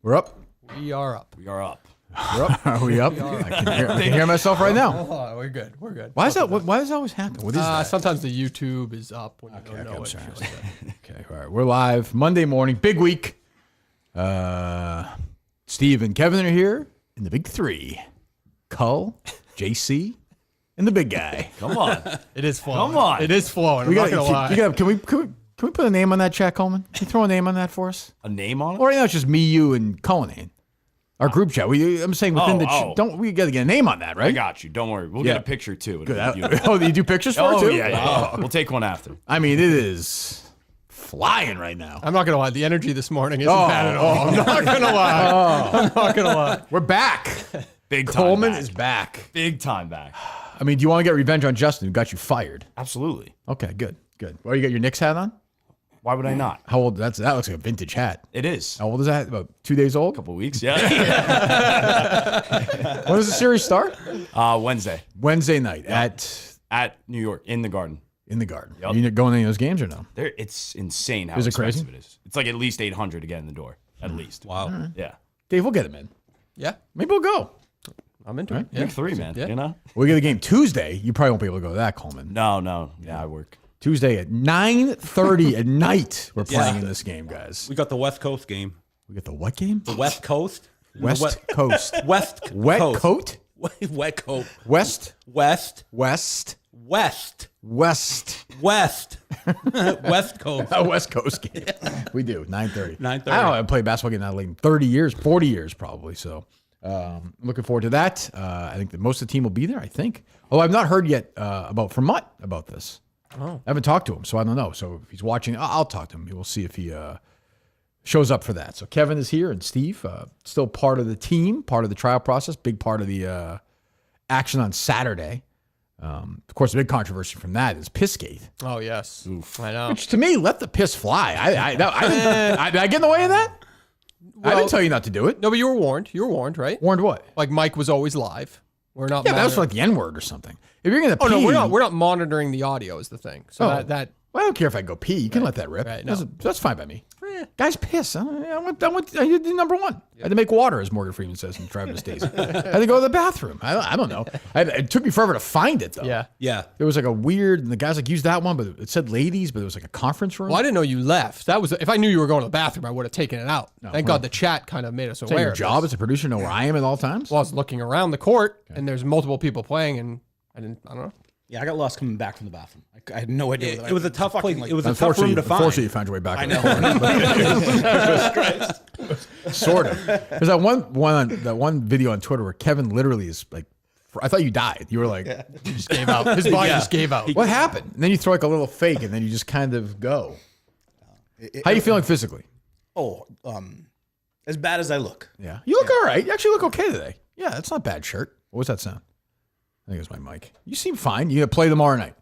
We're up. We are up. We are up. We're up. Are we up? I can hear myself right now. Oh, we're good. We're good. Why is that? Why does that always happen? What is that? Sometimes the YouTube is up when you don't know I'm it. sorry. Okay, all right. We're live Monday morning. Big week. Steve and Kevin are here in the big three. Cull, JC, and the big guy. Come on. It is flowing. Come on. It is flowing. I'm not going to lie. Can we put a name on that chat, Coleman? Can you throw a name on that for us? A name on it? Or right now it's just me, you, and Cullinane. Our group chat. I'm saying within we got to get a name on that, right? I got you. Don't worry. We'll get a picture too. Good. You do pictures for it too? Yeah. We'll take one after. I mean, it is flying right now. I'm not going to lie. The energy this morning isn't bad at all. I'm not going to lie. I'm not going to lie. We're back. Big time Coleman back. is back. Big time back. I mean, do you want to get revenge on Justin who got you fired? Absolutely. Okay, good. Well, you got your Knicks hat on? Why would I not? How old? That looks like a vintage hat. It is. How old is that? About 2 days old? Couple weeks, yeah. When does the series start? Wednesday. Wednesday night At New York, in the Garden. in the Garden. Yep. Are you going to any of those games or no? It's insane how Is it expensive crazy? it is. It's like at least 800 to get in the door. At least. Wow. Right. Yeah. Dave, we'll get him in. Yeah, Maybe we'll go. I'm into it. Big three, man. Yeah. You know? We get a game Tuesday. You probably won't be able to go to that, Coleman. No. Yeah, I work. Tuesday at 9:30 at night. We're playing in this game, guys. We got the West Coast game. We got the what game? The West Coast. West Coast. West Wet Coast. coat? Wet coat. West. West. West. West. West. West. West Coast. A West Coast game. We do. 9:30. 9:30. I don't know. I played basketball game not late in 30 years, 40 years probably. So looking forward to that. I think that most of the team will be there, I think. Although I've not heard yet from Mutt about this. Oh. I haven't talked to him, so I don't know. So if he's watching, I'll talk to him. We'll see if he shows up for that. So Kevin is here and Steve, still part of the team, part of the trial process, big part of the action on Saturday. Of course, the big controversy from that is Pissgate. Oh, yes. Oof. I know. Which to me, let the piss fly. Did I get in the way of that? I didn't tell you not to do it. No, but you were warned. You were warned, right? Warned what? Like Mike was always live. We're not. Yeah, that was like the N word or something. If you're gonna pee, no, we're not monitoring the audio. Is the thing. So that. Well, I don't care if I go pee. You can let that rip. Right, no. That's fine by me. Guys piss. I did number one. I had to make water, as Morgan Freeman says in Travis Days. I had to go to the bathroom. I don't know. It took me forever to find it, though. Yeah. Yeah. There was like a weird, and the guys like used that one, but it said ladies, but it was like a conference room. Well, I didn't know you left. That was if I knew you were going to the bathroom, I would have taken it out. Thank God the chat kind of made us Is that aware. your of job this. as a producer, know where I am at all times? Well, I was looking around the court, and there's multiple people playing, and I don't know. Yeah, I got lost coming back from the bathroom. I had no idea. It was a tough place. Like, It was a tough room to find. Unfortunately, you found your way back. I in know. the corner. Sort of. There's that one video on Twitter where Kevin literally is like, I thought you died. You were like, He just gave out. His body just gave out. what happened? And then you throw like a little fake, and then you just kind of go. How are you feeling physically? as bad as I look. Yeah, you look all right. You actually look okay today. Yeah, that's not a bad shirt. What was that sound? I think it was my mic. You seem fine. You gonna play tomorrow night?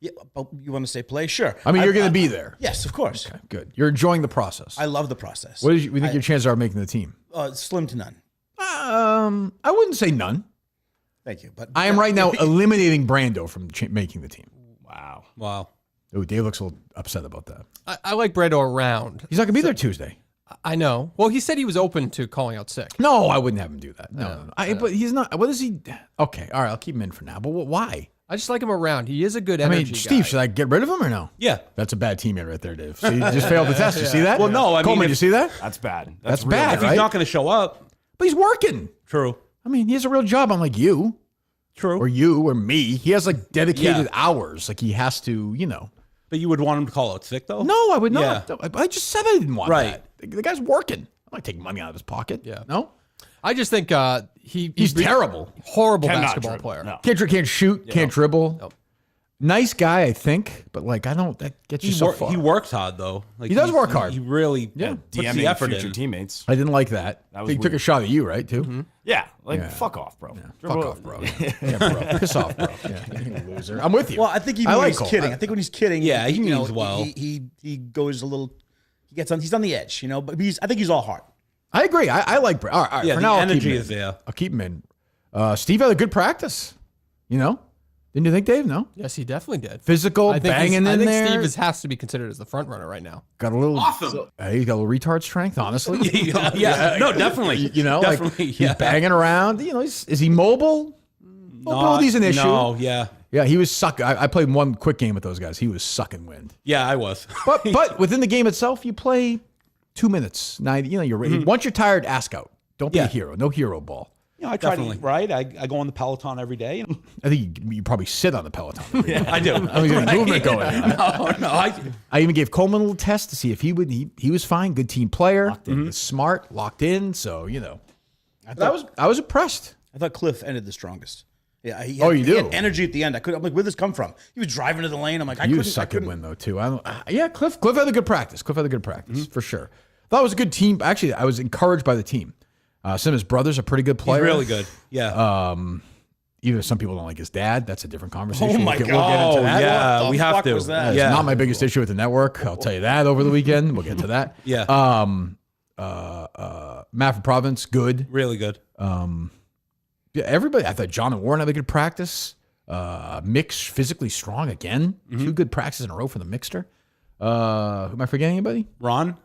Yeah, but you want to say play? Sure. I mean, you're going to be there. Yes, of course. Okay, good. You're enjoying the process. I love the process. What do you think your chances are of making the team? Slim to none. I wouldn't say none. Thank you. But I am right now eliminating Brando from making the team. Wow. Oh, Dave looks a little upset about that. I like Brando around. He's not going to be there Tuesday. I know. Well, he said he was open to calling out sick. No, I wouldn't have him do that. No. But he's not. What is he? Okay, all right. I'll keep him in for now. But why? I just like him around. He is a good I energy mean, Steve, guy. should I get rid of him or no? Yeah. That's a bad teammate right there, Dave. So you just failed the test. You see that? Well, no, I mean, Coleman, if- you see that? That's bad. That's real bad, If right? he's not going to show up, But he's working. true. I mean, he has a real job, unlike you. True. Or you or me. He has like dedicated Yeah. hours. Like he has to, you know. But you would want him to call out sick, though? No, I would not. Yeah. I just said I didn't want Right. that. The guy's working. I'm not taking money out of his pocket. Yeah. No? I just think He's terrible. horrible Cannot basketball dribble. player. No. Can't shoot, can't dribble. Nope. Nice guy, I think, but like that gets you so far. He works hard, though. Like, He does work hard. He really Yeah. puts the DMing effort future in. teammates. I didn't like that. That was He took a weird. shot at you, right? Too. Yeah, like Yeah. fuck off, bro. Fuck off, bro. Yeah, bro. Piss off, bro. Yeah, you loser. I'm with you. Well, I think even I when like he's Cole. kidding. I think when he's kidding, Yeah, he you know, means well. He goes a little. He gets on. He's on the edge, you know. But I think he's all heart. I agree. I like Brad. All right. Yeah, For the now, I'll keep energy him in. is there. I'll keep him in. Steve had a good practice. You know, Didn't you think, Dave? No. Yes, he definitely did. Physical, I think banging in I think there. Steve has to be considered as the front runner right now. Got a little. Awesome. He's got a little retard strength, honestly. yeah. No, definitely. Definitely. yeah. He's banging around. Is he mobile? Mobility's an issue. No, yeah. Yeah, he was sucking. I played one quick game with those guys. He was sucking wind. Yeah, I was. But within the game itself, you play 2 minutes. Now, you're ready. Once you're tired, ask out. Don't be a hero. No hero ball. I try to eat right. I go on the Peloton every day. I think you probably sit on the Peloton. I do. I was getting movement going on. No. I even gave Coleman a little test to see if he would. He was fine. Good team player. Was smart. Locked in. So I was impressed. I thought Cliff ended the strongest. Yeah, he you do? He had energy at the end. I'm like, where'd this come from? He was driving to the lane. I'm like, He was sucking wind though too. Cliff had a good practice. For sure. Thought it was a good team. Actually, I was encouraged by the team. Some of his brothers are pretty good players. He's really good. Yeah. Even if some people don't like his dad, that's a different conversation. Oh my We'll get God. into that. Yeah, What the we have fuck to. was that? It's Yeah. not my biggest issue with the network. I'll tell you that over the weekend. We'll get to that. Yeah. Matt from Province, good. Really good. Everybody. I thought John and Warren had a good practice. Mix physically strong again. 2 good practices in a row for the mixter. Am I forgetting anybody? Ron.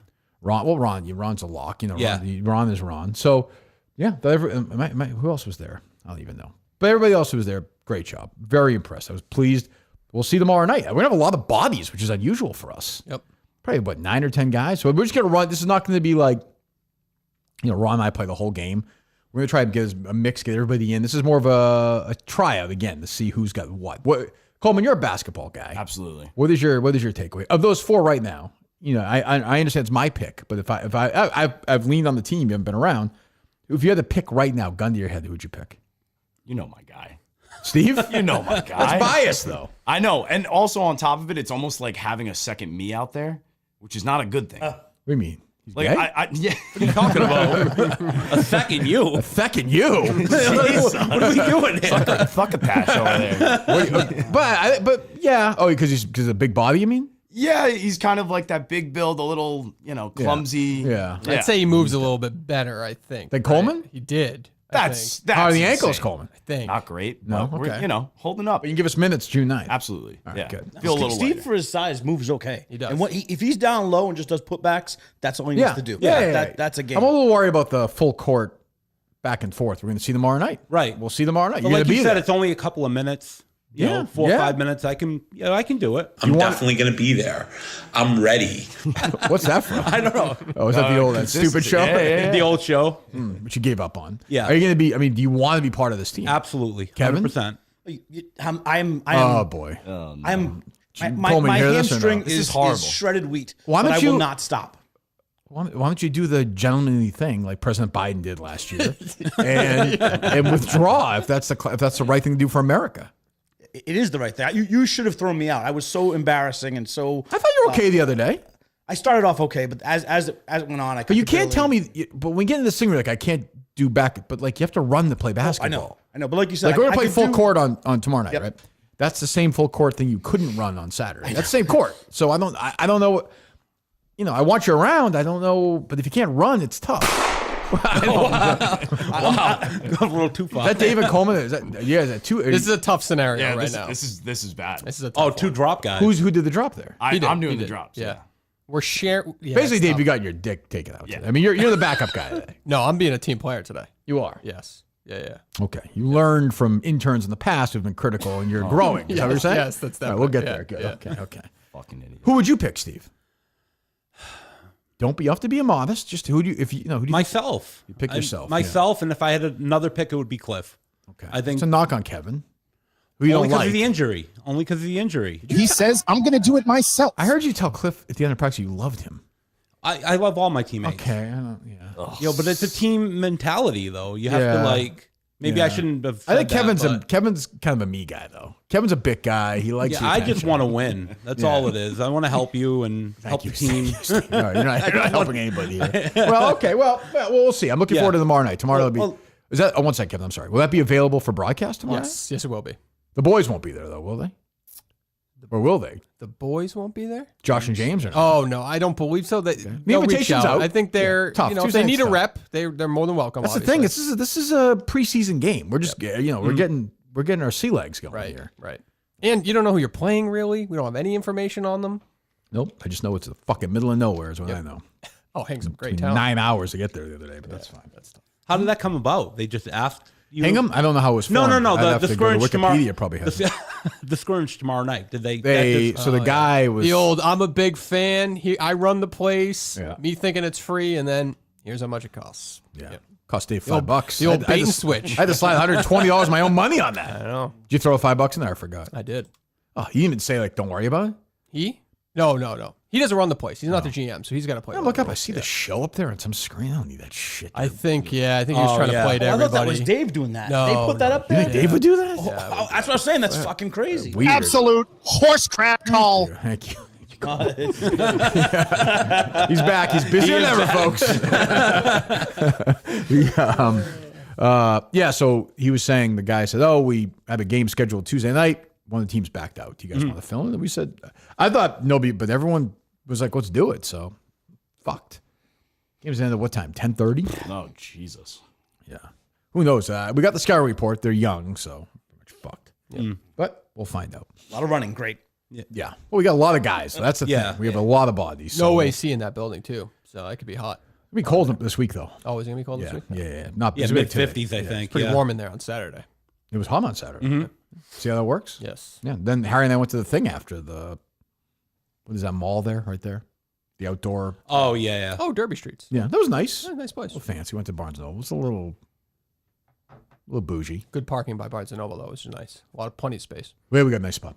Ron's a lock. Yeah. Ron is Ron. So, yeah. Who else was there? I don't even know. But everybody else who was there, great job. Very impressed. I was pleased. We'll see tomorrow night. We're going to have a lot of bodies, which is unusual for us. Yep. Probably, 9 or 10 guys? So we're just going to run. This is not going to be like, Ron and I play the whole game. We're going to try and get a mix, get everybody in. This is more of a tryout, again, to see who's got what. Coleman, you're a basketball guy. Absolutely. What is your takeaway? Of those 4 right now, I understand it's my pick, but if I've leaned on the team, you haven't been around. If you had to pick right now, gun to your head, who would you pick? You know my guy. Steve? You know my guy. That's biased, though. I know. And also on top of it, it's almost like having a second me out there, which is not a good thing. What do you mean? He's like, gay? yeah. What are you talking about? A second you. A second you? What are we doing here? Fuck a patch over there. But yeah. Oh, because of a big body, you mean? Yeah, he's kind of like that big build, a little, clumsy. Yeah. I'd say he moves a little bit better, I think. Than Coleman? He did. That's How are the insane. ankles, Coleman? I think. Not great. No? But we're, Okay. holding up. But you can give us minutes June 9th. Absolutely. All right, Yeah. good. Feel a little Steve, lighter. for his size, moves okay. He does. And if he's down low and just does putbacks, that's all he needs to do. That's a game. I'm a little worried about the full court back and forth. We're going to see tomorrow night. Right. We'll see tomorrow night. But You're like going to you be said, there. it's only a couple of minutes. You know, 4 or 5 minutes. I can do it. I'm definitely going to be there. I'm ready. What's that from? I don't know. Oh, is that the old that stupid show? Yeah. The old show. Which you gave up on. Yeah. Are you going to be? I mean, do you want to be part of this team? Absolutely. Kevin? 100%. Oh boy. My Coleman, hear this or no? hamstring This is is horrible. shredded wheat. Why but don't I will you- not stop. Why don't you do the gentlemanly thing like President Biden did last year and withdraw if that's the right thing to do for America? It is the right thing. You should have thrown me out. I was so embarrassing and so. I thought you were okay the other day. I started off okay, but as it went on, But you can't tell me. But when we get into this thing, we're like, I can't do back. But like, you have to run to play I basketball. know. But like you said, Like we're gonna I play could full do- court on tomorrow night, Yep. right? That's the same full court thing you couldn't run on Saturday. That's the same court. So I don't know. I want you around. I don't know, but if you can't run, it's tough. Wow. A little too far. Is that David Coleman? Is that two? This is a tough scenario Yeah, right now. this is bad. This is a tough Oh, two one. drop guys. who did the drop there? He did, I'm doing he the did. drops. Yeah. We're sharing. Yeah, Basically, it's Dave, tough. you got your dick taken out. Yeah. Today. I mean, you're the backup guy today. No, I'm being a team player today. You are. Yes. Yeah. Okay. You learned from interns in the past who've been critical, and you're growing. Is that what you're saying? Yes, that's All right, we'll get definitely- there. yeah, Good. yeah. Okay. Fucking idiot. Who would you pick, Steve? Don't be. You have to be modest. Just who do you? If you know who do you Myself. You pick yourself, Myself, and if I had another pick, it would be Cliff. Okay. I think it's a knock on Kevin. Who you only don't because like. of the injury. Only because of the injury. He says, I'm going to do it myself. I heard you tell Cliff at the end of practice you loved him. I love all my teammates. Okay. I don't. Yeah. But it's a team mentality, though. You have Yeah. to maybe I shouldn't have. I think said that, Kevin's kind of a me guy though. Kevin's a big guy. He likes. Yeah, the I just attention. want to win. That's all it is. I want to help you and help the team. No, you're not helping anybody here. Well, okay. Well, we'll see. I'm looking forward to tomorrow night. Tomorrow will be. Is that? Oh, one second, Kevin. I'm sorry. Will that be available for broadcast tomorrow? Yes, it will be. The boys won't be there though, will they? Or will they? The boys won't be there. Josh and James or not? Oh no, I don't believe so. They'll reach invitation's out. I think they're Tough. if Tuesday they need night's a tough. rep, they're more than welcome. That's the obviously. thing. This is a preseason game. We're just we're getting we're getting our sea legs going Right, here. right. And you don't know who you're playing, really. We don't have any information on them. Nope. I just know it's the fucking middle of nowhere is what I know. Oh, Hingham's a great Took me talent. 9 hours to get there the other day, but that's fine. That's tough. How did that come about? They just asked you. Hingham? I don't know how it was No, formed. no. I'd have The to go to skirmish tomorrow. Wikipedia probably has it. The skirmish tomorrow night. Did they? So the guy was The old, I'm a big fan. I run the place. Yeah. Me thinking it's free, and then here's how much it costs. Yeah. Yep. Cost Dave old- $5. the old I had bait and to- switch. I had to slide $120 of my own money on that. I know. Did you throw $5 in there? I forgot. I did. Oh, he didn't even say like, don't worry about it. He? No. He doesn't run the place. He's not the GM, so he's got to play. I look up. I see the show up there on some screen. I don't need that shit. I think he was trying to play to Oh, I everybody. thought that was Dave doing that. No, they put that up You there. think Dave would do that? Oh, that's what I was saying. That's fucking crazy. Weird. Absolute horse crap call. Thank you. He's back. He's busier than ever, folks. So he was saying, the guy said, oh, we have a game scheduled Tuesday night. One of the teams backed out. Do you guys want to film it? And we said, I thought nobody, but everyone was like, let's do it. So, fucked. Game's ended at what time? 10:30? Oh, Jesus. Yeah. Who knows? We got the Sky Report. They're young, so pretty much fucked. But we'll find out. A lot of running. Great. Yeah. Well, we got a lot of guys. So that's the thing. We have a lot of bodies. So No AC in that building, too. So it could be hot. It'll be cold this week, though. Oh, is it going to be cold this Yeah. week? Yeah. Not Yeah, it's gonna be mid today. 50s, I think. Pretty yeah. warm in there on Saturday. It was hot on Saturday. See how that works? Yes. Yeah. Then Harry and I went to the thing after what is that mall there, right there? The outdoor. Oh yeah. Oh, Derby Streets. Yeah, that was nice. Yeah, nice place. A little fancy. Went to Barnes & Noble. It was a little bougie. Good parking by Barnes & Noble, though, which is nice. Plenty of space. We got a nice spot.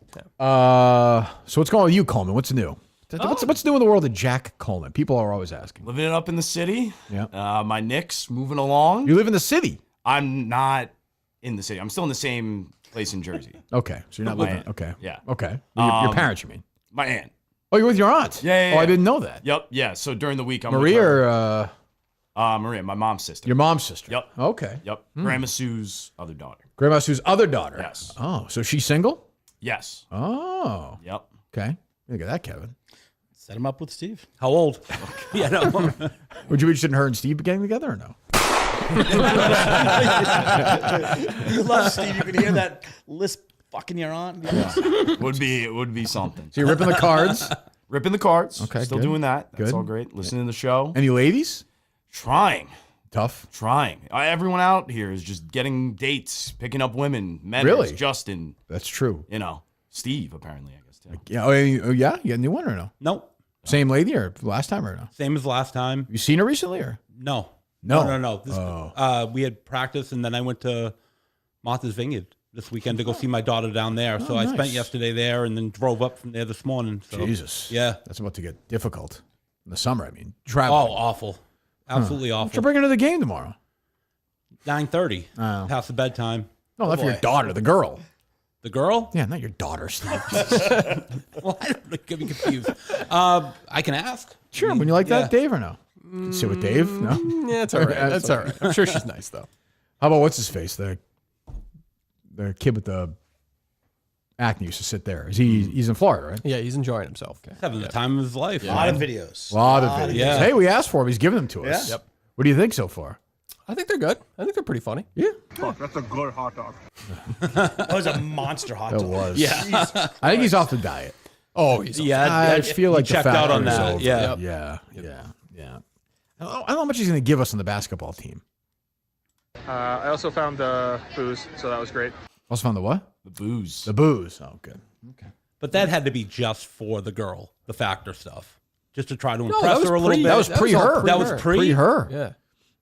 So what's going on with you, Coleman? What's new? What's new in the world of Jack Coleman? People are always asking. Living it up in the city. Yeah. My Knicks moving along. You live in the city. I'm not in the city. I'm still in the same place in Jersey. Okay. So you're not My living. aunt. Okay. Yeah. Okay. Your parents, you mean? My aunt. Oh, you're with your aunt? Yeah. Oh, I didn't know that. Yep. Yeah. So during the week, I'm Maria with her. or Maria, my mom's sister. your mom's sister? Yep. Okay. Yep. Grandma Sue's other daughter. Grandma Sue's other daughter? Yes. Oh, so she's single? Yes. Oh. Yep. Okay. Look at that, Kevin. Set him up with Steve. How old? Yeah, no. Would you be interested in her and Steve getting together or no? You love Steve. You can hear that lisp fucking your aunt. Would be something. So you're ripping the cards? Ripping the cards. Okay, Still good. doing that. That's Good. all great. Listening to the show. Any ladies? Trying. Tough. Everyone out here is just getting dates, picking up women. Men. Really? Justin. That's true. Steve, apparently, I guess, too. Yeah. You got a new one or no? Nope. Same lady or last time or no? Same as last time. You seen her recently or? No. No. No. We had practice, and then I went to Martha's Vineyard this weekend to go see my daughter down there. So I spent nice. yesterday there, and then drove up from there this morning. So, Jesus. Yeah. That's about to get difficult in the summer. I mean, Oh, traveling. awful. Absolutely What awful. you bringing to the game tomorrow? 9:30. Oh. Past the bedtime. No, not for your daughter, the girl. The girl? Yeah, not your daughter, Steve. Well, I don't get me confused. I can ask. Sure. When you like that, Yeah. Dave or no? You can sit with Dave? No. Yeah, it's all right. That's all right. I'm sure she's nice, though. How about what's his face? The kid with the acne used to sit there. He's in Florida, right? Yeah, he's enjoying himself. He's having the time of his life. A lot of videos. A lot of videos. Yeah. Hey, we asked for him. He's giving them to us. Yeah. Yep. What do you think so far? I think they're good. I think they're pretty funny. Yeah. That's a good hot dog. That was a monster hot That dog. was. Yeah. I think he's off the diet. Oh, he's Yeah. I feel like checked the fat out on is that. over. Yeah. Yeah. I don't know how much he's going to give us on the basketball team. I also found the booze, so that was great. Also found the what? The booze. The booze. Oh, good. Okay. But that had to be just for the girl, the factor stuff. Just to try to that impress was her a little pre- bit. That was pre all her. That was pre her. Yeah.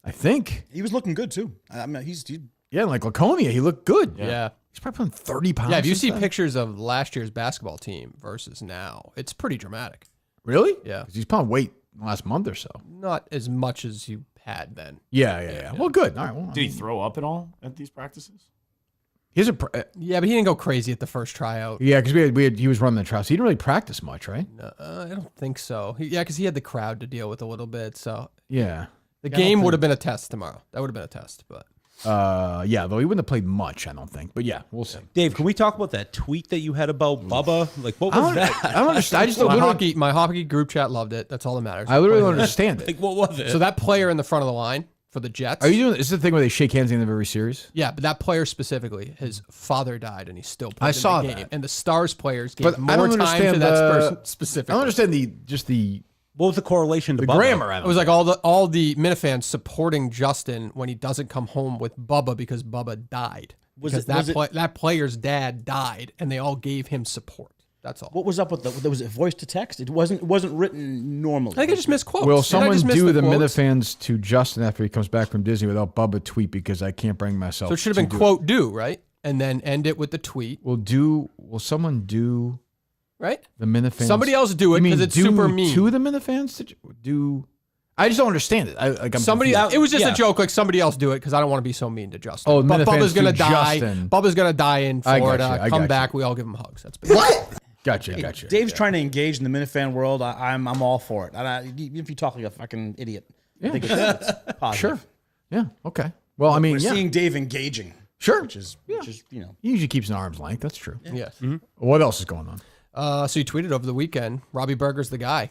I think. He was looking good too. I mean, Yeah, like Laconia, he looked good. Yeah. He's probably putting 30 pounds. Yeah, if you since see then. pictures of last year's basketball team versus now, it's pretty dramatic. Really? Yeah. 'Cause he's put on weight in the last month or so. Not as much as you had then. Yeah. Well, good. All right. Well, Did he throw up at all at these practices? he's a. Yeah, but he didn't go crazy at the first tryout. Yeah, because he was running the trials. He didn't really practice much, right? I don't think so. Because he had the crowd to deal with a little bit. So Yeah. the game would have been a test tomorrow. That would have been a test. But Yeah, though he wouldn't have played much, I don't think. But yeah, we'll see. Dave, can we talk about that tweet that you had about Bubba? Like, what was that? I don't understand. I just my hockey group chat loved it. That's all that matters. I literally don't understand it. Like, what was it? So that player in the front of the line for the Jets. Are you doing? Is this the thing where they shake hands at the end of every series? Yeah, but that player specifically, his father died, and he still played in saw the game. that. And the Stars players gave But I more don't time to understand that the- person specifically. I don't understand the What was the correlation to the Bubba? grammar. It was like all the Minifans supporting Justin when he doesn't come home with Bubba because Bubba died. Because that player's dad died, and they all gave him support. That's all. What was up with was it voice to text? It wasn't written normally. I think I just missed quotes. Will Did I someone just miss do the quotes? Minifans to Justin after he comes back from Disney without Bubba tweet because I can't bring myself? So it should have to been do quote do, right? And then end it with the tweet, Will someone do right? the Minifans? Somebody else do it You mean because it's do super mean. to the Minifans to do. I just don't understand it. I'm Somebody, confused. it was just yeah. a joke. Like somebody else do it because I don't want to be so mean to Justin. Oh, but Minifans Bubba's gonna to die. Justin. Bubba's gonna die in I got Florida. you, I Come got back. you. We all give him hugs. That's big. Gotcha. Dave's trying to engage in the Minifan world. I'm all for it. Even if you talk like a fucking idiot, I think it's positive. Sure. Yeah. Okay. Well, I mean, We're yeah. seeing Dave engaging, Sure. which is He usually keeps an arm's length. That's true. Yes. What else is going on? So you tweeted over the weekend. Robby Berger's the guy.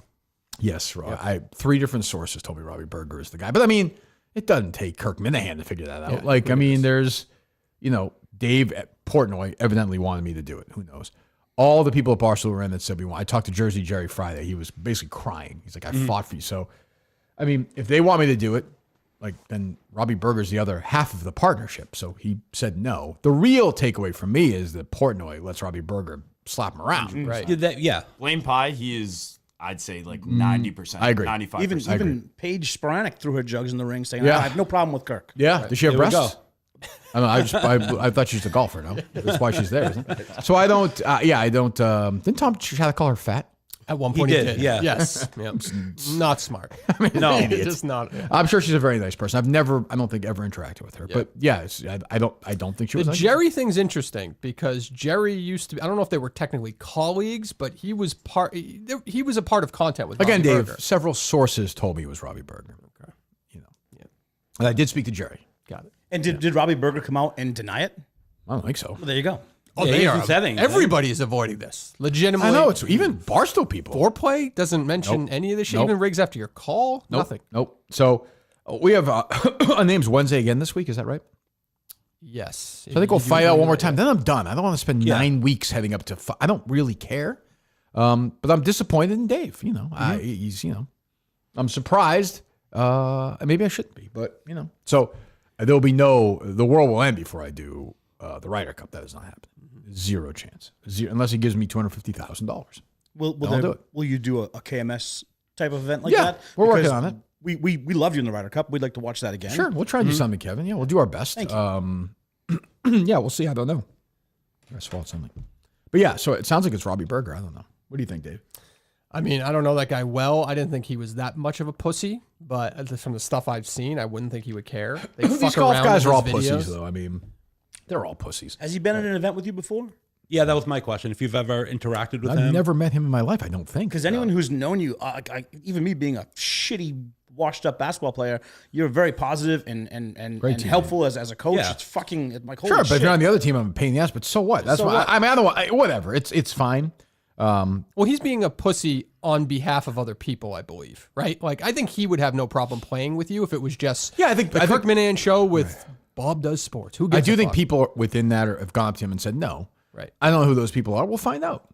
Yes, I 3 different sources told me Robby Berger is the guy. But I mean, it doesn't take Kirk Minihane to figure that out. I mean, there's, Dave at Portnoy evidently wanted me to do it. Who knows? All the people at Barstool were in that said we want. I talked to Jersey Jerry Friday. He was basically crying. He's like, I fought for you. So, I mean, if they want me to do it, then Robby Berger's the other half of the partnership. So he said no. The real takeaway from me is that Portnoy lets Robby Berger slap him around. Right. Did that? Yeah. Blame Pie, he is, I'd say, like 90%. I agree. 95%. Even Paige Sporanic threw her jugs in the ring, saying, Yeah. "I have no problem with Kirk." Yeah. Does she have There we breasts? go. I don't know. I thought she's a golfer. No, that's why she's there, isn't it? So I don't. I don't. Didn't Tom try to call her fat? At one point, he did, did. yeah. Yes. Yep. Not smart. No. Just not. I'm sure she's a very nice person. I don't think ever interacted with her. But yeah, I don't think she was. The nice. Jerry thing's interesting because Jerry used to be, I don't know if they were technically colleagues, but he was he was a part of content with Again, Robby Dave. Berger. Several sources told me it was Robby Berger. Okay. And I did speak to Jerry. Got it. And did Robby Berger come out and deny it? I don't think so. Well, there you go. Oh, Yeah, they he's are. upsetting. Everybody is avoiding this. Legitimately. I know it's even Barstool people. Foreplay doesn't mention Nope. any of this shit. Nope. Even rigs after your call. Nope. Nothing. Nope. So we have a name's Wednesday again this week. Is that right? Yes. So I think we'll fight out one more time. Then I'm done. I don't want to spend 9 weeks heading up to. I don't really care. But I'm disappointed in Dave. He's. I'm surprised. Maybe I shouldn't be, but So there'll be the world will end before I do the Ryder Cup. That does not happen. Zero chance. Unless he gives me $250,000. Will you do a KMS type of event like Yeah, that? we're working Because on it. We loved you in the Ryder Cup. We'd like to watch that again. Sure, we'll try and do something, Kevin. Yeah, we'll do our best. Thank Yeah, we'll see. I don't know. I swallowed something. But yeah, so it sounds like it's Robby Berger. I don't know. What do you think, Dave? I mean, I don't know that guy well. I didn't think he was that much of a pussy, but from the stuff I've seen, I wouldn't think he would care. They These fuck golf around guys with are all his pussies, videos. though. I mean, they're all pussies. Has he been at an event with you before? Yeah, that was my question. If you've ever interacted with I've him. never met him in my life. I don't think. Because anyone who's known you, even me being a shitty, washed-up basketball player, you're very positive and Great team, helpful as a coach. Yeah. It's fucking like holy Sure, shit. but if you're on the other team, I'm a pain in the ass. But so what? That's So why. what? I mean, I don't want. Whatever. It's fine. Well, he's being a pussy on behalf of other people, I believe, right? Like, I think he would have no problem playing with you if it was just Yeah, I think- the I Kirk think- Minihane Show with Bob Does Sports. Who gives I do a think fuck? people within that have gone up to him and said no. Right. I don't know who those people are. We'll find out.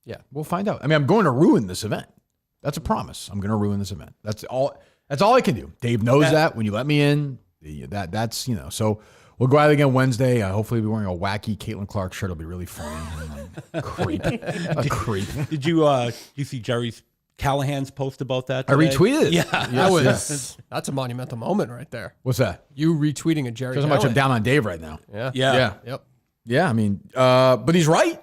Yeah. We'll find out. I mean, I'm going to ruin this event. That's a promise. I'm going to ruin this event. That's all I can do. Dave knows that. When you let me in, that's. So we'll go out again Wednesday. Hopefully, we'll be wearing a wacky Caitlin Clark shirt. It'll be really funny. Creep. A creep. Did you see Jerry's Callahan's post about that I today? retweeted it. Yeah. That's a monumental moment right there. What's that? You retweeting a Jerry Shows how much I'm Callahan. down on Dave right now. Yeah. Yeah. Yep. Yeah, I mean, but he's right.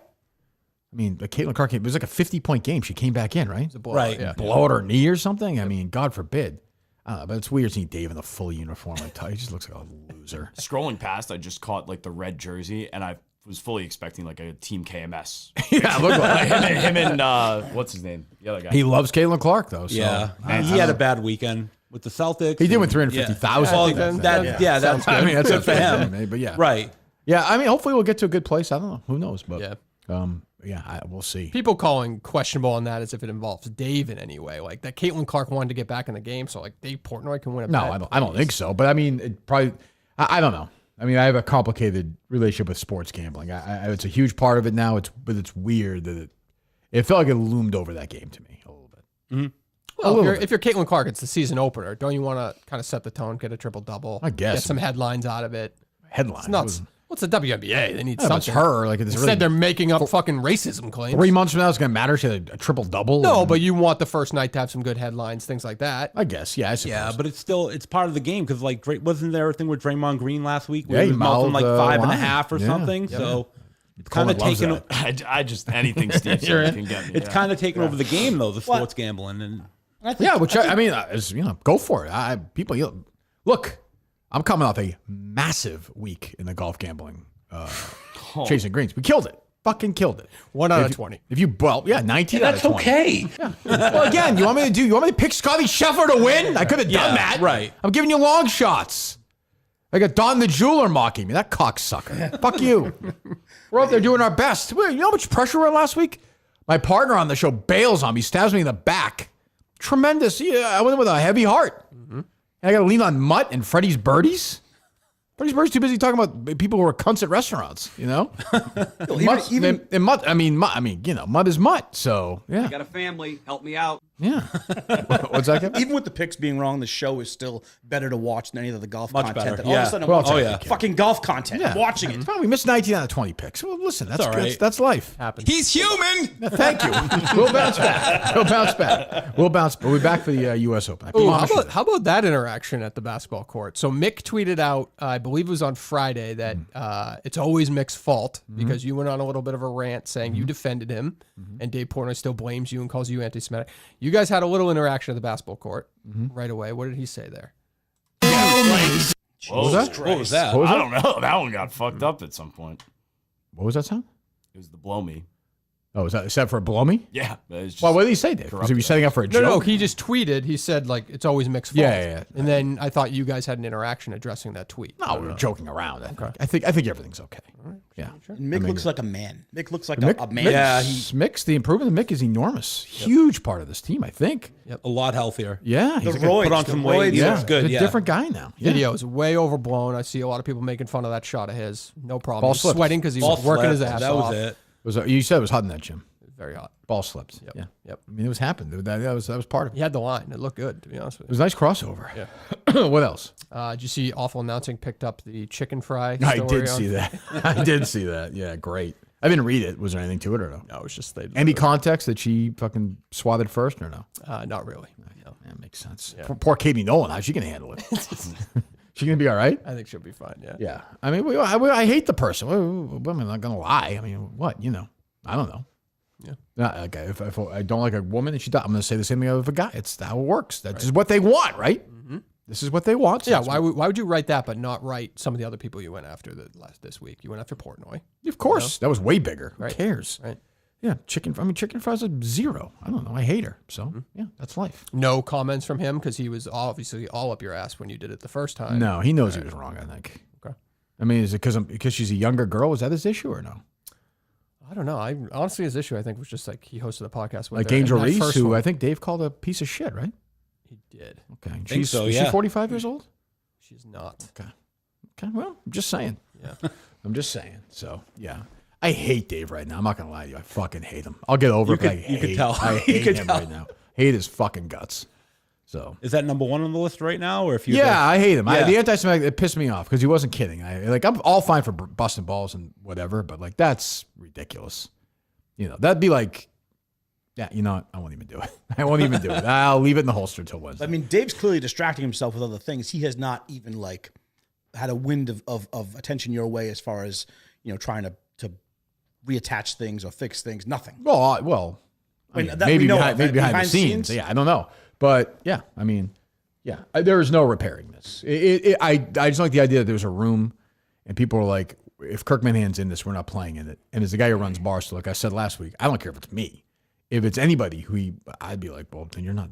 I mean, the Caitlin Clark game, it was like a 50-point game. She came back in, right? It's a blowout, Right. Yeah. Blow out her knee or something. I mean, God forbid. But it's weird seeing Dave in the full uniform. He just looks like a loser. Scrolling past, I just caught like the red jersey, and I was fully expecting like a team KMS. Yeah, look like him and what's his name? The other guy. he loves Caitlin Clark though. So. Yeah. I He had a bad weekend with the Celtics. He did win and- 350,000. Well, I think that's good. I mean, that's good for him. But yeah, Right. Yeah, I mean, hopefully we'll get to a good place. I don't know. Who knows? But Yeah. yeah, we'll see. People calling questionable on that as if it involves Dave in any way. Like that Caitlin Clark wanted to get back in the game, so like Dave Portnoy can win a bet. I don't think so. But I mean, it probably, I don't know. I mean, I have a complicated relationship with sports gambling. It's a huge part of it now. But it's weird that it felt like it loomed over that game to me a little bit. Mm-hmm. Well, if you're Caitlin Clark, it's the season opener. Don't you want to kind of set the tone, get a triple double? I guess. Get some headlines out of it. Headlines. It's nuts. What's the WNBA? They need something. It's her. Like it's Instead, really, they're making up fucking racism claims. 3 months from now, it's going to matter. She had a triple double. No, but you want the first night to have some good headlines, things like that. I guess. Yeah, I suppose. Yeah, but it's part of the game because like wasn't there a thing with Draymond Green last week? Yeah, he was melting mouthed, like 5.5 line. or something. Yeah. So it's kind of taken. I just anything Steve said can get me. It's kind of taken over the game though, the sports gambling and. I mean, go for it. People, look, I'm coming off a massive week in the golf gambling, chasing greens. We killed it. Fucking killed it. 1 out of 20. 19 out of 20. okay. Yeah. Well, again, you want me to pick Scotty Scheffler to win? I could have done that. Right. I'm giving you long shots. I got Don the Jeweler mocking me. That cocksucker. Fuck you. We're out there doing our best. You know how much pressure we're in last week? My partner on the show bails on me, stabs me in the back. Tremendous. Yeah, I went in with a heavy heart. And I got to lean on Mutt and Freddie's Birdies. Freddie's Birdies too busy talking about people who are cunts at restaurants, you know? Mutt is Mutt, so yeah. I got a family. Help me out. Yeah. What's that, Kevin? Even with the picks being wrong, the show is still better to watch than any of the golf Much content. better. That all of a sudden, I'm watching fucking golf content. Yeah. I'm watching it. Fine, we missed 19 out of 20 picks. Well, listen, that's all right. That's life. Happens. He's human. Thank you. We'll bounce back. We'll bounce back. We'll be back for the U.S. Open. Ooh, how about that interaction at the basketball court? So Mick tweeted out, I believe it was on Friday, that it's always Mick's fault because you went on a little bit of a rant saying you defended him, and Dave Portnoy still blames you and calls you anti-Semitic. You guys had a little interaction at the basketball court right away. What did he say there? What was that? What was that? I don't know. That one got fucked up at some point. What was that sound? It was the blow me. Oh, is that for a blow me? Yeah. It's just Well, what did he say, Dave? Was he setting up for a joke? No, he just tweeted. He said, like, it's always Mick's fault. Yeah. And then I thought you guys had an interaction addressing that tweet. No, we were joking around. I think everything's okay. Yeah. And Mick looks like a man. Mick looks like Mick, a man. Mick's the improvement of Mick is enormous. Huge part of this team, I think. A lot healthier. Yeah. The He's roids, put on some weight. yeah, Looks good. he's a Yeah. different guy now. Yeah. Video is way overblown. I see a lot of people making fun of that shot of his. No problem. Ball He's slipped. sweating because he Ball was working his flipped. ass That off. was it. You said it was hot in that gym. Very hot. Ball slipped. Yep. Yeah. Yep. I mean, it was happened. That was part of it. He had the line. It looked good, to be honest with It was a nice crossover. Yeah. What else? Did you see Awful Announcing picked up the chicken fry I story did on- see that. I did see that. Yeah, great. I didn't read it. Was there anything to it or no? No, it's just they. Any context that she fucking swatted first or no? Not really. No. That makes sense. Poor Katie Nolan. How's she going to handle it? She going to be all right? I think she'll be fine. Yeah. Yeah. I mean, I hate the person. I'm not going to lie. I mean, what? You know, I don't know. Yeah. Okay. If I don't like a woman and she dies, I'm going to say the same thing of a guy. It's how it works. That's just what they want, right? This is what they want. So Yeah. Why would you write that, but not write some of the other people you went after this week? You went after Portnoy. Of course. That was way bigger. Right. Who cares? Right. Yeah. Chicken fries are 0. I don't know. I hate her. So, yeah, that's life. No comments from him because he was obviously all up your ass when you did it the first time. No, he knows he was wrong, I think. Okay. I mean, is it because she's a younger girl? Is that his issue or no? I don't know. Honestly, his issue I think was just like he hosted the podcast with Like her, and Angel that Reese, first who one- I think Dave called a piece of shit, right? he did. Okay. Think so, Is yeah. she 45 years old? She's not. Okay, well, I'm just saying. Yeah. I'm just saying. So, yeah. I hate Dave right now. I'm not going to lie to you. I fucking hate him. I'll get over it, but You could tell. I You hate could him tell. right now. Hate his fucking guts. So, Is that number one on the list right now, or if you? yeah, I hate him. Yeah. The anti-Semitic, it pissed me off because he wasn't kidding. I'm all fine for busting balls and whatever, but like that's ridiculous. You know, that'd be like, yeah, you know what? I won't even do it. I won't even do it. I'll leave it in the holster till Wednesday. I mean, Dave's clearly distracting himself with other things. He has not even like had a wind of attention your way as far as, you know, trying to reattach things or fix things. Nothing. Well, I I mean, mean, that we maybe know behind, of, maybe behind the behind scenes. scenes? Yeah, I don't know. But yeah, I mean, yeah, there is no repairing this. I just like the idea that there's a room and people are like, if Kirk Minihane's in this, we're not playing in it. And as the guy who runs Barstool, like I said last week, I don't care if it's me. If it's anybody I'd be like, well, then you're not,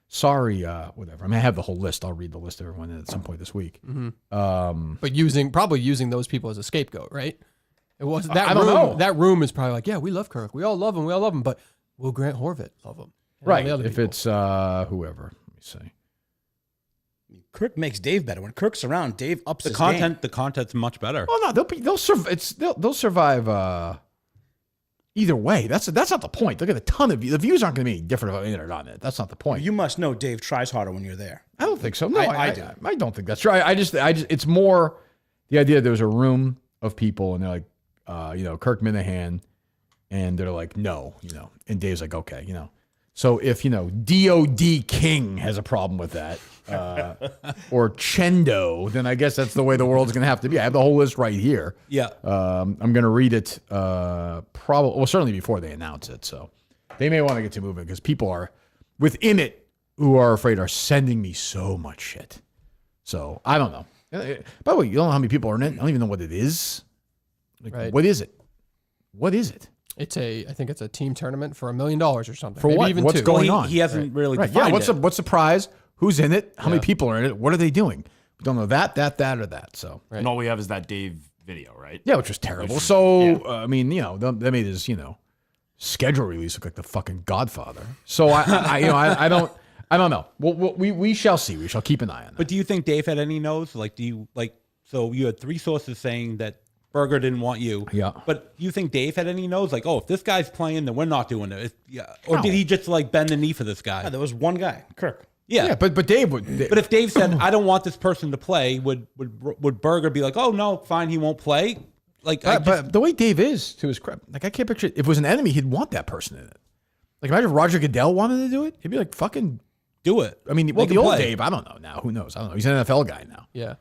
sorry, whatever. I mean, I have the whole list. I'll read the list of everyone at some point this week. But probably using those people as a scapegoat, right? It wasn't that I room. don't know. That room is probably like, yeah, we love Kirk. We all love him. We all love him. But will Grant Horvat love him? And all Right. the other If people. it's whoever. Let me see. Kirk makes Dave better. When Kirk's around, Dave ups The his content, game. the content's much better. Well, no, they'll survive either way. That's not the point. Look at a ton of the views aren't going to be any different if I'm in it or not in it. That's not the point. You must know Dave tries harder when you're there. I don't think so. No, I do. I don't think that's true. I just it's more the idea that there's a room of people and they're like, Kirk Minihane, and they're like, no, and Dave's like, okay, So if DOD King has a problem with that, or Chendo, then I guess that's the way the world's going to have to be. I have the whole list right here. Yeah. I'm going to read it certainly before they announce it. So they may want to get to moving because people are within it who are afraid are sending me so much shit. So I don't know. By the way, you don't know how many people are in it. I don't even know what it is. Right. What is it? What is it? I think it's a team tournament for $1 million or something. For Maybe what? even What's two. going Well, on? He hasn't really Right. defined Yeah. What's the prize? Who's in it? How many Yeah. people are in it? What are they doing? We don't know that, or that. So And all we have is that Dave video, right? yeah, which was terrible. So I mean, they made his schedule release look like the fucking Godfather. So I don't know. We shall see. We shall keep an eye on that. But do you think Dave had any no's? Like, so you had 3 sources saying that Berger didn't want you. Yeah. But do you think Dave had any no's? Like, if this guy's playing, then we're not doing it. Or No. did he just bend the knee for this guy? Yeah, there was one guy, Kirk. Yeah, but Dave would. But if Dave said, "I don't want this person to play," would Berger be like, "Oh no, fine, he won't play"? Like, but the way Dave is, to his credit, like I can't picture if it was an enemy, he'd want that person in it. Like imagine if Roger Goodell wanted to do it, he'd be like, "Fucking do it." I mean, Make the him old play. Dave, I don't know now. Who knows? I don't know. He's an NFL guy now. Yeah.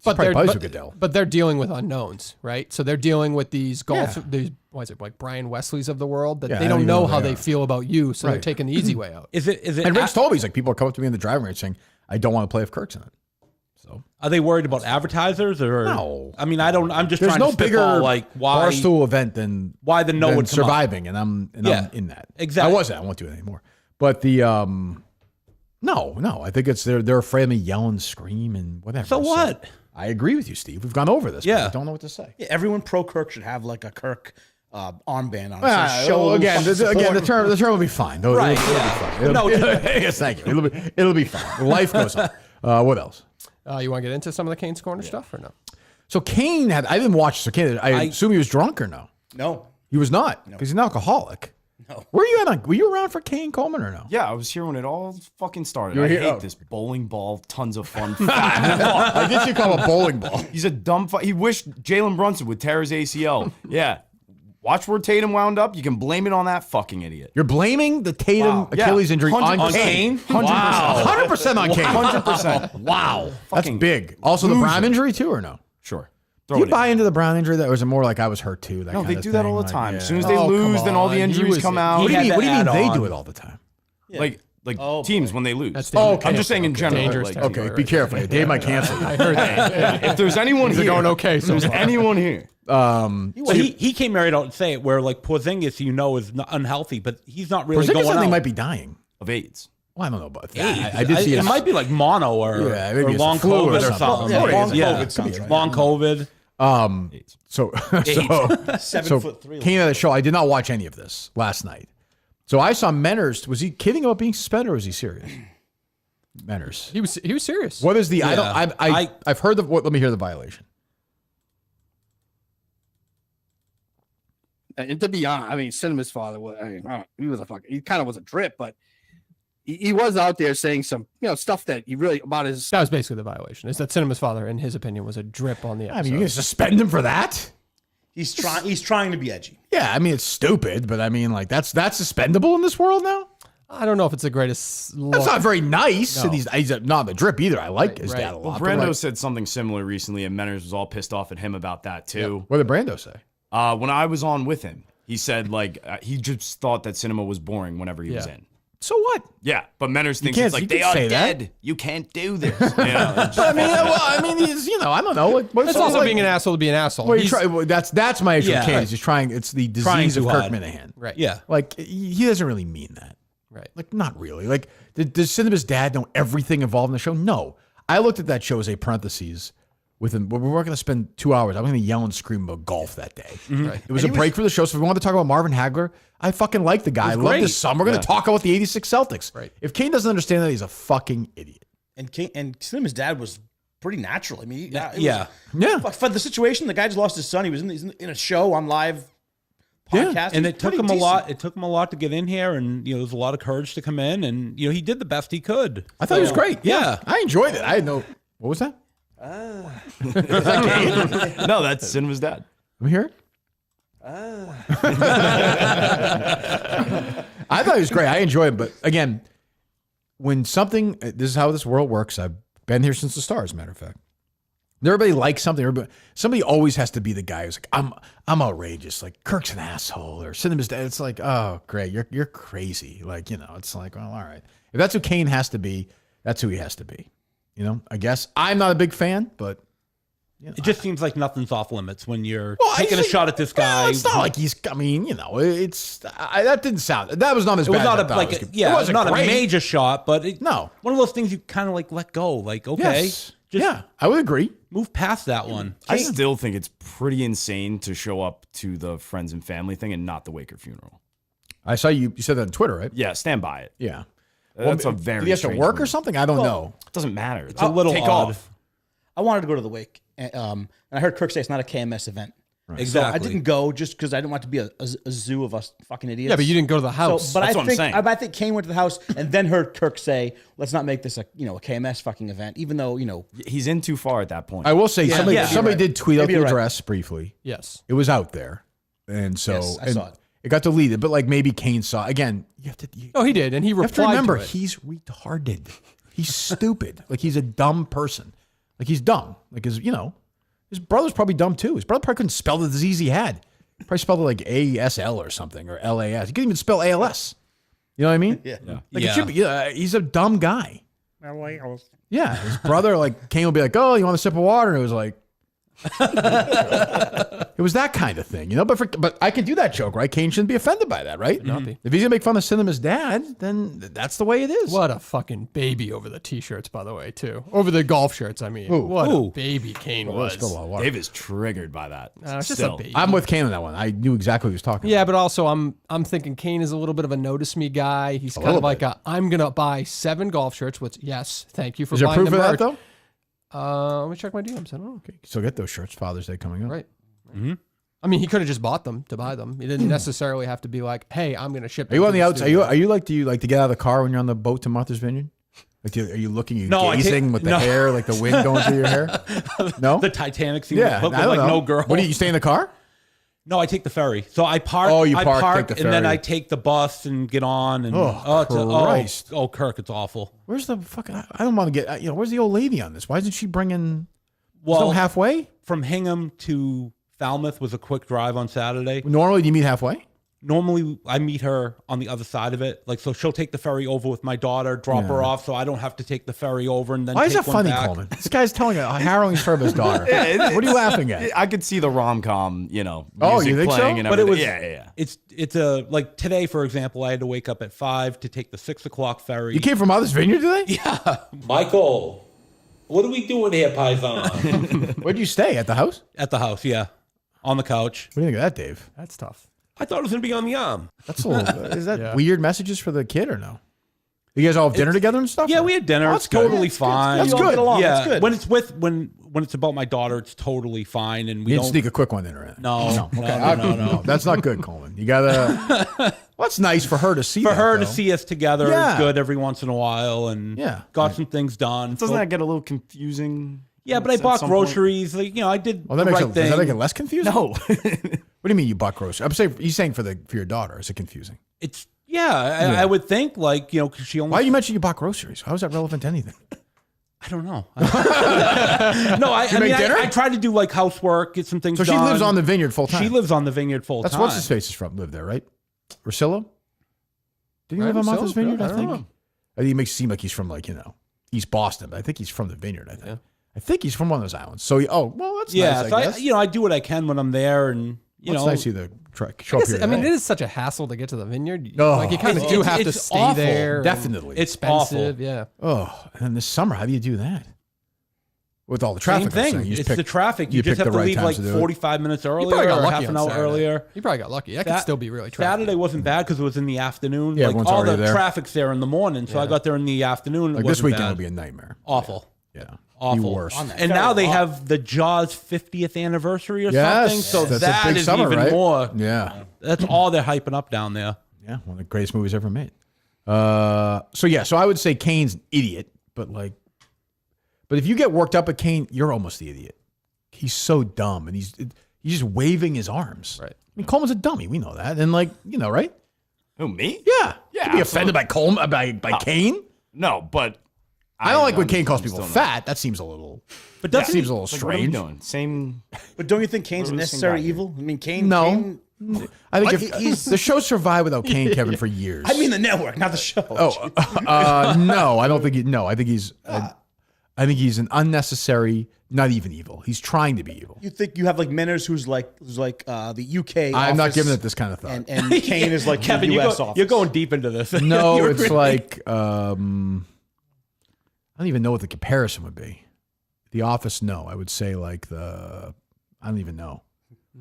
Probably plays with Goodell. But they're dealing with unknowns, right? So they're dealing with these golf, Yeah. these like Brian Wesleys of the world that Yeah, they I don't don't know even know how who they they are. feel about you, so they're Right. taking the easy way out. Is it? And Rick's told me, he's like, people are coming up to me in the driving range saying, I don't want to play if Kirk's in it. So Are they worried about advertisers or No. I mean, I don't. I'm just there's trying no to bigger spitball, like why barstool event than why the no than would come up. surviving, and I'm in that. exactly. I wasn't. I won't do it anymore. But the no, I think it's they're afraid of me yell and scream and whatever. So what? I agree with you, Steve. We've gone over this. Yeah. But I don't know what to say. Yeah, everyone pro Kirk should have like a Kirk armband on. It. Ah, Show again, support. the term will be fine. Right, It'll yeah. be fine. No, Yes, thank you. It'll be fine. Life goes on. What else? You want to get into some of the Kane's Corner stuff or no? So Kane I didn't watch. So Kane, I assume he was drunk or no? No, He was not because he's an alcoholic. No. Were you around for Kane Coleman or no? Yeah, I was here when it all fucking started. You were I here? hate Oh. this bowling ball. Tons of fun. I guess you call him a bowling ball. He's a dumb. He wished Jalen Brunson would tear his ACL. Yeah. Watch where Tatum wound up. You can blame it on that fucking idiot. You're blaming the Tatum Achilles injury on 100%. Kane? 100%. Wow. 100% on Kane. 100%. Wow. That's Fucking big. Also the loser. Brown injury too or no? Sure. Do you buy into the Brown injury? That was more like I was hurt too. No, they do that all the time. As soon as they Oh, lose, come then all the on. injuries He come was- out. What do you had mean? to They add do on. it all the time? Like Oh, teams boy. when they lose. That's Oh, dangerous. okay. I'm just saying in general. Dangerous like, territory. Okay, right be there. careful. Dave might cancel you. I heard that. if there's anyone They're here, going okay so there's far. anyone here. But he came right out and say it where like Porzingis, is not unhealthy, but he's not really Porzingis going said out. he might be dying. Of AIDS. Well, I don't know about that. I did see it might be like mono or, Yeah, maybe or it's a long flu or COVID or something. something. Yeah, long Yeah. COVID sounds right. Long COVID. So 7'3". Kane at the show. I did not watch any of this last night. So I saw Menners. Was he kidding about being suspended or was he serious? Menners. He was serious. What is the? Yeah. I've heard the. Let me hear the violation. And to be honest, I mean, Cinema's father was, he was he kind of was a drip, but he was out there saying some, stuff that he really about his. That was basically the violation. Is that Cinema's father, in his opinion, was a drip on the episode. I mean, you can suspend him for that. He's trying to be edgy. Yeah, I mean it's stupid, but I mean like that's suspendable in this world now. I don't know if it's the greatest. That's not very nice. No. And he's not the drip either. I like his right. dad a Well, lot. Brando but said something similar recently, and Menners was all pissed off at him about that too. what did Brando say? When I was on with him, he said he just thought that cinema was boring whenever he was Yeah. in. So what? Yeah, but Menners thinks can't- it's like you they can are say that. dead. You can't do this. It's I mean, he's I don't know. It's also being an asshole to be an asshole. Well, He's- that's my issue Yeah. with Kane. He's just trying. It's the Trying disease of too Kirk hard. Minihane. Right. Yeah. Like he doesn't really mean that. Right. Like not really. Like does Cinema's dad know everything involved in the show? No. I looked at that show as a parentheses We're not going to spend 2 hours. I'm going to yell and scream about golf that day. Right. It was a break for the show. So if we wanted to talk about Marvin Hagler, I fucking like the guy. I love his son. We're going to talk about the 86 Celtics. Right. If Kane doesn't understand that, he's a fucking idiot. And Cinema's dad was pretty natural. I mean, Yeah. For the situation, the guy just lost his son. He was in a show on live podcast. And it took him a lot. It took him a lot to get in here, and there was a lot of courage to come in, and he did the best he could. I thought he was great. Yeah. I enjoyed it. I had no. What was that? No, that's Cinema's dad. Let me hear it. I thought it was great. I enjoyed it. But again, when something, this is how this world works. I've been here since the start, as a matter of fact. Everybody likes something. Somebody always has to be the guy who's like, I'm outrageous. Like, Kirk's an asshole, or Cinema's dad. It's like, oh, great. You're crazy. Like, it's like, well, all right. If that's who Kane has to be, that's who he has to be. I guess I'm not a big fan, but it just seems like nothing's off limits when you're taking a shot at this guy. Well, it's not like he's. I mean, that didn't sound. That was not as It was bad. not as I thought it it was not great. a major shot, but no, one of those things you kind of like let go. Like, okay, yes. I would agree. Move past that one. I still think it's pretty insane to show up to the friends and family thing and not the Waker funeral. I saw you said that on Twitter, right? Yeah, stand by it. Yeah. That's a very. Did he have to strange work or move. something? I don't know. It doesn't matter. It's a little take odd. off. I wanted to go to the wake, and I heard Kirk say it's not a KMS event. Right. Exactly. So I didn't go just because I didn't want to be a zoo of us fucking idiots. Yeah, but you didn't go to the house. So, but That's I what I'm think saying. I think Kane went to the house and then heard Kirk say, "Let's not make this a KMS fucking event," even though He's in too far at that point. I will say somebody right. did tweet out Maybe the you're right. address briefly. Yes. It was out there, and so Yes, I saw it. It got deleted. But like maybe Kane saw again. You have to. Oh, he did, and he You have to replied remember, to it. he's retarded. He's stupid. Like, he's a dumb person. Like, he's dumb. Like, his brother's probably dumb too. His brother probably couldn't spell the disease he had. Probably spelled it like ASL or something, or LAS. He couldn't even spell ALS. You know what I mean? Yeah. Like, it should be, he's a dumb guy. Yeah. His brother, like, Kane will be like, oh, you want a sip of water? And it was like, it was that kind of thing, But I can do that joke, right? Kane shouldn't be offended by that, right? Not be. If he's gonna make fun of Cinema's dad, then that's the way it is. What a fucking baby over the t-shirts, by the way, too. Over the golf shirts, I mean. Who? What Who? a baby Kane Let's was. go a lot of water. Dave is triggered by that. It's just Still. a baby. I'm with Kane on that one. I knew exactly what he was talking Yeah, about. but also I'm thinking Kane is a little bit of a notice me guy. He's kind little of like I'm gonna buy 7 golf shirts. Which yes, thank you for Is there buying proof the of that merch. though? Let me check my DMs. I don't know. Okay, so get those shirts. Father's Day coming up. Right. I mean, he could have just bought them to buy them. He didn't necessarily have to be like, "Hey, I'm going to ship." Are you them on to the outside? studio." Are you like? Do you like to get out of the car when you're on the boat to Martha's Vineyard? Like, are you looking? Are you No, I gazing take- with the no. hair, like the wind going through your hair? No. The Titanic scene Yeah, with I don't like know. no girl. What do you stay in the car? No, I take the ferry. So I park. Oh, you I park, take the and then ferry. I take the bus and get on. And Christ. Kirk, it's awful. Where's the fucking? I don't want to get. Where's the old lady on this? Why isn't she bringing? Well, no halfway. From Hingham to Falmouth was a quick drive on Saturday. Normally, do you meet halfway? Normally, I meet her on the other side of it. Like, so she'll take the ferry over with my daughter, drop her off, so I don't have to take the ferry over and then. Why is take that one funny, back. Coleman? This guy's telling a harrowing story of his daughter. What are you laughing at? I could see the rom-com, Oh, music you think so? playing and But it everything. was. Yeah. It's a like today, for example, I had to wake up at 5 to take the 6 o'clock ferry. You came from Martha's Vineyard today? Yeah. Michael, what are we doing here, Paisan? Where'd you stay? At the house? At the house, yeah, on the couch. What do you think of that, Dave? That's tough. I thought it was going to be on the arm. That's a little. Is that Yeah. weird messages for the kid or no? You guys all have dinner together and stuff? Yeah, or? we had dinner. Oh, It's that's good. totally That's fine. That's You all good. get along. Yeah, That's good. when it's when it's about my daughter, it's totally fine, and we You didn't don't. sneak a quick one in or anything. No, No. That's not good, Coleman. You gotta. Well, that's nice for her to see. For that, her to though. see us together Yeah. is good every once in a while, and Yeah. got some things done. Doesn't So- that get a little confusing? yeah, but I at bought some point? groceries. Like, I did Well, that the makes right it. thing. Does that make it less confusing? No. What do you mean you bought groceries? I'm saying he's saying for your daughter. Is it confusing? It's I would think 'cause she only. Why you mentioned you bought groceries? How is that relevant to anything? I don't know. No, I make mean, dinner? I try to do like housework, get some things So she done. lives on the vineyard full time. She lives on the vineyard full That's time. what's his face is from. Live there, right? Rosillo? Did he live on Rosillo? Martha's Vineyard? I I don't think. know. I think he makes it seem like he's from East Boston, but I think he's from the vineyard. I think. I think he's from one of those islands. So that's Yeah, nice. so I guess. I do what I can when I'm there, and It's nice to see the truck show I up guess, here. I mean, today. it is such a hassle to get to the vineyard. Oh. Like you kind of It's- do it's- have to it's stay awful. there. Definitely. It's expensive. awful. Yeah. Oh, and then this summer, how do you do that? With all the traffic. Same I'm thing. saying. You just It's pick- the traffic. You you just pick have the to right leave times like to do it. 45 minutes You probably earlier got or lucky half an on hour Saturday. earlier. You probably got lucky. That could still be really traffic. Saturday wasn't bad because it was in the afternoon. Yeah, like everyone's all already the there. traffic's there in the morning, so I got there in the afternoon. Like It this wasn't weekend bad. will be a nightmare. Awful. Yeah. Awful. The worst. And now they have the Jaws 50th anniversary or Yes, something, so that's a that big is summer, even right? more. Yeah. That's all they're hyping up down there. Yeah. One of the greatest movies ever made. So I would say Kane's an idiot, but if you get worked up at Kane, you're almost the idiot. He's so dumb, and he's just waving his arms. Right. I mean, Coleman's a dummy. We know that, and right? Who, me? Yeah. Yeah, To be offended by Coleman by Kane. No, but I don't like when Kane calls just people don't know. fat. That seems a little. But That doesn't seems a little It's like, what are we strange. doing? Same. But don't you think Kane's a We're the same necessary guy here. evil? I mean, Kane. No. Kane, I think What? if, He's- the show survived without Kane, Kevin, for years. I mean, the network, not the show. No, I don't think no. I think he's. I think he's an unnecessary, not even evil. He's trying to be evil. You think you have like Menners, who's like the UK. I'm not office, giving it this kind of thought. And Kane is like Kevin, the you're, US office. you're going deep into this. No, You're it's really- like I don't even know what the comparison would be. The Office, no. I would say like I don't even know.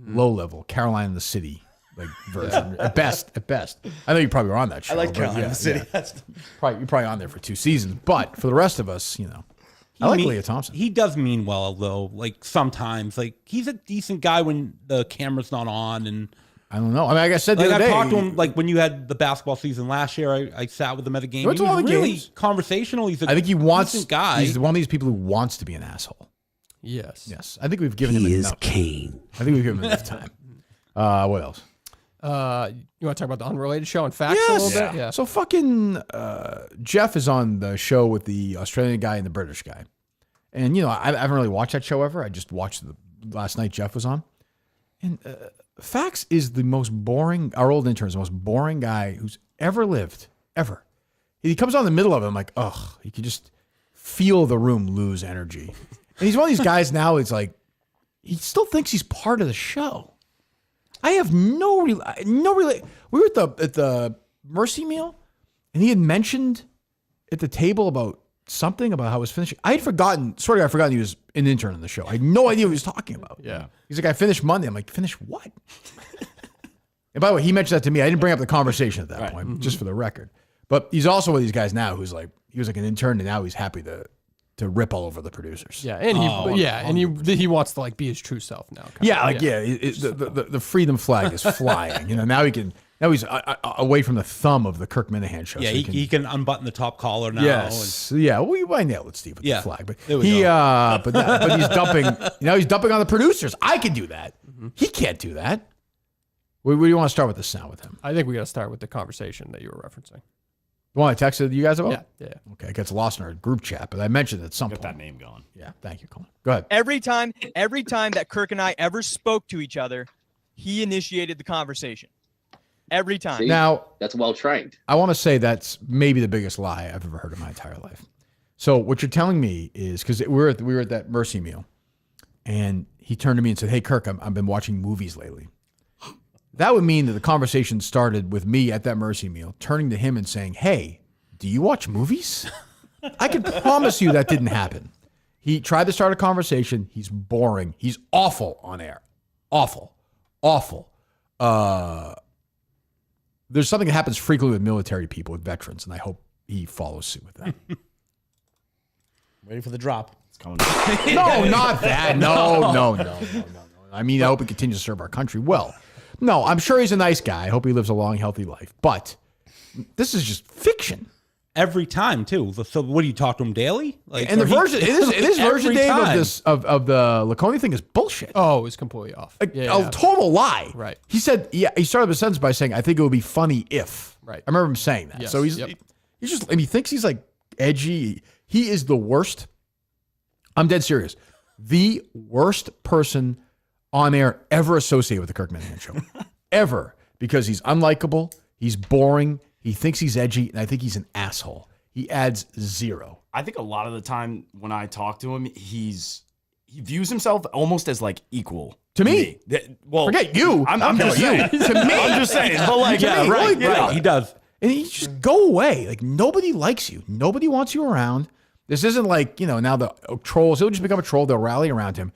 Low level, Caroline in the City, like version. At best. I know you probably were on that show. I like but Caroline in the City. yeah. That's You're probably on there for 2 seasons. But for the rest of us, I like Leah Thompson. He does mean well, though. Like sometimes, like he's a decent guy when the camera's not on, and I don't know. I mean, like I said the like other I day, talked to him. Like when you had the basketball season last year, I sat with him at a game. You went He to all was the really games? conversational. He's a I think he wants. decent guy. He's one of these people who wants to be an asshole. Yes. Yes, I think we've given him enough. Kane. I think we've given him enough time. What else? You want to talk about the unrelated show and facts a little bit? Yeah. So fucking Jeff is on the show with the Australian guy and the British guy. And, I haven't really watched that show ever. I just watched last night Jeff was on. And Fax is the most boring, our old intern is the most boring guy who's ever lived, ever. He comes on in the middle of it. I'm like, ugh, you can just feel the room lose energy. And he's one of these guys now, it's like, he still thinks he's part of the show. I have no We were at the Mercy meal, and he had mentioned at the table about something about how it was finishing. I had forgotten, sort of, I forgotten he was an intern on the show. I had no idea what he was talking about. Yeah. He's like, I finished Monday. I'm like, finish what? And by the way, he mentioned that to me. I didn't bring up the conversation at that point, just for the record. But he's also one of these guys now who's like, he was like an intern, and now he's happy to rip all over the producers. Yeah, and he wants to like be his true self now. The freedom flag is flying. Now he's away from the thumb of the Kirk Minihane Show. Yeah, so he can unbutton the top collar now. Yes. Yeah. Well, I nailed it, Steve, with the flag. But there we go. But he's dumping. He's dumping on the producers. I can do that. He can't do that. Where do you want to start with this now with him? I think we got to start with the conversation that you were referencing. The one I texted you guys about? Yeah. Okay, it gets lost in our group chat, but I mentioned it at some point. Get that name going. Yeah. Thank you, Coleman. Go ahead. Every time that Kirk and I ever spoke to each other, he initiated the conversation. Every time. Now, That's well trained. I want to say that's maybe the biggest lie I've ever heard in my entire life. So what you're telling me is, because we were at that Mercy meal, and he turned to me and said, "Hey, Kirk, I've been watching movies lately." That would mean that the conversation started with me at that Mercy meal, turning to him and saying, "Hey, do you watch movies?" I can promise you that didn't happen. He tried to start a conversation. He's boring. He's awful on air. Awful. There's something that happens frequently with military people, with veterans, and I hope he follows suit with that. Ready for the drop. It's coming. No, not that. No. I mean, I hope he continues to serve our country well. No, I'm sure he's a nice guy. I hope he lives a long, healthy life. But this is just fiction. Every time too. So what do you talk to him daily? Like, And the or he- version, this version, every Dave, of time. this of the Laconia thing is bullshit. Oh, it was completely off. A total lie. Right. He said, he started the sentence by saying, "I think it would be funny if." Right. I remember him saying that. Yes, So he's just, and he thinks he's like edgy. He is the worst. I'm dead serious. The worst person on air ever associated with the Kirk Minihane Show. Ever. Because he's unlikable. He's boring. He thinks he's edgy. And I think he's an asshole. He adds zero. I think a lot of the time when I talk to him, he views himself almost as like equal To me. Well, Forget you. I'm just saying. To me. I'm just saying. But like, To me, right. like, Right, he does. And you just go away. Like, nobody likes you. Nobody wants you around. This isn't like, now the trolls, he'll just become a troll. They'll rally around him.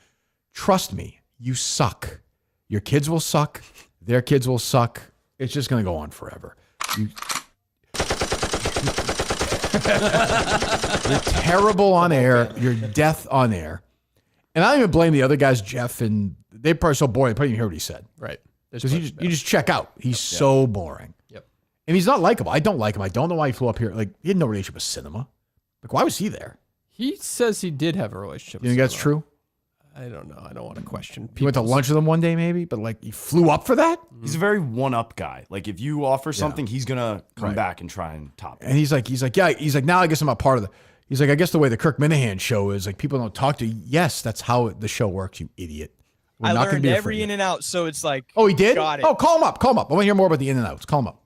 Trust me, you suck. Your kids will suck. Their kids will suck. It's just going to go on forever. You're terrible on air. You're death on air. And I don't even blame the other guys, Jeff, and they probably so boring. They probably didn't hear what he said. Right. Because you just check out. He's so boring. Yep. And he's not likable. I don't like him. I don't know why he flew up here. Like, he had no relationship with cinema. Like, why was he there? He says he did have a relationship. You think that's true? I don't know. I don't want to question. He went to lunch with him one day, maybe, but like he flew up for that. He's a very one-up guy. Like if you offer something, he's gonna come back and try and top it. And he's like, now I guess I'm a part of the. He's like, I guess the way the Kirk Minihane show is, like people don't talk to you. Yes, that's how the show works. You idiot. I learned every in and out, so it's like. Oh, he did. Got it. Oh, call him up. I want to hear more about the in and outs. Call him up.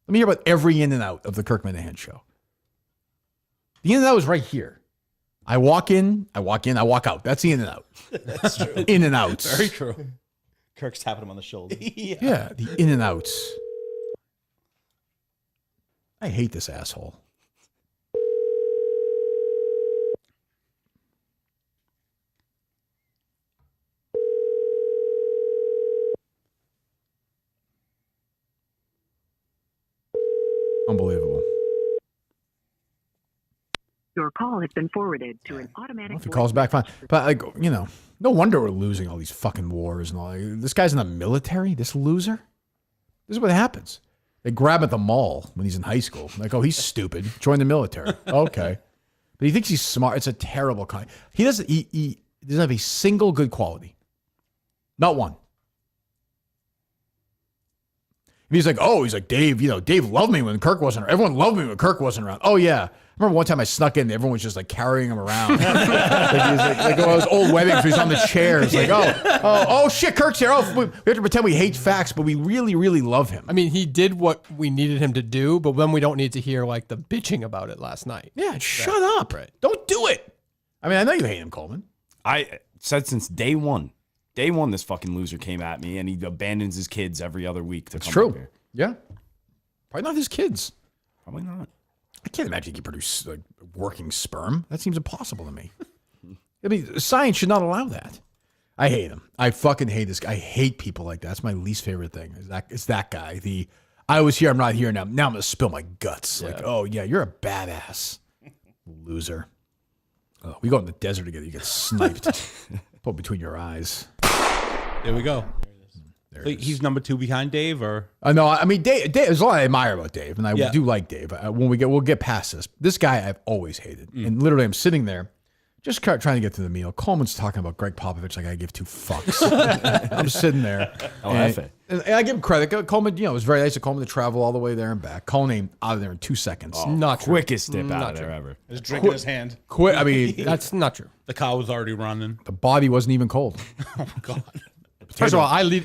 Let me hear about every in and out of the Kirk Minihane show. The in and out is right here. I walk in, I walk out. That's the in and out. That's true. In and outs. Very true. Kirk's tapping him on the shoulder. Yeah, the in and outs. I hate this asshole. Unbelievable. Your call has been forwarded to an automatic. If he calls back, fine. But like, no wonder we're losing all these fucking wars and all. This guy's in the military. This loser. This is what happens. They grab him at the mall when he's in high school. Like, oh, he's stupid. Join the military. Okay, but he thinks he's smart. It's a terrible kind. He doesn't. He doesn't have a single good quality. Not one. He's like, Dave, Dave loved me when Kirk wasn't around. Everyone loved me when Kirk wasn't around. Oh, yeah. I remember one time I snuck in, everyone was just like carrying him around. like those old weddings where he's on the chairs. Like, oh, shit, Kirk's here. Oh, we have to pretend we hate facts, but we really, really love him. I mean, he did what we needed him to do, but then we don't need to hear like the bitching about it last night. Yeah, shut up. Right. Don't do it. I mean, I know you hate him, Coleman. I said since day one. Day one, this fucking loser came at me, and he abandons his kids every other week to come up here. Yeah. Probably not his kids. Probably not. I can't imagine he can produce like working sperm. That seems impossible to me. I mean, science should not allow that. I hate him. I fucking hate this guy. I hate people like that. That's my least favorite thing. It's that guy. I was here, I'm not here now. Now I'm going to spill my guts. Yeah. Like, oh, yeah, you're a badass. Loser. Oh, we go in the desert together. You get sniped. Put between your eyes. There we go. So he's number 2 behind Dave, or no? I mean, Dave. There's a lot I admire about Dave, and I do like Dave. We'll get past this. This guy I've always hated, and literally I'm sitting there, just trying to get to the meal. Coleman's talking about Greg Popovich like I give 2 fucks. I'm sitting there. And I give him credit. Coleman, it was very nice of Coleman to travel all the way there and back. Coleman out of there in 2 seconds. Oh, not quickest dip out of there ever. Just drinking his hand. I mean, that's not true. The car was already running. The body wasn't even cold. Oh God. First of all, I led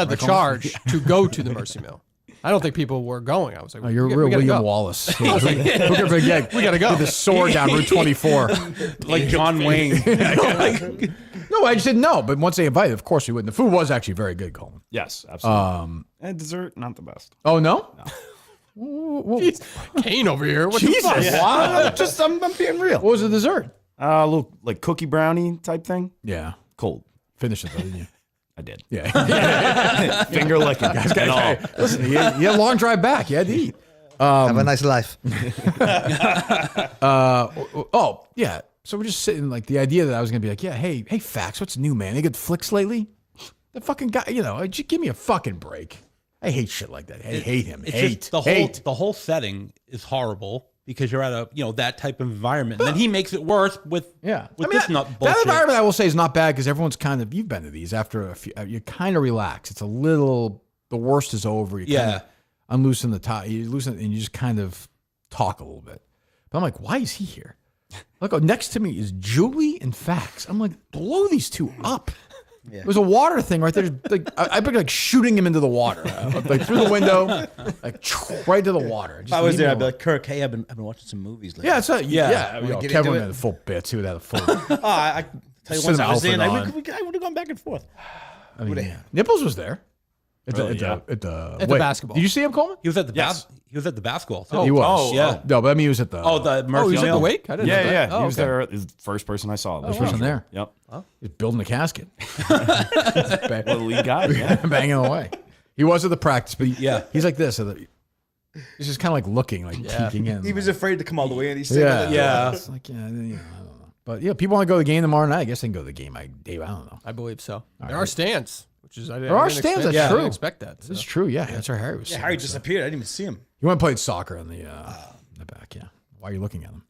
the charge to go to the Mercy Mill. I don't think people were going. I was like, you're real William Wallace. Who can forget? We got to go. With the sword down Route 24. Like John Wayne. No, I just didn't know. But once they invited, of course we wouldn't. The food was actually very good, Coleman. Yes, absolutely. And dessert, not the best. Oh, no? Kane over here. What Jesus. the fuck? Wow. I'm being real. What was the dessert? A little like cookie brownie type thing. Yeah. Cold. Finished it, though, didn't you? I did. Yeah. Finger licking. Listen, you had a long drive back. You had to eat. Have a nice life. Yeah. So we're just sitting, like, the idea that I was going to be like, yeah, hey, Fax, what's new, man? Any good flicks lately? The fucking guy, just give me a fucking break. I hate shit like that. I hate him. Just the whole setting is horrible. Because you're at a that type of environment, and then he makes it worse with this nut bullshit. That environment I will say is not bad because everyone's kind of you've been to these after a few, you kind of relax. It's a little the worst is over. You kind of unloosen the top, you loosen and you just kind of talk a little bit. But I'm like, why is he here? Look, next to me is Julie and Fax. I'm like, blow these two up. Yeah. There's a water thing right there. Like I've been like shooting him into the water, like through the window, like right to the water. If I was there, I'd be like, Kirk, hey, I've been watching some movies lately. Yeah, it's Kevin would have the full bits. He would have the full. I tell you, once I was in, I would have gone back and forth. I mean, Nipples was there. At the basketball. Did you see him, Coleman? He was at the he was at the basketball. He was. yeah. No, but I mean, he was at the. the Murphy. Oh, he was at Mill. the wake? I didn't know that. Yeah. Oh, He was okay. there. His first person I saw. First person there. Yep. He's building a casket. Little league guy. Yeah. Banging away. He was at the practice, but Yeah. he's like this. He's just kind of like looking, like peeking in. He was afraid to come all the way in. He's Yeah. It's like, I don't know. But yeah, people want to go to the game tomorrow night. I guess they can go to the game. Dave, I don't know. I believe so. There are stands, which is There are stands. That's I true. didn't expect that. That's true. Yeah, that's where Harry was. Yeah, sitting, Harry so. disappeared. I didn't even see him. He went and played soccer in the back. Yeah. Why are you looking at him?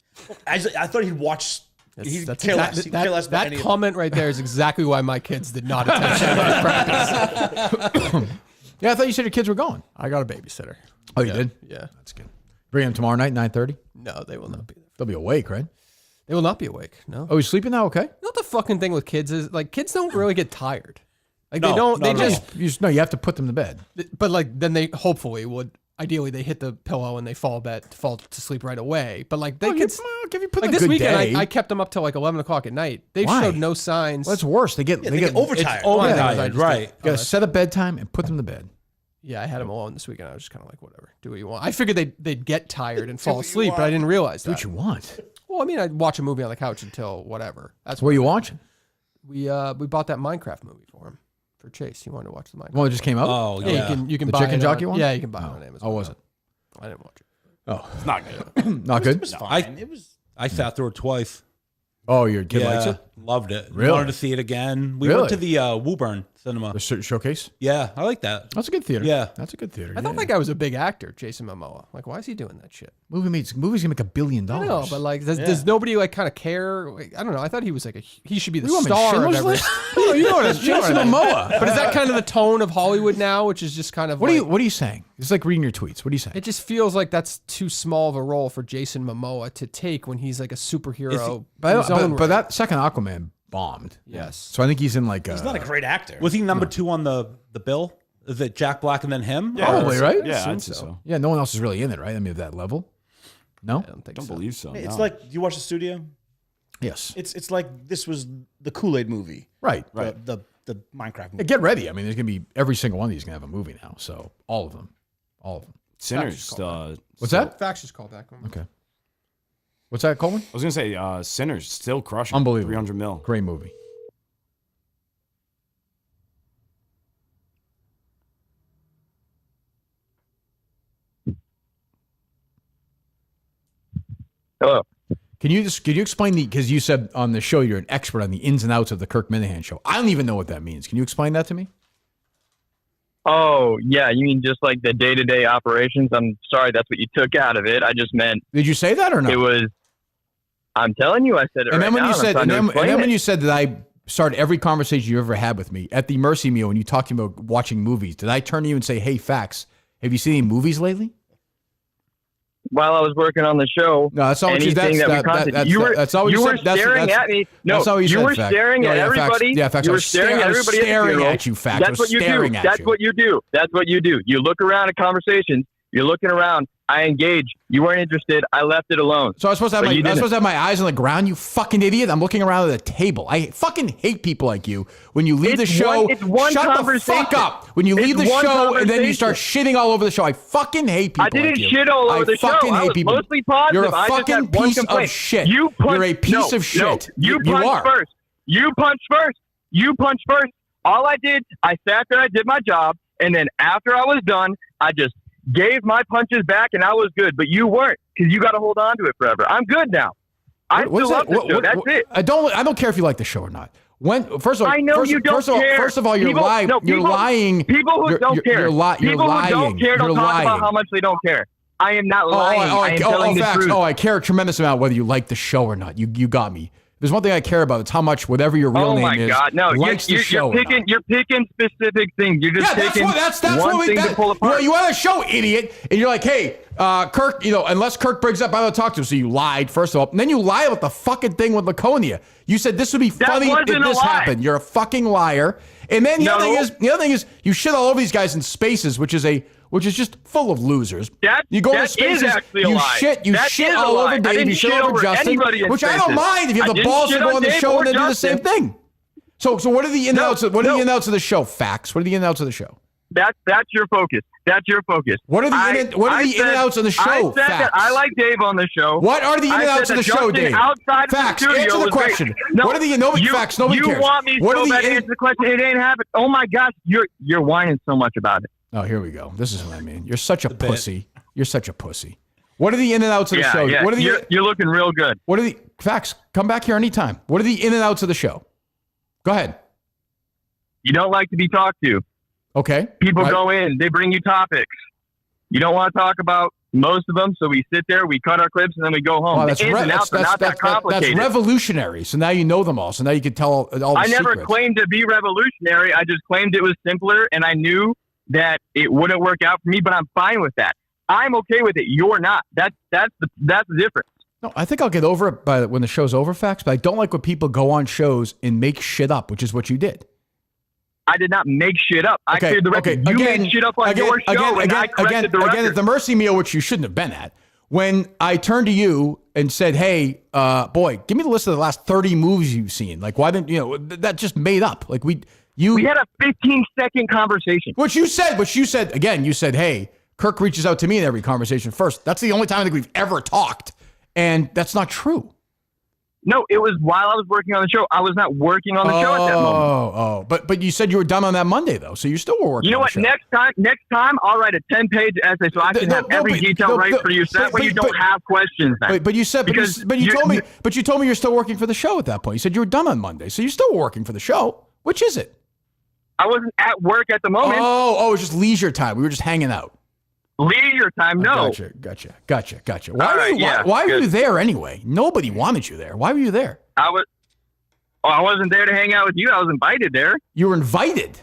I thought he'd watch. He'd That's kill exact- us. He'd that kill us by that any of comment right there is exactly why my kids did not attend Saturday practice. Yeah, I thought you said your kids were going. I got a babysitter. Oh, you did? Yeah. That's good. Bring them tomorrow night, 9:30. No, they will not be there. They'll be awake, right? They will not be awake. No. Oh, he's sleeping now. Okay. You know what the fucking thing with kids is? Like, kids don't really get tired. Like, No, they don't. no, They no. just. You have to put them to bed. But like, then they hopefully would. Ideally, they hit the pillow and they fall to sleep right away. But like, they could. If you put Like them a this good weekend, day. I kept them up till like 11 o'clock at night. They Why? showed no signs. Well, that's worse. They get overtired. It's overtired, I just right? You got to set a bedtime and put them to bed. Yeah, I had them alone this weekend. I was just kind of like, whatever, do what you want. I figured they'd get tired and fall asleep, but I didn't realize Do that. what you want. Well, I mean, I'd watch a movie on the couch until whatever. That's What are you watching? we bought that Minecraft movie for him, for Chase. He wanted to watch the Minecraft. Well, it just came out. Oh, yeah, yeah. you can The buy chicken it jockey on, one? Yeah, you can buy it on Amazon. Oh, was it? I didn't watch it. Oh, It's not good. not good. It was fine. It was. I sat through it twice. Oh, your kid likes it. Loved it. Really? Wanted to see it again. We Really? went to the Woburn Cinema. The showcase. Yeah, I like that. That's a good theater. Yeah. That's a good theater. I thought that guy was a big actor, Jason Momoa. Like, why is he doing that shit? movies gonna make $1 billion. I know, but like, does nobody like kind of care? Like, I don't know. I thought he was like he should be the You want me star of Schindler's every. List? No, you know what it's Jason Momoa. But is that kind of the tone of Hollywood now, which is just kind of What like, are you saying? It's like reading your tweets. What are you saying? it just feels like that's too small of a role for Jason Momoa to take when he's like a superhero. in his own But right. that second Aquaman bombed. Yes. So I think he's in like. He's not a great actor. Was he number 2 on the bill? Is it Jack Black and then him? Yeah, Probably, right? Yeah, Assume I'd say so. Yeah, no one else is really in it, right? I mean, at that level. No. I don't think Don't so. believe so. It's no. like, do you watch the studio? Yes. It's like this was the Kool-Aid movie. Right. The Minecraft movie. Yeah, get ready. I mean, there's gonna be every single one of these is gonna have a movie now. So all of them. Sinners. What's that? Fax just called back. Okay. What's that, Coleman? I was gonna say Sinners still crushing. Unbelievable. 300 mil. Great movie. Hello. Can you explain because you said on the show you're an expert on the ins and outs of the Kirk Minihane Show. I don't even know what that means. Can you explain that to me? Oh, yeah. You mean just like the day-to-day operations? I'm sorry, that's what you took out of it. I just meant Did you say that or not? it was. I'm telling you, I said it And right then when now. you I'm said, trying and to then explain when it. you said that I started every conversation you ever had with me at the Mercy Meal when you talked to me about watching movies, did I turn to you and say, "Hey, Fax, have you seen any movies lately?" While I was working on the show, No, that's not what you. anything That's that we that, content- that's you were that's not what you you were said. That's, staring that's, at me. No, that's not what you you said, were Fax. staring No, at yeah, Fax. everybody. Yeah, Fax. You I were was staring at everybody. staring funeral. at you, Fax. I That's was what you do. staring at That's you. what you do. That's what you do. You look around at conversations. You're looking around. I engage. You weren't interested. I left it alone. So I was supposed to have But you didn't. my eyes on the ground. You fucking idiot! I'm looking around at the table. I fucking hate people like you. When you leave the It's show, one- it's one shut the conversation. fuck up. When you leave It's the one show and then you start conversation. shitting all over the show, I fucking hate people. I didn't like you. shit all over I the show. fucking I hate was people. mostly positive. You're a I just fucking had one piece of complaint. shit. You punched, You're a piece no, of shit. No, you You punched are. first. You punched first. You punched first. All I did, I sat there, I did my job, and then after I was done, I just gave my punches back, and I was good. But you weren't, because you got to hold on to it forever. I'm good now. I What is still love that? the show. That's it. I don't care if you like the show or not. First of all, I know you don't care. First of all, you're People- lying. no, You're people- lying. People who You're- don't you're- care. You're lying. People who don't care don't You're talk lying. about how much they don't care. I am not lying. I am telling the facts. truth. Oh, I care a tremendous amount whether you like the show or not. You got me. There's one thing I care about. It's how much whatever your real Oh name my is God! No, likes the show. you're picking. You're picking specific things. You're just picking that's one what thing to pull apart. You had a show, idiot, and you're like, hey, Kirk. Unless Kirk brings up, I don't talk to him. So you lied first of all, and then you lied about the fucking thing with Laconia. You said this would be funny if wasn't a this lie. happened. You're a fucking liar. And then the No. other thing is, you shit all over these guys in Spaces, which is just full of losers. You go to that Spaces, is actually a you lie. shit That shit is a all lie. over I Dave, didn't you shit shit over over Justin, anybody in which I don't Spaces. mind if you I have the didn't balls to shit go on on the Dave show or and then do the same Justin. thing. So what are the in and outs? What are the in and outs of the show? Facts. What are the in and outs of the show? That's your focus. That's your focus. What are the in and outs of the show? I said that I like Dave on the show. What are the in and outs of the show, Dave? Outside facts. Of the studio answer the question. No, what are the facts? Nobody cares. You want me what so bad to answer the question? It ain't happening. Oh my gosh, you're whining so much about it. Oh, here we go. This is what I mean. You're such a pussy. You're such a pussy. What are the in and outs of the show? Yeah. What are you're looking real good. What are the facts? Come back here anytime. What are the in and outs of the show? Go ahead. You don't like to be talked to. Okay. People go in, they bring you topics. You don't want to talk about most of them, so we sit there, we cut our clips, and then we go home. Wow, the ins and outs are not that complicated. That's revolutionary. So now you know them all. So now you can tell all the I never secrets. claimed to be revolutionary. I just claimed it was simpler, and I knew that it wouldn't work out for me, but I'm fine with that. I'm okay with it. You're not. That's the difference. No, I think I'll get over it when the show's over, facts, but I don't like when people go on shows and make shit up, which is what you did. I did not make shit up. I cleared the record. You made shit up on your show, and I corrected the record. Again, at the Mercy Meal, which you shouldn't have been at, when I turned to you and said, hey, boy, give me the list of the last 30 movies you've seen. Like, why didn't, that just made up. Like, we had a 15-second conversation. Which you said, again, you said, hey, Kirk reaches out to me in every conversation first. That's the only time I think we've ever talked. And that's not true. No, it was while I was working on the show. I was not working on the show at that moment. But you said you were done on that Monday though, so you still were working. You know what? Next time I'll write a 10-page essay so I can have every detail right for you. So that way you don't have questions. Then. But you said, but you told me you're still working for the show at that point. You said you were done on Monday, so you're still working for the show. Which is it? I wasn't at work at the moment. Oh, it was just leisure time. We were just hanging out. Leisure time, no. Gotcha. Why were you there anyway? Nobody wanted you there. Why were you there? I wasn't there to hang out with you. I was invited there. You were invited?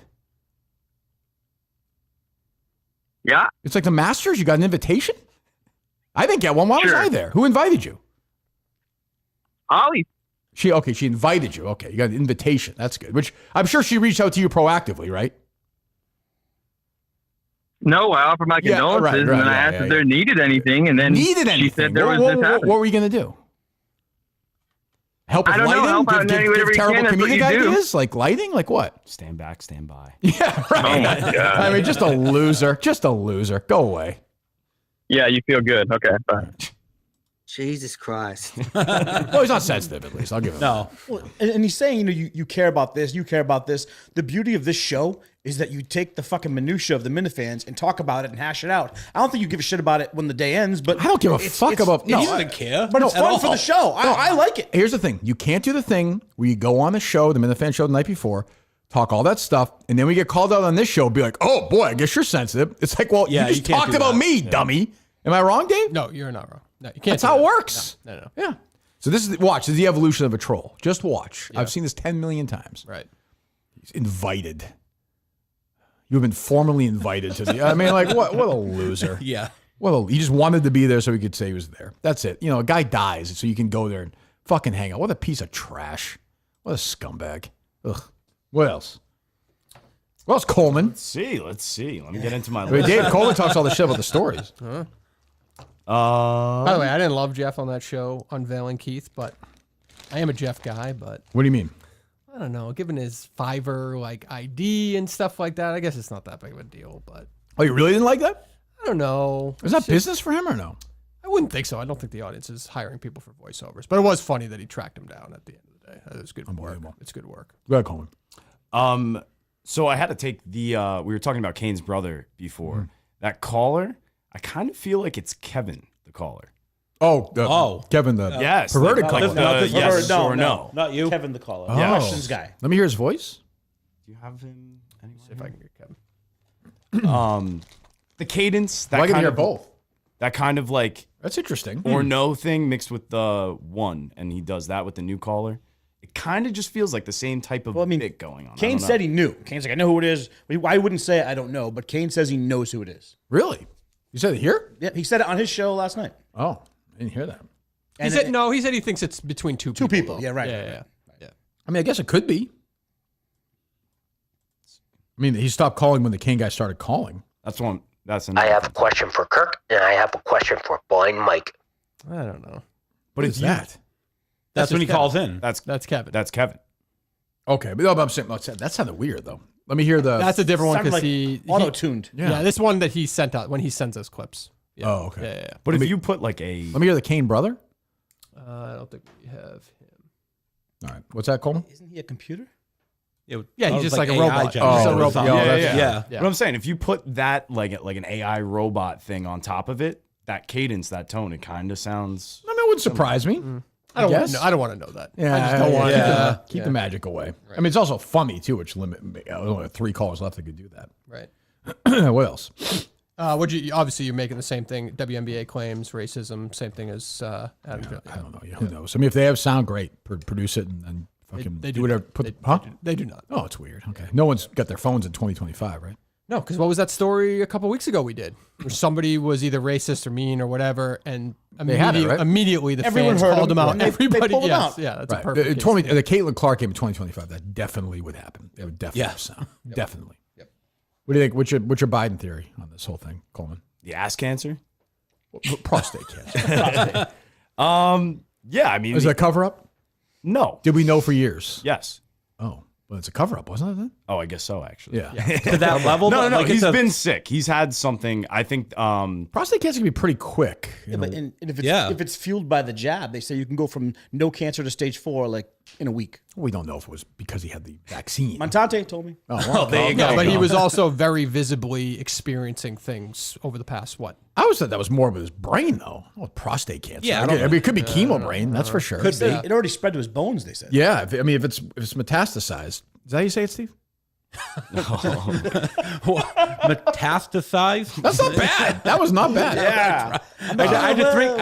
Yeah. It's like the Masters? You got an invitation? I didn't get one. Why was I there? Who invited you? Ollie. She invited you. Okay, you got an invitation. That's good. Which I'm sure she reached out to you proactively, right? No, I offered my condolences, and then I asked if there needed anything, and then she said there was this happening. What were you going to do? Help with lighting? Help out in any way give you terrible can. comedic ideas? Like lighting? Like what? Stand back, stand by. Yeah, right. Oh, my God. I mean, just a loser. Just a loser. Go away. Yeah, you feel good. Okay, fine. Jesus Christ. Well, he's not sensitive, at least. I'll give him that. Well, and he's saying, you care about this, you care about this. The beauty of this show is that you take the fucking minutia of the Minifans and talk about it and hash it out. I don't think you give a shit about it when the day ends, but I don't give a fuck about. No, He doesn't care. But it's fun for the show. I like it. Here's the thing: you can't do the thing where you go on the show, the Minifan show, the night before, talk all that stuff, and then we get called out on this show, be like, "Oh boy, I guess you're sensitive." It's like, well, you just talked about me, dummy. Am I wrong, Dave? No, you're not wrong. No, you can't. That's how it works. No. Yeah. So this is the evolution of a troll. Just watch. Yeah. I've seen this 10 million times. Right. He's invited. You've been formally invited to the. I mean, like what a loser. Yeah. He just wanted to be there so he could say he was there. That's it. A guy dies so you can go there and fucking hang out. What a piece of trash. What a scumbag. Ugh. What else? What else, Coleman? Let's see. Let me get into my list. Dave Coleman talks all the shit about the stories. Huh? By the way, I didn't love Jeff on that show, Unveiling Keith, but I am a Jeff guy. But what do you mean? I don't know. Given his Fiverr ID and stuff like that, I guess it's not that big of a deal. But you really didn't like that? I don't know. Is that business for him or no? I wouldn't think so. I don't think the audience is hiring people for voiceovers. But it was funny that he tracked him down at the end of the day. It was good work. It's good work. Go ahead, Coleman. So I had to take we were talking about Kane's brother before. Mm-hmm. That caller, I kind of feel like it's Kevin, the caller. Kevin, the perverted caller. Yes or no. Not you. Kevin, the caller. Oh. Questions guy. Let me hear his voice. Do you have him anywhere? See if I can get Kevin. The cadence. I can hear both. That kind of like. That's interesting. Or no thing mixed with the one, and he does that with the new caller. It kind of just feels like the same type of bit going on. Kane said he knew. Kane's like, I know who it is. I wouldn't say I don't know, but Kane says he knows who it is. Really? You said it here? Yeah, he said it on his show last night. Oh, I didn't hear that. He said he thinks it's between two people. Yeah, right. Yeah. I mean, I guess it could be. I mean, he stopped calling when the Kane guy started calling. That's one. I have a question for Kirk, and I have a question for Blind Mike. I don't know. What is that? That's when he calls in. That's Kevin. That's Kevin. Okay, but I'm saying that sounded weird though. Let me hear the. That's a different one Sounded because like he auto-tuned. Yeah. This one that he sent out when he sends us clips. Yeah. Oh, okay. Yeah. But if you put like a. Let me hear the Kane brother. I don't think we have him. All right. What's that, Coleman? Isn't he a computer? Yeah, he's just like a AI robot. generator He's a or robot. something. Yeah. Yeah. But I'm saying if you put that like an AI robot thing on top of it, that cadence, that tone, it kind of sounds. I mean, it wouldn't surprise me. I don't guess. I don't want to know that. Yeah, I just don't want to. keep the magic away. I mean, it's also funny too, which limit. Only 3 callers left that could do that. Right. What else? Obviously you're making the same thing. WNBA claims racism, same thing as Adam. I don't know. Yeah, who knows? I mean, if they have sound, great. Produce it and fucking They do do whatever. They do not. Oh, it's weird. Okay. No one's got their phones in 2025, right? No, because what was that story a couple weeks ago we did? Where somebody was either racist or mean or whatever, and They had it, right? immediately the Everyone fans heard called them, them out. and they Everybody, pulled them yes, out. yeah, that's a Right. perfect. The Caitlin Clark game in 2025, that definitely would happen. It would definitely have sound. Definitely. Yep. What do you think? What's your Biden theory on this whole thing, Coleman? The ass cancer? Prostate cancer. Yeah, I mean. Is it a cover up? No. Did we know for years? Yes. Oh, well, it's a cover up, wasn't it? Then? Oh, I guess so, actually. Yeah. To that level? No. Like, He's it's been sick. He's had something, I think. Prostate cancer can be pretty quick. Yeah, but if it's fueled by the jab, they say you can go from no cancer to stage 4 like in a week. We don't know if it was because he had the vaccine. Montante told me. Oh, well, there you go. But he was also very visibly experiencing things over the past what? I always thought that was more with his brain, though. Oh, prostate cancer. Yeah, I mean, it could be chemo brain. That's for sure. Could be. It already spread to his bones, they said. Yeah, if it's metastasized, is that how you say it, Steve? Metastasized? That's not bad. That was not bad. Yeah. I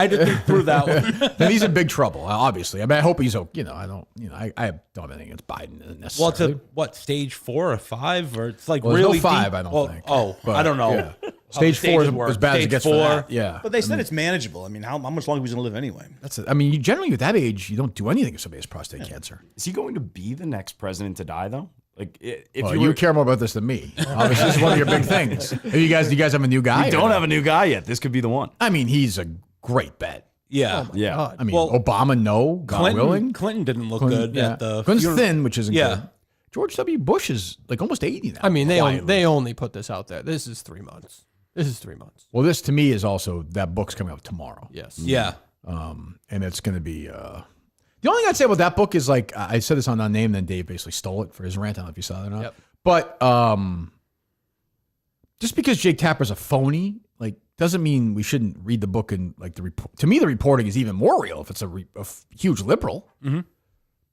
just think through that one. Then he's in big trouble, obviously. I mean, I hope he's okay. I don't have anything against Biden necessarily. Well, it's what, stage 4 or 5? Or it's like Well, there's no really 5, deep? I don't Well, think. Oh, But, I don't know. yeah. how Stage the 4 is stages work. as bad as it Stage gets 4. for that. Yeah. But they said it's manageable. I mean, how much longer was he going to live anyway? That's it. I mean, you generally at that age, you don't do anything if somebody has prostate cancer. Is he going to be the next president to die, though? Like, if Well, you you were, care more about this than me. Obviously, this is one of your big things. Do you guys have a new guy? we don't have a new guy yet. This could be the one. I mean, he's a great bet. Yeah. Yeah. God. I mean, Well, Obama, no, God willing. Clinton didn't look good yeah. at the Clinton's funeral. thin, which isn't Yeah. good. George W. Bush is like almost 80 now. I mean, quietly. they only put this out there. This is 3 months. Well, this to me is also that book's coming out tomorrow. Yes. Yeah. And it's going to be. The only thing I'd say about that book is like I said this on Unnamed, then Dave basically stole it for his rant. I don't know if you saw that or not. Yep. But just because Jake Tapper's a phony, like, doesn't mean we shouldn't read the book and like the report. To me, the reporting is even more real if it's a huge liberal. Mm-hmm.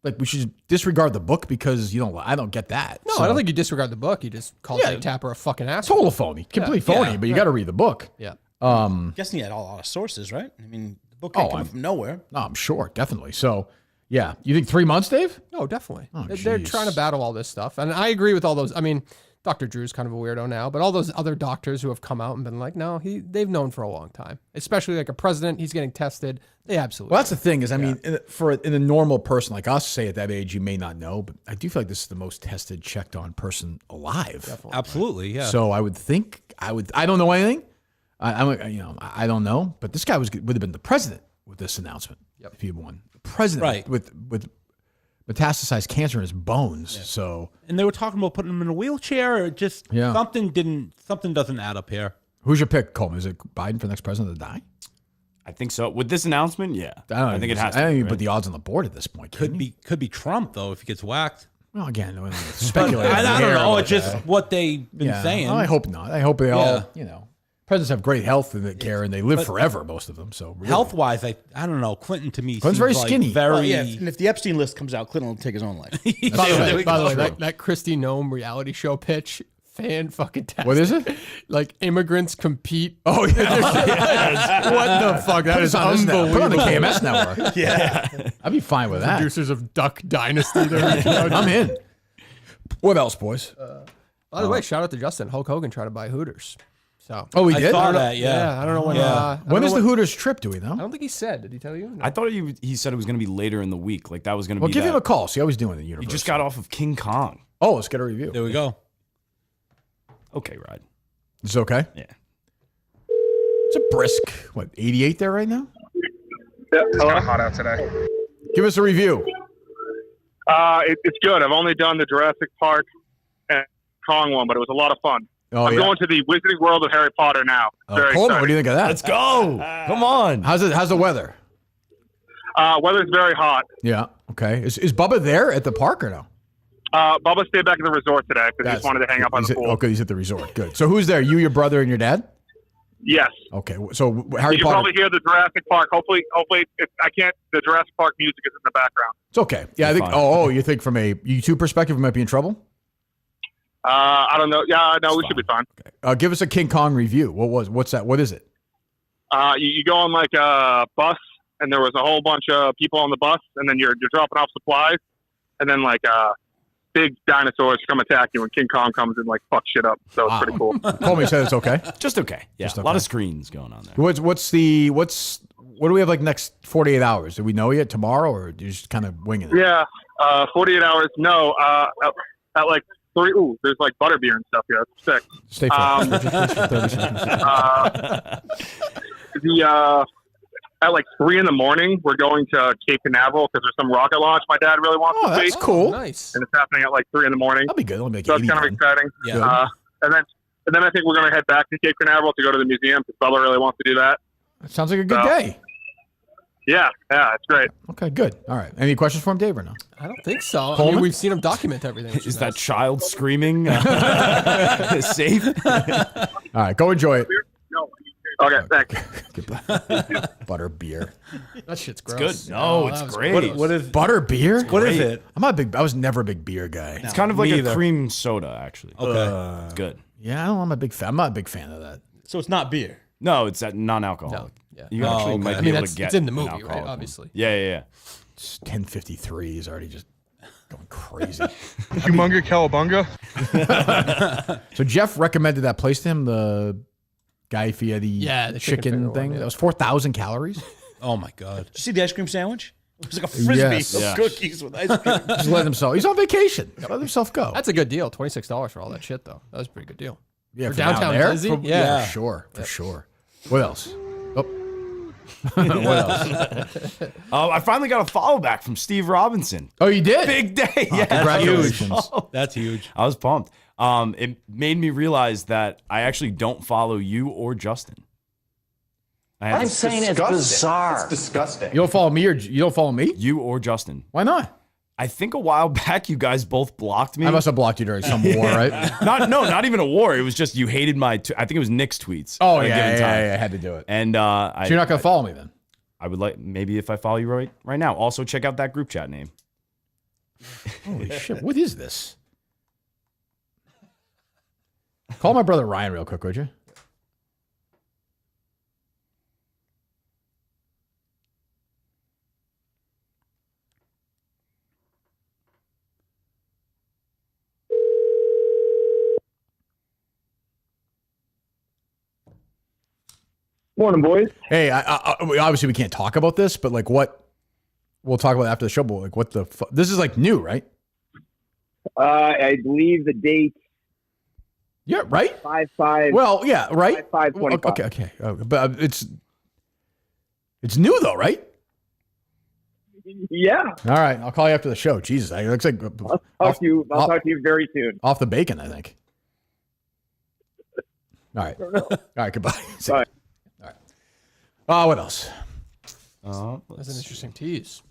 Like, we should disregard the book because I don't get that. No, So, I don't think you disregard the book. You just call Jake Tapper a fucking asshole. total phony, complete phony. Yeah. But you got to read the book. Yeah. I'm guessing he had a lot of sources, right? I mean, the book came from nowhere. No, I'm sure, definitely. So, yeah, you think 3 months, Dave? No, definitely. Oh, They're geez. trying to battle all this stuff. And I agree with all those. I mean, Dr. Drew's kind of a weirdo now, but all those other doctors who have come out and been like, no, they've known for a long time. Especially like a president, he's getting tested. They absolutely. Well, that's the thing is, I mean, in a normal person like us, say at that age, you may not know, but I do feel like this is the most tested, checked on person alive. Definitely. Absolutely. Yeah. So I would think I don't know anything. I don't know, but this guy would have been the president with this announcement. Yep. If he had won, the president Right. with metastasized cancer in his bones. Yeah. So and they were talking about putting him in a wheelchair, or just Yeah. something doesn't add up here. who's your pick, Coleman? Is it Biden for next president to die? I think so. With this announcement, yeah. I think it has to. I don't be, even right? put the odds on the board at this point. Could be Trump though if he gets whacked. Well, again, speculating. I don't know. It's just what they've been saying. Well, I hope not. I hope they all, presidents have great health and care, and they live forever, most of them. So really. Health wise, I don't know. Clinton to me Clinton's seems very like skinny. Very. And if the Epstein list comes out, Clinton will take his own life. By the way, that Christy Nome reality show pitch, fan-fucking-tastic. What is it? Like, immigrants compete. Oh, yeah. What the fuck? That is unbelievable. Put on the KMS network. Yeah. I'd be fine with that. Producers of Duck Dynasty. They're I'm in. What else, boys? By the way, shout out to Justin. Hulk Hogan tried to buy Hooters. So. Oh, we I did? saw that. Yeah. I don't know when. When is the Hooters trip, do we know? I don't think he said. Did he tell you? No. I thought he said it was going to be later in the week. Like that was going to Well, be. give that. him a call. See how he's doing in the He universe. just got off of King Kong. Oh, let's get a review. There we go. Okay, Rod. Is it okay? Yeah. It's a brisk, 88 there right now? Yeah, hello? Hot out today. Give us a review. It's good. I've only done the Jurassic Park and Kong one, but it was a lot of fun. Oh, I'm yeah. going to the Wizarding World of Harry Potter now. Very Coleman, exciting. what do you think of that? Let's go. Come on. How's the weather? Weather's very hot. Yeah. Okay. Is Bubba there at the park or no? Bubba stayed back at the resort today because he just wanted to hang up on the pool. Okay, he's at the resort. Good. So who's there? You, your brother, and your dad? Yes. Okay. So Harry You can Potter. probably hear the Jurassic Park. Hopefully, I can't. The Jurassic Park music is in the background. It's okay. Yeah, I think. fine. Oh, you think from a YouTube perspective, we might be in trouble? I don't know. Yeah, no, we should be fine. Give us a King Kong review. What's that? What is it? You go on like a bus, and there was a whole bunch of people on the bus, and then you're dropping off supplies, and then like big dinosaurs come attack you, and King Kong comes and like fuck shit up. So it's pretty cool. Coleman said it's okay. Just okay. Yeah, Just a lot okay. of screens going on there. What do we have like next 48 hours? Do we know yet tomorrow, or you're just kind of winging it? Yeah, 48 hours. No, at like 3. Ooh, there's like butterbeer and stuff here. It's sick. Stay focused. 30 seconds. At like 3 in the morning, we're going to Cape Canaveral because there's some rocket launch my dad really wants Oh, to see. that's cool. Nice. And it's happening at like 3 in the morning. That'll be good. It'll make So it that's kind of exciting. Yeah. And then I think we're going to head back to Cape Canaveral to go to the museum because Bubba really wants to do that. That sounds like a good day. Yeah, it's great. Okay, good. All right. Any questions for him, Dave, or no? I don't think so. I Coleman? mean, we've seen him document everything. which Is nice. that child screaming safe? All right, go enjoy it. Okay, thanks. Butter beer. That shit's It's gross. good. No, Oh, it's that was great. gross. What is Butter beer? what is it? I was never a big beer guy. It's kind of like Me a either. cream soda, actually. Okay. It's good. Yeah, I'm a big fan. I'm not a big fan of that. So it's not beer. No, it's that non-alcoholic. No, yeah. You Oh, actually okay. might I be mean, able that's to get it's in the an movie, right? alcoholic one. Obviously. Yeah. It's 10:53. He's already just going crazy. Humunga Cowabunga. So Jeff recommended that place to him, the Guy Fieri the chicken chicken finger thing. one, yeah. That was 4,000 calories. Oh my god. Did you see the ice cream sandwich? It was like a frisbee Yes. of Yeah. cookies with ice cream. Just let himself. He's on vacation. Let himself go. That's a good deal. $26 for all that shit, though. That was a pretty good deal. Yeah, for down downtown there? Disney? For- Yeah. for sure. For sure. What else? Oh. What else? I finally got a follow back from Steve Robinson. Oh, you did? Big day. Yeah. Congratulations. That's huge. I was pumped. It made me realize that I actually don't follow you or Justin. I'm saying it's bizarre. It's disgusting. You don't follow me, or you don't follow me? You or Justin. Why not? I think a while back you guys both blocked me. I must have blocked you during some war, right? Not even a war. It was just you hated my. I think it was Nick's tweets. Oh, at a yeah, given time. I had to do it. And So you're not going to follow me then? I would like maybe if I follow you right now. Also check out that group chat name. Holy shit. What is this? Call my brother Ryan real quick, would you? Morning, boys. Hey, obviously we can't talk about this, but like what we'll talk about after the show. But like what the this is like new, right? I believe the date. Yeah, right. 5/5. Well, yeah, right. 5/25. Okay. But it's new though, right? Yeah. All right, I'll call you after the show. Jesus, it looks like I'll talk to you very soon. off the bacon, I think. All right. All right. Goodbye. See you. Bye. All right. What else? That's an interesting tease.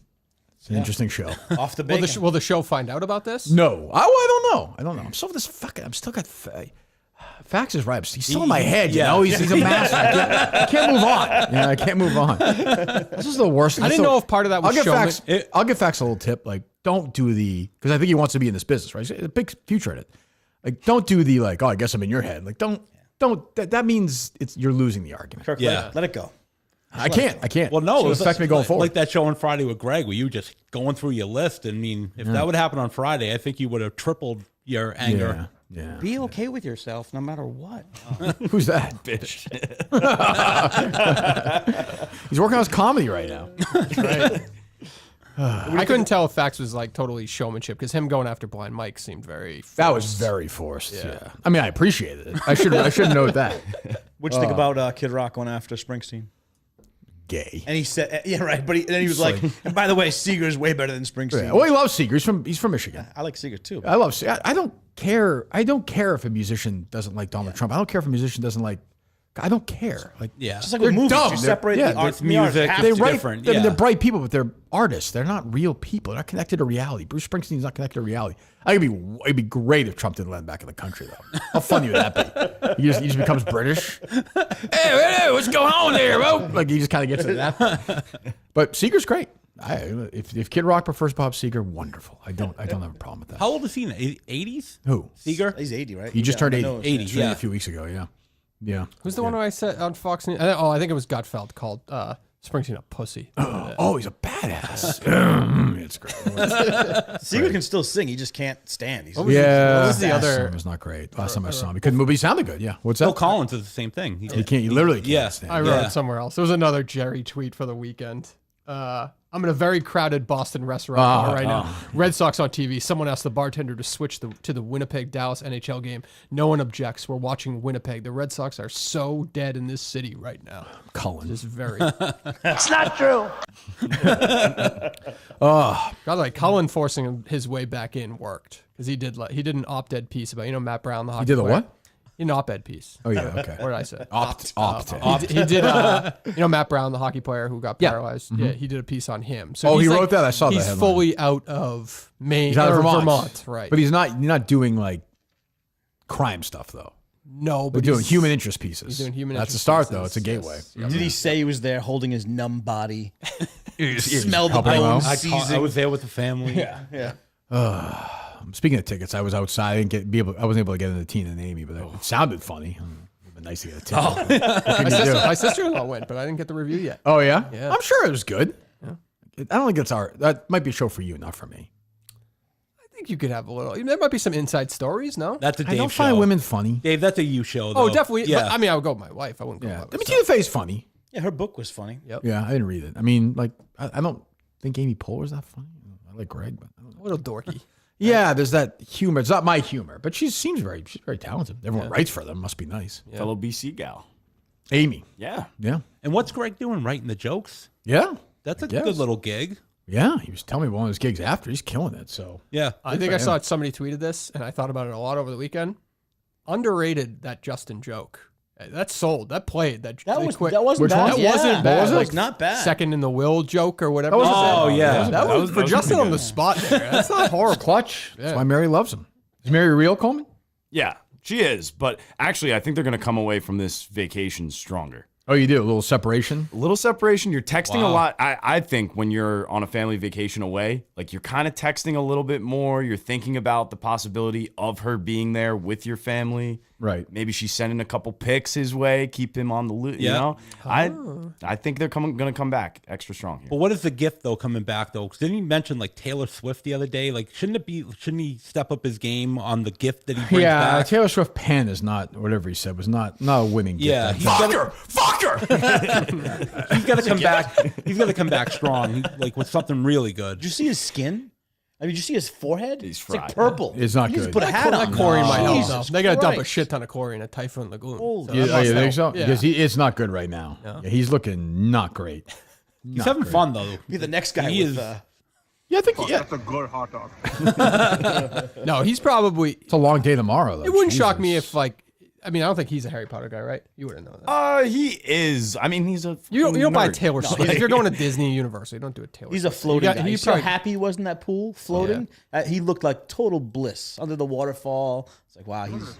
It's an interesting show. Off the Will bacon. will the show find out about this? No, I don't know. I'm still this fucking. I'm still got. Fax is right. He's still in my head. You know, he's a master. I can't move on. Yeah, I can't move on. This is the worst. I didn't know if part of that was I'll give showman. Fax. I'll give Fax a little tip. Like, don't do the because I think he wants to be in this business, right? He's a big future in it. Like, don't do the like. Oh, I guess I'm in your head. Like, don't. That means you're losing the argument. Kirk, Yeah. let it go. I can't. Well, no, It'll it was affect me going forward. Like that show on Friday with Greg, where you just going through your list. I mean, if that would happen on Friday, I think you would have tripled your anger. Yeah. Be okay with yourself no matter what. Who's that? Bitch. He's working on his comedy right now. I couldn't tell if Fax was like totally showmanship because him going after Blind Mike seemed very. That was very forced. Yeah. I mean, I appreciated it. I should know that. What'd you think about Kid Rock going after Springsteen? Gay. And he said, yeah, right. But then he was like, and by the way, Seeger's way better than Springsteen. Yeah. Well, he loves Seeger. He's from Michigan. I like Seeger too. I love Seeger. I don't. care. I don't care if a musician doesn't like Donald Trump. I don't care if a musician doesn't like. I don't care. Like, just like with movies, dumb. you separate the art from the music. art. They It's write. different. I mean, Yeah. they're bright people, but they're artists. They're not real people. They're not connected to reality. Bruce Springsteen's not connected to reality. It'd be great if Trump didn't let him back in the country, though. How funny would that be? He just becomes British. Hey, what's going on there, bro? Like he just kind of gets into that. But Seeger's great. If Kid Rock prefers Bob Seger, wonderful. I don't have a problem with that. How old is he now? 80s? Who? Seeger? He's 80, right? He just turned 80. 80, Turned yeah. a few weeks ago. Yeah. Yeah. Who's the one who I said on Fox News? Oh, I think it was Gutfeld called Springsteen a pussy. Oh, he's a badass. It's great. Seeger can still sing. He just can't stand. He's What was the last other? song was not great. Last time I saw him, he couldn't move. He sounded good. Yeah. What's Phil that? Collins is the same thing. He can't. He literally can't Yeah. stand. I wrote it somewhere else. There was another Jerry tweet for the weekend. I'm in a very crowded Boston restaurant bar right now. Red Sox on TV. Someone asked the bartender to switch to the Winnipeg-Dallas NHL game. No one objects. We're watching Winnipeg. The Red Sox are so dead in this city right now. Cullen. Just very. It's not true. Oh, God, like Cullen forcing his way back in worked because he did an op-ed piece about Matt Brown, the hockey he did a player. what? An op-ed piece. Oh yeah. Okay. What did I say? Opt. He did, Matt Brown, the hockey player who got paralyzed. Yeah, he did a piece on him. So Oh, he's he wrote that? I saw that He's headline. fully out of Maine, He's out of or Vermont. right? But he's not doing like crime stuff though. No, We're but doing he's- human interest pieces. He's doing human That's a interest start pieces, though. It's a gateway. yes. Did he say he was there holding his numb body? Smell the bones I seizing. was there with the family. Yeah. Speaking of tickets, I was outside. I wasn't able to get into Tina and Amy, but it sounded funny. It'd been nice to get a ticket. What can you do? My sister-in-law went, but I didn't get the review yet. Oh yeah? Yeah. I'm sure it was good. I don't think that might be a show for you, not for me. I think you could have a little. There might be some inside stories. No, That's a Dave I don't show. find women funny. Dave, that's a you show, though. oh, definitely. Yeah. But, I mean, I would go with my wife. I wouldn't go. Yeah. With I my mean, Tina Fey's funny. Yeah, her book was funny. Yep. Yeah, I didn't read it. I mean, like, I don't think Amy Poehler's that funny. I like Greg, but I don't know. A little dorky. Yeah, there's that humor. It's not my humor, but she's very talented. Everyone writes for them. Must be nice. Fellow BC gal. Amy. Yeah. Yeah. And what's Greg doing? Writing the jokes? Yeah. That's a guess. good little gig. Yeah. He was telling me one of his gigs after. He's killing it. So Yeah. I think I saw somebody tweeted this, and I thought about it a lot over the weekend. Underrated that Justin joke. That sold. That played. That wasn't Which bad. one? That Yeah, wasn't bad. That was not bad. Second in the will joke or whatever. That wasn't Oh, bad. yeah. That was for Justin on the spot there. That's not horrible. clutch. Yeah. That's why Mary loves him. Is Mary real, Coleman? Yeah, she is. But actually, I think they're going to come away from this vacation stronger. Oh, you do? A little separation? A little separation. You're texting a Wow. lot. I think when you're on a family vacation away, like you're kind of texting a little bit more. You're thinking about the possibility of her being there with your family. Right. Maybe she's sending a couple pics his way, keep him on the loop. You Yeah. know, I think they're going to come back extra strong here. But what is the gift though coming back though? 'Cause didn't he mention like Taylor Swift the other day? Like shouldn't he step up his game on the gift that he brings Yeah, back? Taylor Swift pen is not, whatever he said, was not a winning gift. Yeah, I he's think. got Fuck her! he's got to come back. He's got to come back strong, like with something really good. Did you see his skin? I mean, did you see his forehead? He's It's fried. like purple. It's not You just good. put a hat on. Chlorine might help. Jesus though. They got to dump a Christ. shit ton of chlorine at Typhoon Lagoon. Holy So You, that oh, you must think so? help. Yeah. Because it's not good right now. Yeah, he's looking not great. He's having fun though. Be the next guy He with. is- Yeah, I think That's a good hot dog. No, he's probably. it's a long day tomorrow, though. It wouldn't shock Jesus. me if I don't think he's a Harry Potter guy, right? You wouldn't know that. He is. I mean, he's a. You don't buy nerd. Taylor Swift. If you're going to Disney Universal, you don't do a Taylor He's a Swift. floating You guy. You he's see how probably- happy he was in that pool floating? He looked like total bliss under the waterfall. It's like, wow, he's.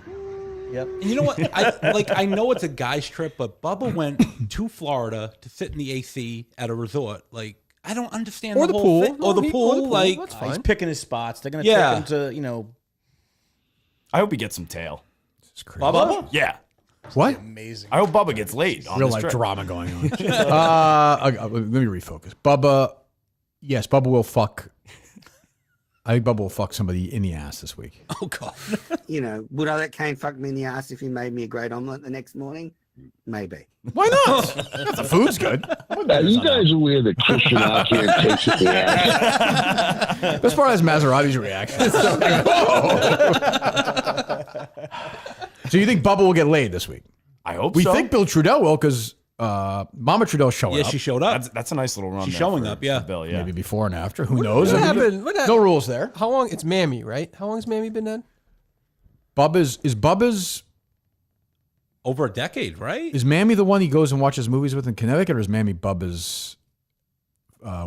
Yep. And you know what? I know it's a guy's trip, but Bubba went to Florida to sit in the AC at a resort. Like, I don't understand Or the the whole pool. thing. Or the pool. Like, That's He's fine. picking his spots. They're going to Yeah. take him to, I hope he gets some tail. It's crazy. Bubba? Yeah. What? Amazing. I hope Bubba gets laid. On Real this life trip. drama going on. Let me refocus. Bubba, yes, Bubba will fuck. I think Bubba will fuck somebody in the ass this week. oh god. You know, would I let Kane fuck me in the ass if he made me a great omelette the next morning? Maybe. Why not? If the food's good. You guys are weird that Christian out here takes it the ass. This part has Maserati's reaction. So you think Bubba will get laid this week? I hope We so. think Bill Trudell will because Mama Trudell's showing Yeah, up. she showed up. That's a nice little run. She's there showing for- up, yeah. for Bill, yeah. Maybe before and after. Who knows? What I mean, happened? What no rules there. How long? It's Mammy, right? How long has Mammy been dead? Bubba's over a decade, right? Is Mammy the one he goes and watches movies with in Connecticut, or is Mammy Bubba's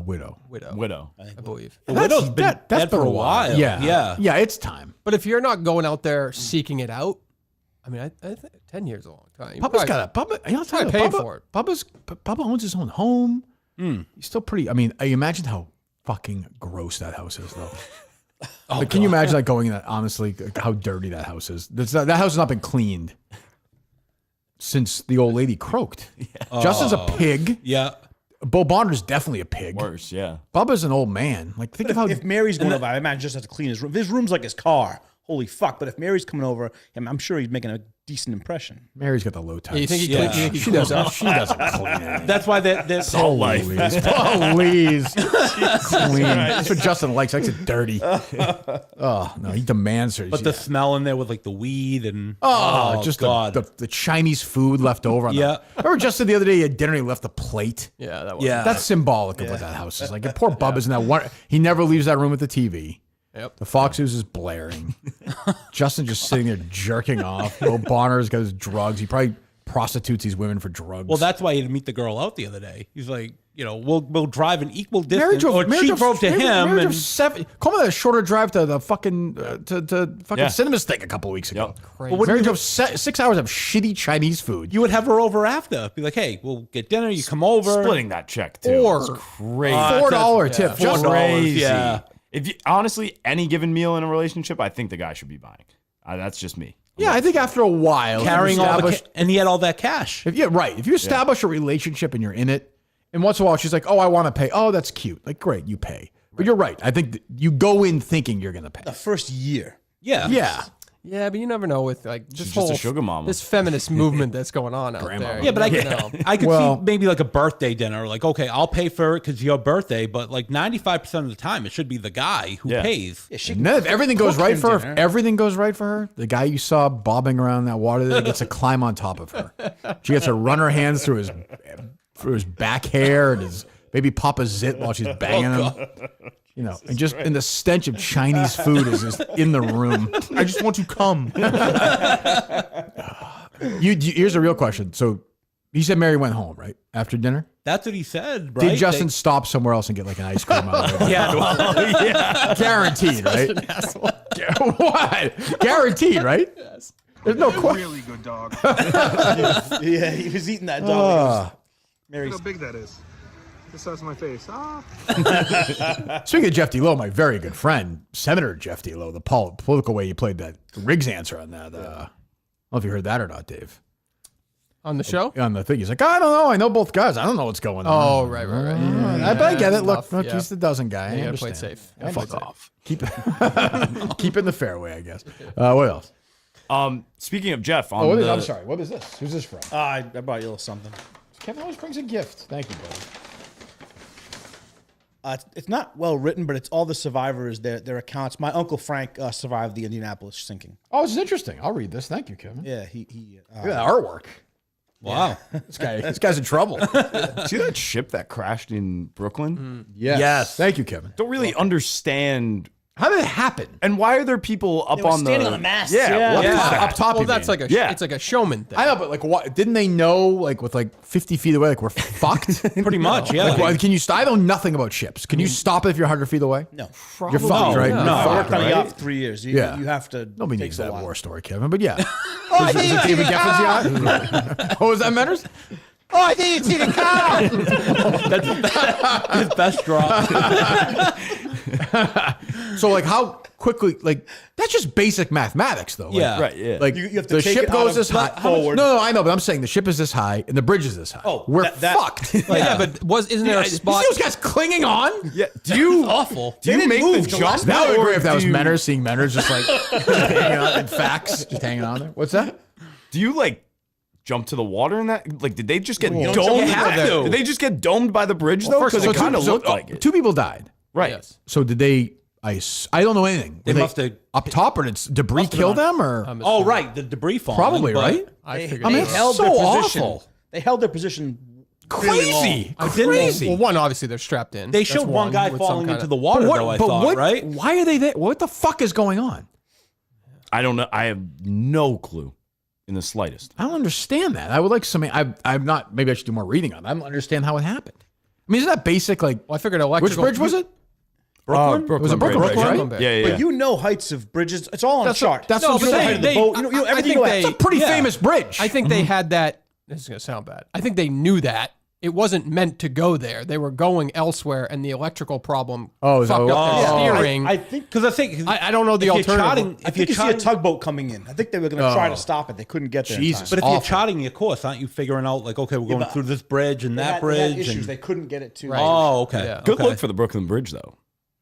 widow? Widow, I believe. The widow's been dead for a while. Yeah, it's time. But if you're not going out there seeking it out, I mean, I think 10 years is a long time. Bubba's got a Bubba. I'll tell you, pay Bubba, for it. Bubba owns his own home. He's still pretty. I mean, I imagine how fucking gross that house is, though. Like, can you imagine like going in that? Honestly, how dirty that house is. That house has not been cleaned since the old lady croaked. Justin's a pig. Yeah. Bo Bonner's definitely a pig. Worse, yeah. Bubba's an old man. Like, think of how if Mary's going over, I imagine just has to clean his room. If his room's like his car, holy fuck. But if Mary's coming over, I'm sure he's making a decent impression. Mary's got the low times. You think he clean? She doesn't clean anything. That's why that's all life. Please. Clean. That's what Justin likes. He likes it dirty. Oh, no, he demands her. But the smell in there with like the weed and just God. The Chinese food left over. Remember Justin the other day, he had dinner, he left a plate. Yeah, that was. Yeah. That's symbolic of what that house is like. And poor Bubba's in that one. He never leaves that room with the TV. Yep. The Fox News is blaring. Justin just sitting there jerking off. Bo Bonner's got his drugs. He probably prostitutes these women for drugs. Well, that's why he had to meet the girl out the other day. He's like, we'll drive an equal distance. She drove to him. And Coleman had a shorter drive to the fucking Cinemas thing a couple of weeks ago. Crazy. Well, Mary drove 6 hours of shitty Chinese food. You would have her over after. Be like, hey, we'll get dinner. You come over. Splitting that check too. Or It's crazy. $4 tip. Just $4. crazy. Yeah. If you honestly, any given meal in a relationship, I think the guy should be buying. That's just me. Yeah, I think after a while, Carrying all and he had all that cash. If you establish a relationship and you're in it, and once in a while she's like, "Oh, I want to pay." Oh, that's cute. Like, great, you pay. But you're right. I think you go in thinking you're gonna pay. The first year. Yeah. Yeah, but you never know with like this She's whole just a sugar mama. this feminist movement that's going on out there. Yeah, but I could Well- see maybe like a birthday dinner. Like, okay, I'll pay for it because it's your birthday, but like 95% of the time, it should be the guy who pays. And then if everything goes right for her, the guy you saw bobbing around that water there gets to climb on top of her. She gets to run her hands through his back hair and his maybe pop a zit while she's banging him. And and the stench of Chinese food is just in the room. I just want to come. Here's a real question. So you said Mary went home, right? After dinner? That's what he said, right? Did Justin stop somewhere else and get like an ice cream out of it? Yeah. Guaranteed, right? What? Guaranteed, right? Yes. There's no question. Really good dog. Yeah, he was eating that dog. Look how big that is. This size of my face. Speaking of Jeff DeLow, my very good friend, Senator Jeff DeLow, the political way you played that Riggs answer on that. I don't know if you heard that or not, Dave. On the show? On the thing. He's like, I don't know. I know both guys. I don't know what's going on. Oh, right. But I get it. Look, Yeah. he's the dozen guy. You I gotta play understand. it safe. I Fuck understand. off. Keep it in the fairway, I guess. What else? Speaking of Jeff, I'm sorry. What is this? Who's this from? I brought you a little something. Kevin always brings a gift. Thank you, buddy. It's not well written, but it's all the survivors, their accounts. My uncle Frank survived the Indianapolis sinking. Oh, this is interesting. I'll read this. Thank you, Kevin. Yeah, he Look at that artwork. Wow. This guy's in trouble. See that ship that crashed in Brooklyn? Yes. Thank you, Kevin. Don't really understand. How did it happen? And why are there people up on standing on the mast. Yeah, what is that? Up top. Well, you that's mean. like it's like a showman thing. I know, but like, what? Didn't they know? Like, with like 50 feet away, like we're fucked. Pretty much, yeah. Like, can you? I know nothing about ships. Can you stop it if you're 100 feet away? No. You're fucked, right? No. You're I fucked, worked on a right? yacht for 3 years. You have to. Nobody take needs a that while. war story, Kevin. But yeah. Is it David Geffen's yacht? What was that, Manners? Oh, I think it's eating cow. That's his best drop. So, like, how quickly? Like, that's just basic mathematics, though. Yeah. Right, yeah. Like, You have to the take ship it out goes of this high. forward. No, I know, but I'm saying the ship is this high and the bridge is this high. Oh, we're that- fucked. Yeah, but isn't there a You see spot? those guys clinging on? Yeah. Do you Awful. Do you make the jump? That would be or great if that was do you- Menners, seeing Menners just like hanging on in facts, just hanging on there. What's that? Do you like jump to the water in that? Like, did they just get Well, domed? you have to. Did they just get domed by the bridge though? Because it kind of looked like it. 2 people died. Right. Yes. So did they? I don't know anything. They Were must have up top, or did debris kill them? Or Oh, right. The debris falling. probably but right. I figured. I mean, They it's held so their position. awful. They held their position really long. Crazy, Well, crazy. one, obviously they're strapped in. They That's showed one guy with some falling kind into of- the water, though, I thought, right? Why are they there? What the fuck is going on? I don't know. I have no clue in the slightest. I don't understand that. I would like something. I'm not. Maybe I should do more reading on it. I don't understand how it happened. I mean, isn't that basic? Like, well, I figured electrical. Which bridge was it? Brooklyn? It was a Brooklyn bridge, right? Yeah. But you know heights of bridges. It's all on a chart. That's no, what I'm the height of the boat. You know everything. It's a pretty famous bridge. I think they had that. This is going to sound bad. I think they knew that. It wasn't meant to go there. They were going elsewhere, and the electrical problem fucked up their steering. I think I don't know the alternative. If you see a tugboat coming in, I think they were going to try to stop it. They couldn't get there. Jesus, but if you're charting your course, aren't you figuring out like, okay, we're going through this bridge and that bridge? They had issues. They couldn't get it to. Right. Oh, okay. Yeah. Good look for the Brooklyn Bridge, though.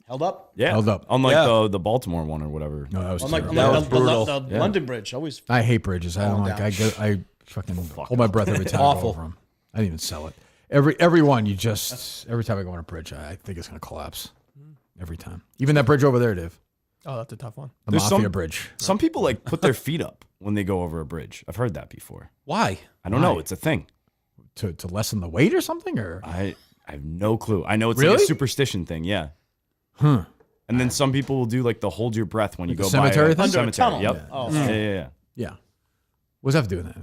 Held up. Yeah, held up. Unlike the Baltimore one or whatever. No, that was Unlike terrible. the London Bridge. Always. I hate bridges. I don't like. I fucking hold my breath every time I go over them. I didn't even sell it. Every one, every time I go on a bridge, I think it's going to collapse. Every time. Even that bridge over there, Dave. Oh, that's a tough one. The Mafia Bridge. Some people like put their feet up when they go over a bridge. I've heard that before. Why? I don't know. It's a thing. To lessen the weight or something? Or I have no clue. I know it's like a superstition thing. Yeah. Huh. And then some people will do like the hold your breath when you go cemetery by a thing? cemetery. Under a Yep. tunnel. Yeah. Yeah. What's that have to do with that?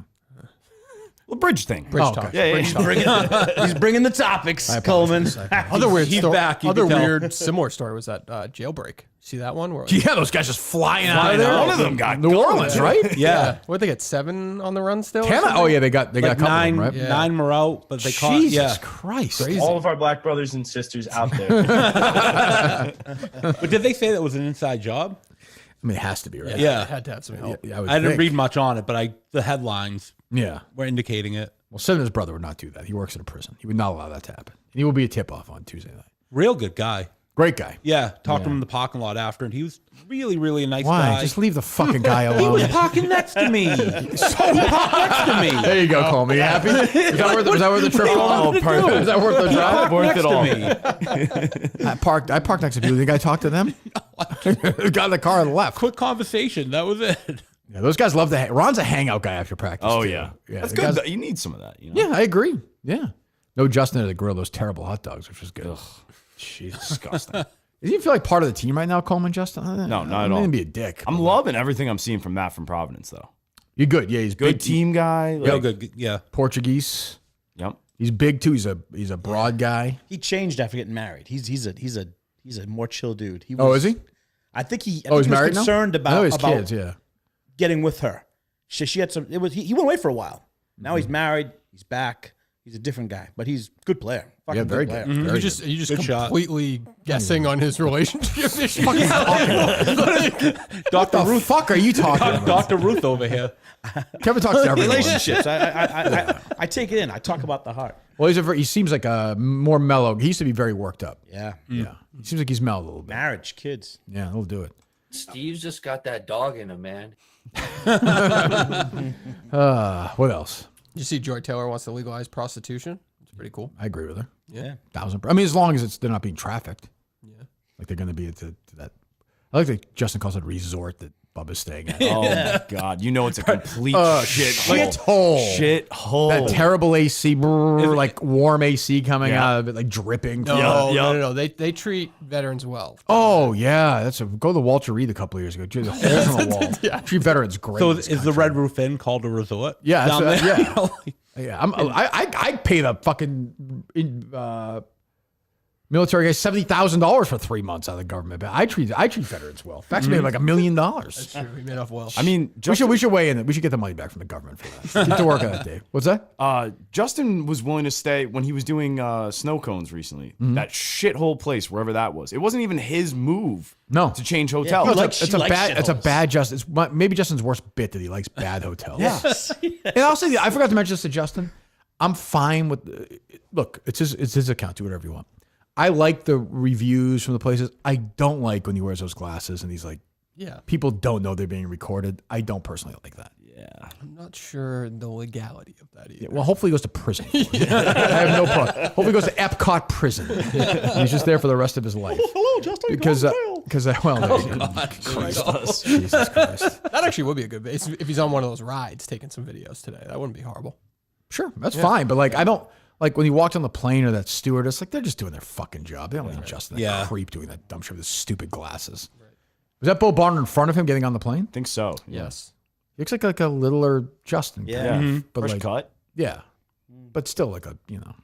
Well, bridge thing. Bridge talk. Yeah. He's bringing the topics, Coleman. Other weird He's story. back, you Other can tell. weird similar story was that jailbreak. See that one? Where Yeah, those guys just flying out of there. One of them got New Orleans, right? Yeah. What they get 7 on the run still? or Can I? something? Oh yeah, they got a couple nine, of them, right? Yeah. 9 were out, but they caught. Jesus Yeah. Christ! Crazy. All of our black brothers and sisters out there. But did they say that was an inside job? I mean, it has to be, right? Yeah. It had to have some help. Yeah, would I didn't think. read much on it, but the headlines Yeah. were indicating it. Well, Cinema's brother would not do that. He works at a prison. He would not allow that to happen. And he will be a tip-off on Tuesday night. Real good guy. Great guy. Yeah, talked to him in the parking lot after, and he was really, really a nice Why? guy. Just leave the fucking guy He alone. was parking next to me. So he parked next to me. There you go, Coleman. You happy? Was that worth the trip? Oh, perfect. Is that worth the He drive? parked Worth next it to all. me. I parked next to people. You think I talked to them? Got in the car and left. Quick conversation. That was it. Yeah, those guys love to. Ron's a hangout guy after practice. Oh too. yeah. That's the good. guys- though. You need some of that. You know? Yeah, I agree. Yeah. No Justin at the grill, those terrible hot dogs, which was good. Ugh, jeez, disgusting. Does he feel like part of the team right now, Coleman, Justin? No, not at I'm all. gonna be a dick. I'm loving everything I'm seeing from Matt from Providence, though. You're good. Yeah, he's Good big. team guy. Real Like, good. Yeah. Portuguese. Yep. He's big too. He's a broad guy. He changed after getting married. He's a more chill dude. He was, Oh, is he? I think he. I Oh, think he's he was married now? concerned I know his about kids. Yeah. getting with her. She had some. It was he went away for a while. Now he's married. He's back. He's a different guy, but he's a good player. Fucking Yeah, very player. good. You Very just good. you just Good shot. completely guessing on his relationship issues. What the fuck are you talking about? Dr. Ruth over here. Kevin talks to everyone. Relationships. I take it in. I talk about the heart. Well, he seems like a more mellow. He used to be very worked up. Yeah. Yeah. He seems like he's mellowed a little bit. Marriage, kids. Yeah, he'll do it. Steve's just got that dog in him, man. What else? Did you see Joy Taylor wants to legalize prostitution? It's pretty cool. I agree with her. Yeah. 1,000%. I mean, as long as they're not being trafficked. Yeah. Like they're going to be to that. I like that Justin calls it resort that Bubba's staying at. Oh my God! You know it's a complete shit hole. Shit hole. That terrible AC, like warm AC coming out of it, like dripping. No. They treat veterans well. Oh yeah, go to the Walter Reed a couple of years ago. The holes in the wall. Yeah. Treat veterans great. So in this is the country. Red Roof Inn called a resort? Yeah, down that's there? yeah. I pay the fucking military guys $70,000 for 3 months out of the government. But I treat veterans well. Fax made like $1 million. That's true. We made off well. I mean, we should weigh in. We should get the money back from the government for that. Get to work on that, Dave. What's that? Justin was willing to stay when he was doing snow cones recently. That shithole place, wherever that was. It wasn't even his move. No. To change hotels. No, it's a bad Justin. It's maybe Justin's worst bit that he likes bad hotels. Yes. And I'll say, I forgot to mention this to Justin. I'm fine with. Look, it's his account. Do whatever you want. I like the reviews from the places. I don't like when he wears those glasses and he's like, yeah, people don't know they're being recorded. I don't personally like that. Yeah. I'm not sure the legality of that either. Yeah, well, hopefully he goes to prison. I have no problem. Hopefully he goes to Epcot prison. And he's just there for the rest of his life. Hello, Justin. Because Christ. Jesus Christ. That actually would be a good base if he's on one of those rides taking some videos today. That wouldn't be horrible. Sure, that's fine. But like, I don't like when he walked on the plane or that stewardess. Like they're just doing their fucking job. They don't need Justin, that creep, doing that dumb shit with his stupid glasses. Right. Was that Bo Barner in front of him getting on the plane? I think so. Yes. He looks like a littler Justin. Yeah. But Fresh like, cut. Yeah. But still like a,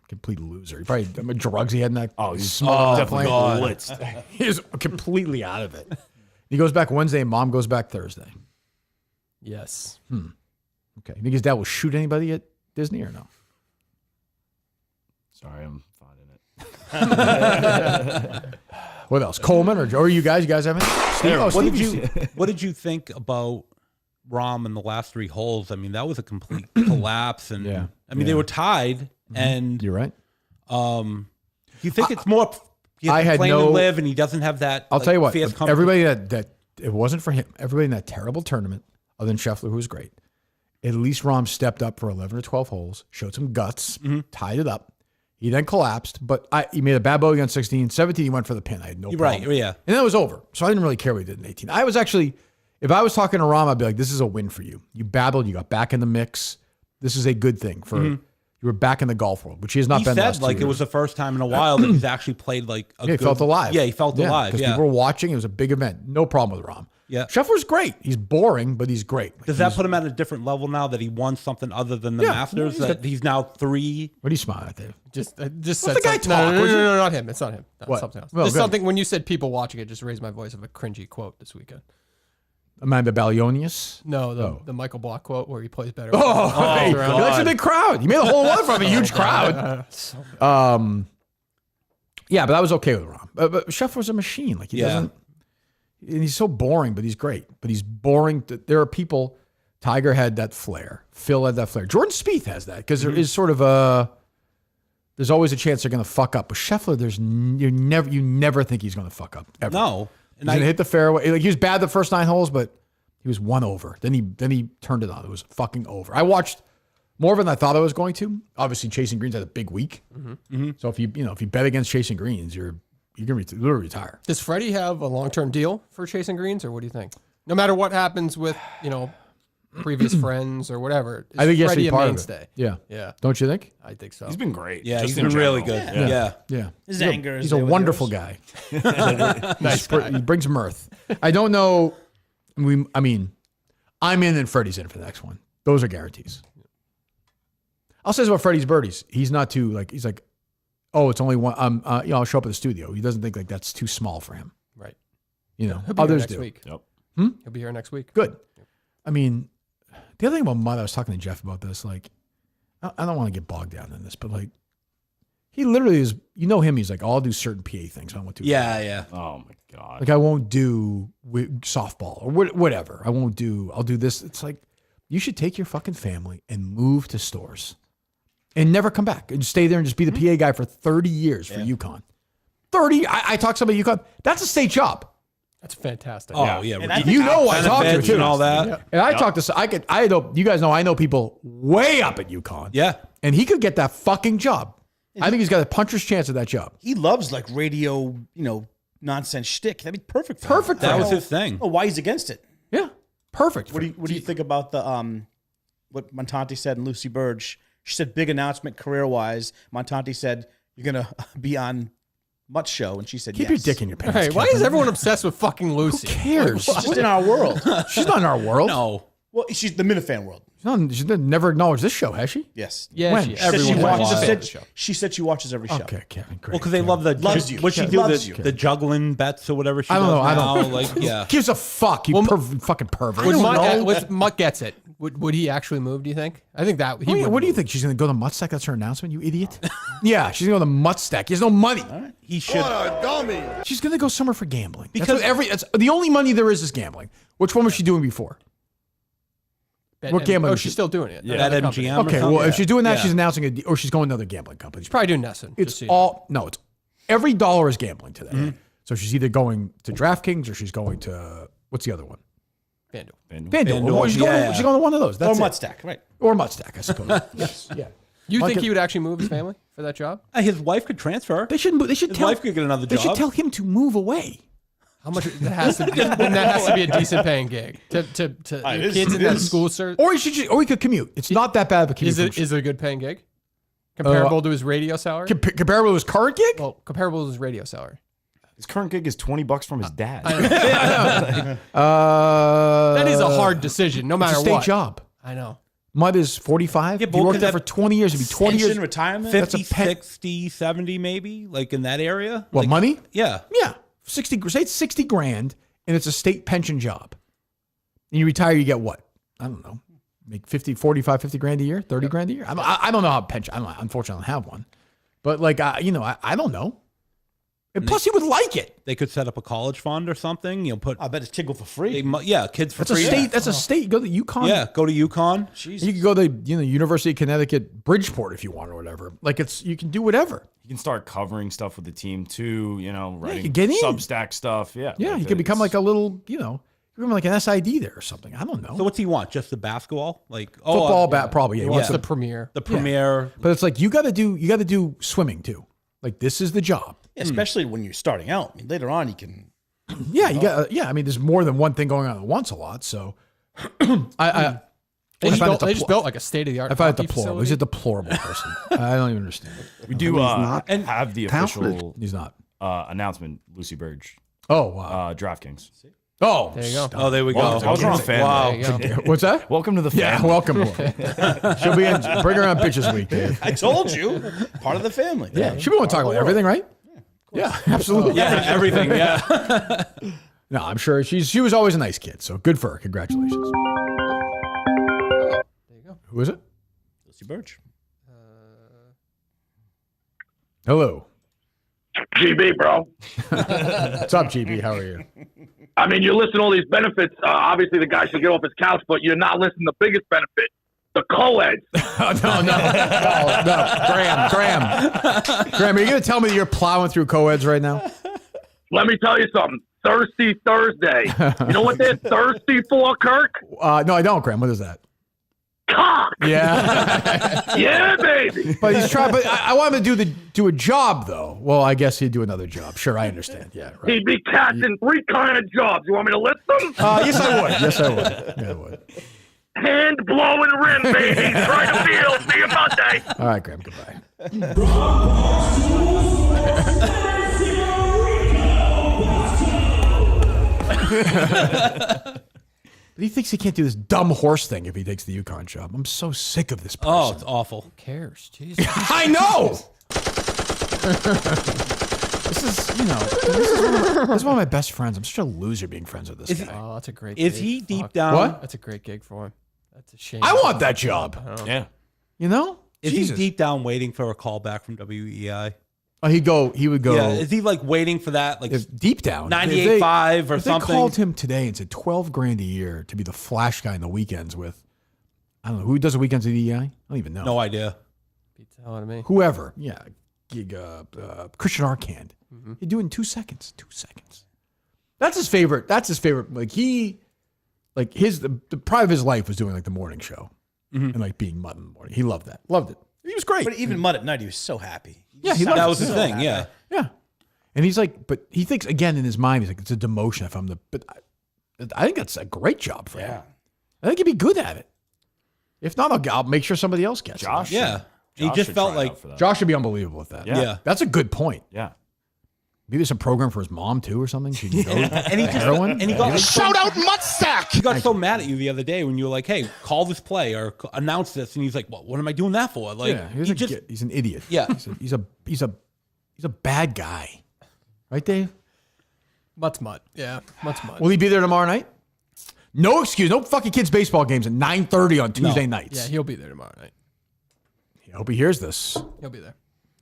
complete loser. He probably, how many drugs he had in that. Oh, he's definitely blitzed. He was completely out of it. He goes back Wednesday and mom goes back Thursday. Yes. Okay. You think his dad will shoot anybody at Disney or no? Sorry, I'm finding it. What else? Coleman or you guys? You guys haven't? What did you think about Rahm in the last 3 holes? I mean, that was a complete collapse, and they were tied. And you're right. You think it's more? I had playing no to live, and he doesn't have that. I'll tell you what. fierce company. Everybody that it wasn't for him. Everybody in that terrible tournament, other than Scheffler, who was great. At least Rahm stepped up for 11 or 12 holes, showed some guts, tied it up. He then collapsed, but he made a bad bogey on 16. 17, he went for the pin. I had no problem. Right, yeah. And then it was over. So I didn't really care what he did in 18. I was actually, if I was talking to Rahm, I'd be like, this is a win for you. You battled, you got back in the mix. This is a good thing for you were back in the golf world, which he has not been. He last said 2 like years. it was the first time in a while that he's actually played like a he felt alive. Yeah, he felt alive. Because Yeah. people were watching. It was a big event. No problem with Rahm. Yeah. Scheffler's great. He's boring, but he's great. Like, Does that put him at a different level now that he won something other than the Masters? He's now 3. What are you smiling at, Dave? Just Let said the guy something. talk, No, would you? not him. It's not him. That's What? something else. Well, Just good. something when you said people watching it, just raised my voice of a cringy quote this weekend. Amanda Balionius? No, the Michael Block quote where he plays better. Oh, he likes a big crowd. He made a whole lot from a huge crowd. Yeah, but I was okay with Rahm. But Scheffler's a machine. Like he doesn't. And he's so boring, but he's great. But he's boring. There are people. Tiger had that flair. Phil had that flair. Jordan Spieth has that because there is sort of a. There's always a chance they're going to fuck up. But Scheffler, you never think he's going to fuck up ever. No, he's going to hit the fairway. Like he was bad the first 9 holes, but he was 1 over. Then he turned it on. It was fucking over. I watched more of it than I thought I was going to. Obviously, Chasing Greens had a big week. So if you bet against Chasing Greens, you're going to literally retire. Does Freddie have a long-term deal for Chasing Greens, or what do you think? No matter what happens with previous friends or whatever, I think he has to Freddie be a part mainstay? of it. Yeah. Yeah. Don't you think? I think so. He's been great. Yeah, Just he's in been really general. good. Yeah. His He's anger is He's a there with wonderful yours. guy. Nice guy. He brings mirth. I don't know. I mean, I'm in and Freddie's in for the next one. Those are guarantees. I'll say this about Freddie's birdies. He's not too he's like, oh, it's only one. I'll show up at the studio. He doesn't think like that's too small for him. Right. He'll be Others here next do. week. Yep. He'll be here next week. Good. I mean, the other thing about Mudd, I was talking to Jeff about this. Like, I don't want to get bogged down in this, but like, he literally is. You know him. He's like, I'll do certain PA things. I won't do. Yeah. Oh my god. Like I won't do softball or whatever. I'll do this. It's like you should take your fucking family and move to Stores and never come back and stay there and just be the PA guy for 30 years for UConn. 30. I talked to somebody at UConn. That's a state job. That's fantastic. Oh yeah. And I You know I talked to too and all that. Yeah. And I talked to I know you guys know I know people way up at UConn. Yeah. And he could get that fucking job. I think he's got a puncher's chance at that job. He loves like radio, nonsense shtick. That'd be perfect. For Perfect. him. That I was don't his thing. know why he's against it. Yeah. Perfect. What do you think about the what Montanti said and Lucy Burge? She said big announcement career wise. Montanti said you're gonna be on Mutt's show, and she said Keep yes. your dick in your pants. Hey, why is everyone obsessed with fucking Lucy? Who cares? She's just in our world. She's not in our world. No. Well, she's the Minifan world. She's never acknowledged this show, has she? Yes. Yeah, When? she, She said she everyone watches. watches the show. She said she watches every show. Okay, Kevin. Great. Well, because they love the Loves you. What she Yeah. do Loves the, you. the juggling bets or whatever she I don't does know. I now. don't. Like yeah. Gives a fuck. You fucking pervert. Mutt gets it. Would he actually move? Do you think? I think that he. What do you think? She's going to go to Muttstack? That's her announcement, you idiot? Yeah, she's going to go to Muttstack. He has no money. He should. She's going to go somewhere for gambling. Because that's the only money there is gambling. Which one was she doing before? What gambling? Oh, she's still doing it. Yeah, that MGM. or Okay, something? well, if she's doing that, Yeah. she's announcing or she's going to another gambling company. She's probably doing Nesson. It's it's every dollar is gambling today. So she's either going to DraftKings or she's going to what's the other one? FanDuel. Well, she's going to one of those. That's or it. Muttstack, right? Or Muttstack, I suppose. Yes. Yeah. You think he would actually move his family for that job? His wife could transfer. They should. They should His tell. wife could get another They job. should tell him to move away. How much that has to be? And that has to be a decent paying gig to your kids in that school, sir. Or he could commute. It's not that bad of a commute. Is it a good paying gig? Comparable to his radio salary? Comparable to his current gig? Well, comparable to his radio salary. His current gig is $20 from his dad. That is a hard decision, no matter it's a state what. job. I know. Mud is 45. Yeah, He worked there for 20 years. It'd be 20 years. Pension, retirement? 50, 60, 70 maybe, like in that area. What, Like, money? Yeah. Yeah. 60, say it's 60 grand and it's a state pension job. And you retire, you get what? I don't know. Make 50, 45, 50 grand a year, 30 grand a year. I don't know how pension, unfortunately, I don't have one. But like, I don't know. And plus, he would like it. They could set up a college fund or something. I bet it's Tiggle for free. Kids for That's free. a state. That's a state. Go to UConn. Yeah, go to UConn. You could go to University of Connecticut, Bridgeport if you want or whatever. Like you can do whatever. You can start covering stuff with the team too. Writing get in. Substack stuff. Yeah. Yeah, you could become like a little, become like an SID there or something. I don't know. So what's he want? Just the basketball, like Football, probably. Yeah, He wants the premier. The premier. But it's like you got to do swimming too. Like this is the job. Yeah, especially when you're starting out. I mean, later on, you can. Yeah, you got. I mean, there's more than one thing going on at once a lot. So, I They find it just built like a state of the art. I find it deplorable. He's a deplorable person. I don't even understand it. We do have the official. He's not announcement. Lucy Burge. Oh wow. DraftKings. Oh, there you go. Oh, there we go. I was wrong, fan. Wow. What's that? Welcome to the family. Yeah, welcome. She'll be in. Bring her on Bitches Week, Dave. I told you, part of the family. Yeah, she'll be want to talk about everything, right? Yeah, absolutely. Yeah, everything. Yeah. No, I'm sure she was always a nice kid. So good for her. Congratulations. There you go. Who is it? Lucy Birch. Hello. GB, bro. What's up, GB? How are you? I mean, you're listing all these benefits. Obviously, the guy should get off his couch, but you're not listing the biggest benefit, the co-eds. No. Graham, are you going to tell me that you're plowing through co-eds right now? Let me tell you something. Thirsty Thursday. You know what they're thirsty for, Kirk? No, I don't, Graham. What is that? Cock. Yeah. Yeah, baby. But he's trying. But I want him to do a job, though. Well, I guess he'd do another job. Sure, I understand. Yeah, right. He'd be catching 3 kind of jobs. You want me to list them? Yes, I would. Yes, I would. Yeah, I would. Hand blowing rim, baby. Right to field. See you Monday. All right, Graham. Goodbye. But he thinks he can't do this dumb horse thing if he takes the UConn job. I'm so sick of this person. Oh, it's awful. Who cares? Jesus. I know. This is one of my best friends. I'm such a loser being friends with this guy. Oh, that's a great. Is gig. he deep Fuck. down? What? That's a great gig for him. That's a shame. I want that job. Yeah. Is Jesus. he deep down waiting for a call back from WEI? Oh, he would go. Yeah, is he like waiting for that? Like deep down, 98.5 or if something? They called him today and said $12,000 a year to be the flash guy in the weekends with. I don't know who does the weekends at EI. I don't even know. No idea. Beats the hell out of me. Whoever, yeah, gig Christian Arcand. He'd do it in 2 seconds. 2 seconds. That's his favorite. Like the pride of his life was doing like the morning show and like being Mutt in the morning. He loved that. Loved it. He was great. But even Mutt at night, he was so happy. Yeah, that was his so thing. happy. Yeah. And he's like, but he thinks again in his mind, he's like, it's a demotion if I'm the. But I think that's a great job for him. I think he'd be good at it. If not, I'll make sure somebody else gets Josh. it. Yeah. He Josh just should felt try like out for that. Josh should be unbelievable with that. Yeah. That's a good point. Yeah. Maybe there's a program for his mom too or something. She can go And he just heroin. and he got Shout out Muttsack. He got so mad at you the other day when you were like, "Hey, call this play or announce this," and he's like, "Well, what am I doing that for?" Like, Yeah, he's an idiot. Yeah. He's a bad guy, right, Dave? Mutt's Mutt. Yeah, Mutt's Mutt. Will he be there tomorrow night? No excuse. No fucking kids baseball games at 9:30 on Tuesday nights. Yeah, he'll be there tomorrow night. I hope he hears this. He'll be there.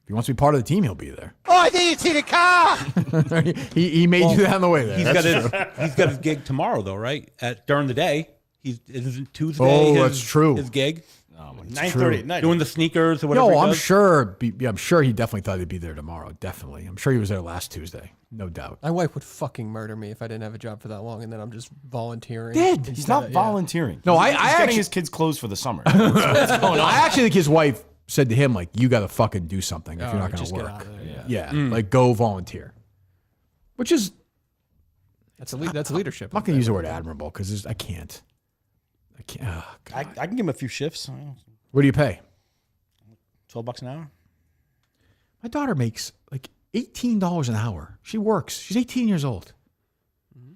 If he wants to be part of the team, he'll be there. Oh, I didn't see the car. he made you that on the way there. he's got his gig tomorrow though, right? During the day, isn't Tuesday. That's true. His gig. 9:30 at night. Doing the sneakers or whatever. No, he I'm does. sure. I'm sure he definitely thought he'd be there tomorrow. Definitely. I'm sure he was there last Tuesday. No doubt. My wife would fucking murder me if I didn't have a job for that long, and then I'm just volunteering. He's not volunteering. No, he's I getting actually his kids' clothes for the summer. That's what's going on. I actually think his wife said to him, like, you got to fucking do something if you're not going just to get work. out of there, Yeah. Like, go volunteer. Which is, That's leadership. I'm not going to use the word admirable because I can't. Oh, I can give him a few shifts. What do you pay? $12 an hour. My daughter makes like $18 an hour. She works. She's 18 years old.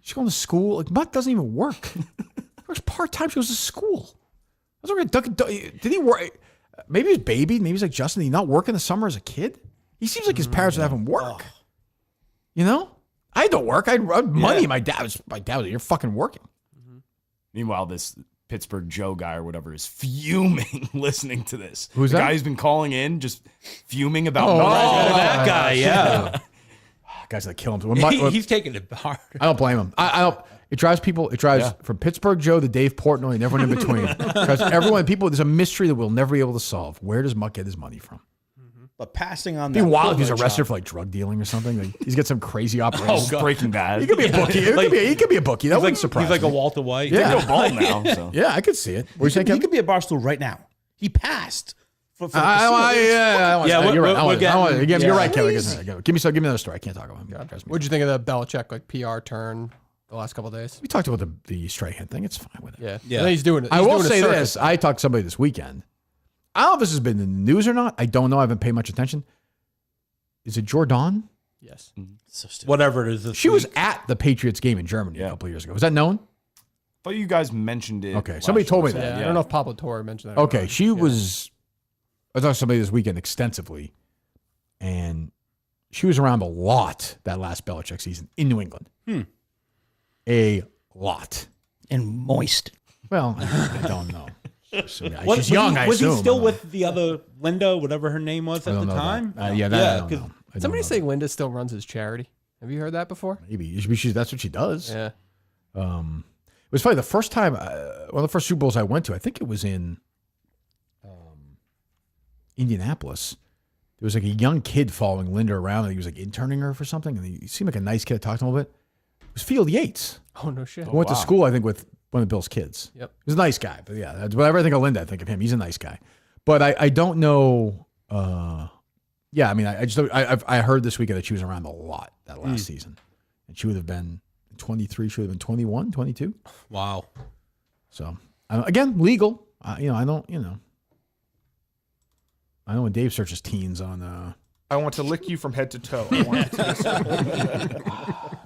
She's going to school. Like, Mutt doesn't even work. He works part-time. She goes to school. I was like, did he work? Maybe he's baby. Maybe he's like Justin. Did he not work in the summer as a kid? He seems like his parents would have him work. You know? I had to work. I had money. My dad was you're fucking working. Meanwhile, this Pittsburgh Joe guy or whatever is fuming listening to this. Who's the that? guy who's been calling in, just fuming about that guy, yeah. Guys that kill him. He's taking it hard. I don't blame him. I don't. It drives people. It drives from Pittsburgh Joe to Dave Portnoy and everyone in between. Because everyone, people, there's a mystery that we'll never be able to solve. Where does Mutt get his money from? But passing on It'd that. be wild if he's Portnoy arrested job- for like drug dealing or something. Like, he's got some crazy operation. Breaking Bad. He could be a bookie. He could be a bookie. That wouldn't surprise He's like me. a Walter White. Yeah. He's a ball now. So. Yeah, I could see it. What are you saying, He Kevin? could be a Barstool right now. He passed. For the You're right. You're right, Please. Kevin. Give me another story. I can't talk about him. What'd you think of the Belichick like PR turn the last couple of days? We talked about the Strahan thing. It's fine with it. Yeah. Yeah. And he's doing it. I He's will doing a say circus. this. I talked to somebody this weekend. I don't know if this has been in the news or not. I don't know. I haven't paid much attention. Is it Jordan? Yes. So stupid. Whatever it is. This She was week. at the Patriots game in Germany a couple of years ago. Was that known? Thought you guys mentioned it. Okay, somebody told me Yeah, that. I don't know if Pablo Torre mentioned that. or Okay, not. she Yeah. was. I talked to somebody this weekend extensively, and she was around a lot that last Belichick season in New England. A lot. And moist. Well, I don't know. Was She's young, I Was he assume. still with the other Linda, whatever her name was I at don't the know time? that. Yeah, that I don't 'cause know. I don't Somebody know say that. Linda still runs his charity. Have you heard that before? Maybe that's what she does. Yeah. It was probably the first time, one of the first Super Bowls I went to. I think it was in Indianapolis. There was like a young kid following Linda around, and he was like interning her for something. And he seemed like a nice kid. I talked to him a little bit. It was Field Yates. Oh no shit. I went to school, I think, with one of Bill's kids. Yep. He was a nice guy. But yeah, that's whatever I think of Linda, I think of him. He's a nice guy. But I don't know. Yeah, I mean, I heard this weekend that she was around a lot that last season. And she would have been 23, she would have been 21, 22. Wow. So, again, legal. I know when Dave searches teens on. I want to lick you from head to toe. I want to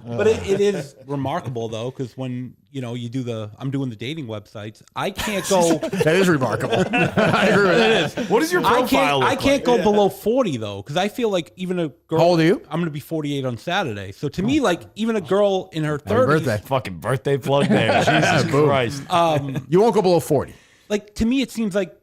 But it is remarkable though, because when you do I'm doing the dating websites, I can't go. That is remarkable. I agree with that. What is your profile? I can't go below 40 though, because I feel like even a girl. How old are you? I'm going to be 48 on Saturday. So to me, like even a girl in her 30s. Happy birthday. Fucking birthday plug there. Jesus Boom. Christ. You won't go below 40. Like to me, it seems like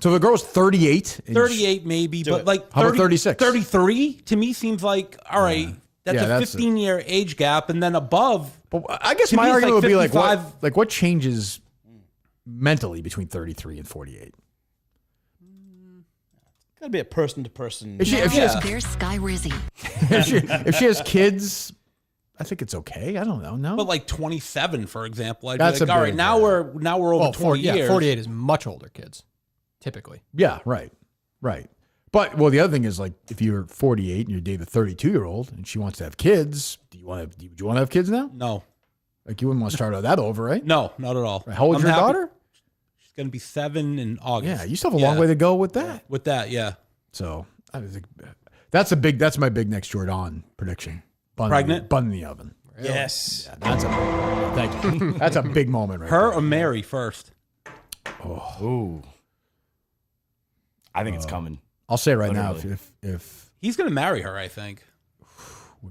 So if a girl's 38. 38 maybe, but like How about 36? 33 to me seems like all right. That's Yeah, a that's 15-year age gap, and then above. But I guess to my me, it's argument would be like 55. what changes mentally between 33 and 48? Gotta be a person to person. If she has There's Sky Rizzy. if she has kids, I think it's okay. I don't know. No, But like 27, for example, I'd That's be like, a all big- right, now we're over 20 years. 48 is much older kids, typically. yeah, right. But the other thing is like if you're 48 and you're dating a 32-year-old and she wants to have kids, do you want to have kids now? No, Like you wouldn't want to start that over, right? no, not at all. Right. How old's I'm your happy- daughter? She's gonna be 7 in August. Yeah, you still have a long way to go with that. With that, yeah. So I think that's my big next Jordan prediction. Pregnant? Bun in the oven. Yes. Yeah, thank you. That's a big moment right Her there. or Mary first? Ooh. I think it's coming. I'll say right now, Literally. if He's gonna marry her, I think.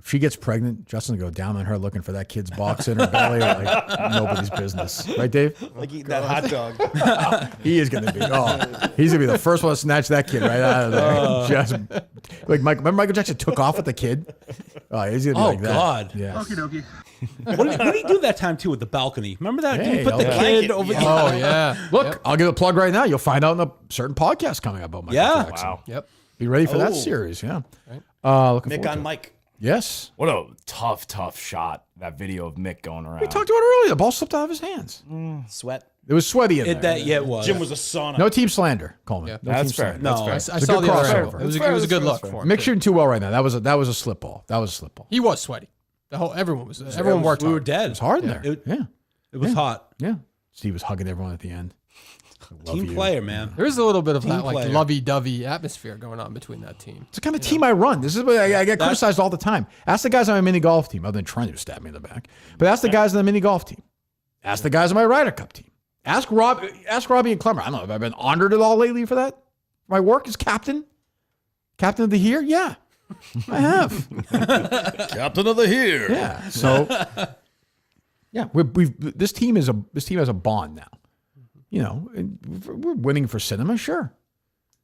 she gets pregnant, Justin will go down on her looking for that kid's box in her belly like nobody's business. Right, Dave? Like eating that hot dog. He is going to be. He's going to be the first one to snatch that kid right out of there. Just like remember Michael Jackson took off with the kid? Oh, he's going to be like that. God. Yeah. Okie dokie. What did he do that time too with the balcony? Remember that? Did Hey, he put the yeah. kid over the? Oh yeah. Look, I'll give a plug right now. You'll find out in a certain podcast coming up about Michael Yeah. Jackson. Wow. Yep. Be ready for that Oh. series. Yeah. Right. Looking Mick forward on to it. Mike. Yes. What a tough shot. That video of Mick going around. We talked about it earlier. The ball slipped out of his hands. Sweat. It was sweaty in there. It was. Jim was a sauna. No team slander, Coleman. Yeah. No That's team fair. slander. No, That's fair. I It's a saw good the other crossover. angle. It was a good look for him. Mick's shooting too well right now. That was a slip ball. That was a slip ball. He was sweaty. Everyone worked We were hard. dead. It's hard in there. It Yeah. was hot. Yeah. Steve was hugging everyone at the end. Team player, man. There is a little bit of Team that like player. lovey-dovey atmosphere going on between that team. It's the kind of team I run. This is what I get criticized all the time. Ask the guys on my mini golf team, other than trying to stab me in the back. But ask the guys on the mini golf team. Ask the guys on my Ryder Cup team. Ask Robbie and Clemmer. I don't know. Have I been honored at all lately for that? My work as captain of the year? Yeah, I have. Captain of the year. Yeah. So, yeah, this team has a bond now. You know, we're winning for Cinema, sure.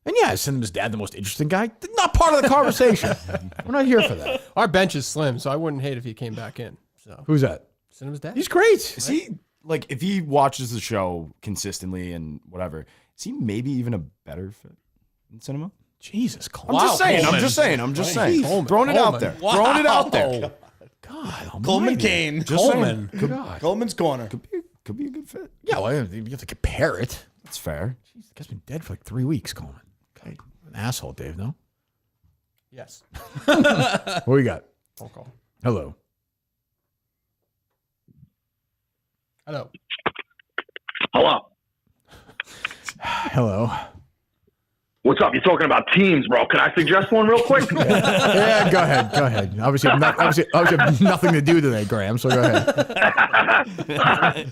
And yeah, is Cinema's dad the most interesting guy? Not part of the conversation. We're not here for that. Our bench is slim, so I wouldn't hate if he came back in. So who's that? Cinema's dad. He's great. Is he like if he watches the show consistently and whatever? Is he maybe even a better fit in Cinema? Jesus, I'm just saying. Throwing it out there. Wow. Throwing it out there. God, Coleman Kane. Just Coleman. God. Coleman's corner. Could be a good fit. Yeah, well, you have to compare it. That's fair. Jeez, the guy's been dead for like 3 weeks, Coleman. Okay. An asshole, Dave, no? Yes. What we got? Phone call. Hello. Hello. Hello. Hello. What's up? You're talking about teams, bro. Can I suggest one real quick? Yeah, go ahead. Obviously, I have nothing to do today, Graham, so go ahead.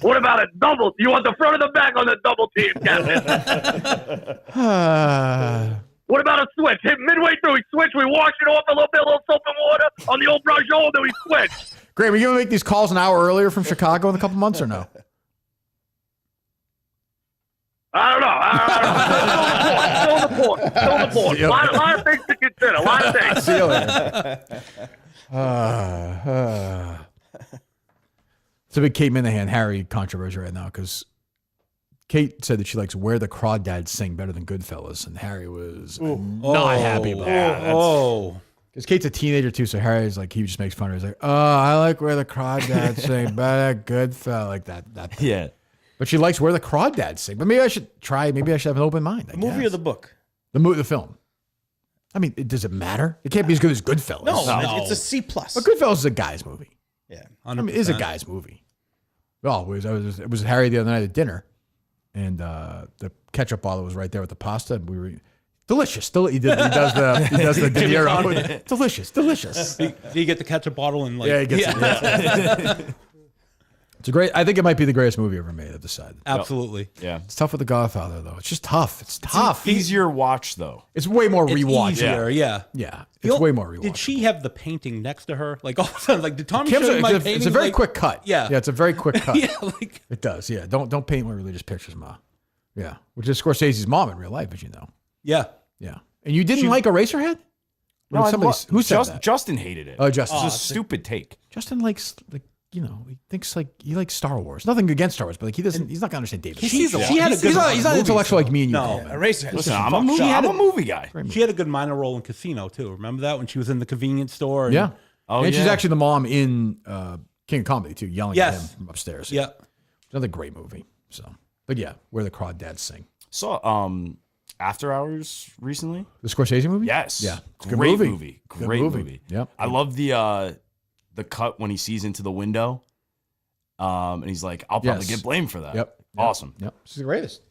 What about a double? You want the front or the back on the double team, Captain? What about a switch? Hit midway through, we switch, we wash it off a little soap and water on the old brush hole, then we switch. Graham, are you going to make these calls an hour earlier from Chicago in a couple months or no? I don't know. Still the point. A lot of things to consider. A lot of things. See you later. It's a big Kate Minihane Harry controversy right now because Kate said that she likes Where the Crawdads Sing better than Goodfellas, and Harry was not happy about that. Because Kate's a teenager too, so Harry's like, he just makes fun of her. He's like, oh, I like Where the Crawdads Sing better than Goodfellas, like that. Yeah. But she likes Where the Crawdads Sing. But maybe I should try. Maybe I should have an open mind. The movie or the book? The film. I mean, does it matter? It can't be as good as Goodfellas. No. It's a C+. But Goodfellas is a guy's movie. Yeah, 100%. I mean, it is a guy's movie. Well, it was Harry the other night at dinner, and the ketchup bottle was right there with the pasta, and we were delicious. He does the De Niro. Delicious. Do you get the ketchup bottle and like? Yeah, he gets it. Yeah. It's a great. I think it might be the greatest movie ever made. I've decided. Absolutely. Yeah. It's tough with The Godfather, though. It's just tough. It's tough. It's easier watch, though. It's way more rewatch. Easier, yeah. It's way more rewatch. Did she have the painting next to her? Like all of a sudden, like did Tommy show you my painting? It's a very quick cut. Yeah. Yeah, it's a very quick cut. Yeah, like it does. Yeah. Don't paint my religious pictures, Ma. Yeah. Which is Scorsese's mom in real life, as you know. Yeah. Yeah. And you didn't like Eraserhead? No, who said that? Justin hated it. Oh, Justin. It's a stupid take. Justin likes he thinks he likes Star Wars. Nothing against Star Wars, but he's not gonna understand David. He's not intellectual like me and you. No, Eraserhead. Listen, I'm a movie guy. She had a good minor role in Casino too. Remember that when she was in the convenience store? And, Yeah. And she's actually the mom in King of Comedy too, yelling at him from upstairs. Yeah. It's another great movie. So, but yeah, Where the Crawdads Sing. Saw After Hours recently. The Scorsese movie? Yes. Yeah. It's a Great good movie. Good Great movie. movie. Yep. I love the cut when he sees into the window. And he's like, I'll probably get blamed for that. Yep. Awesome. Yep. She's the greatest.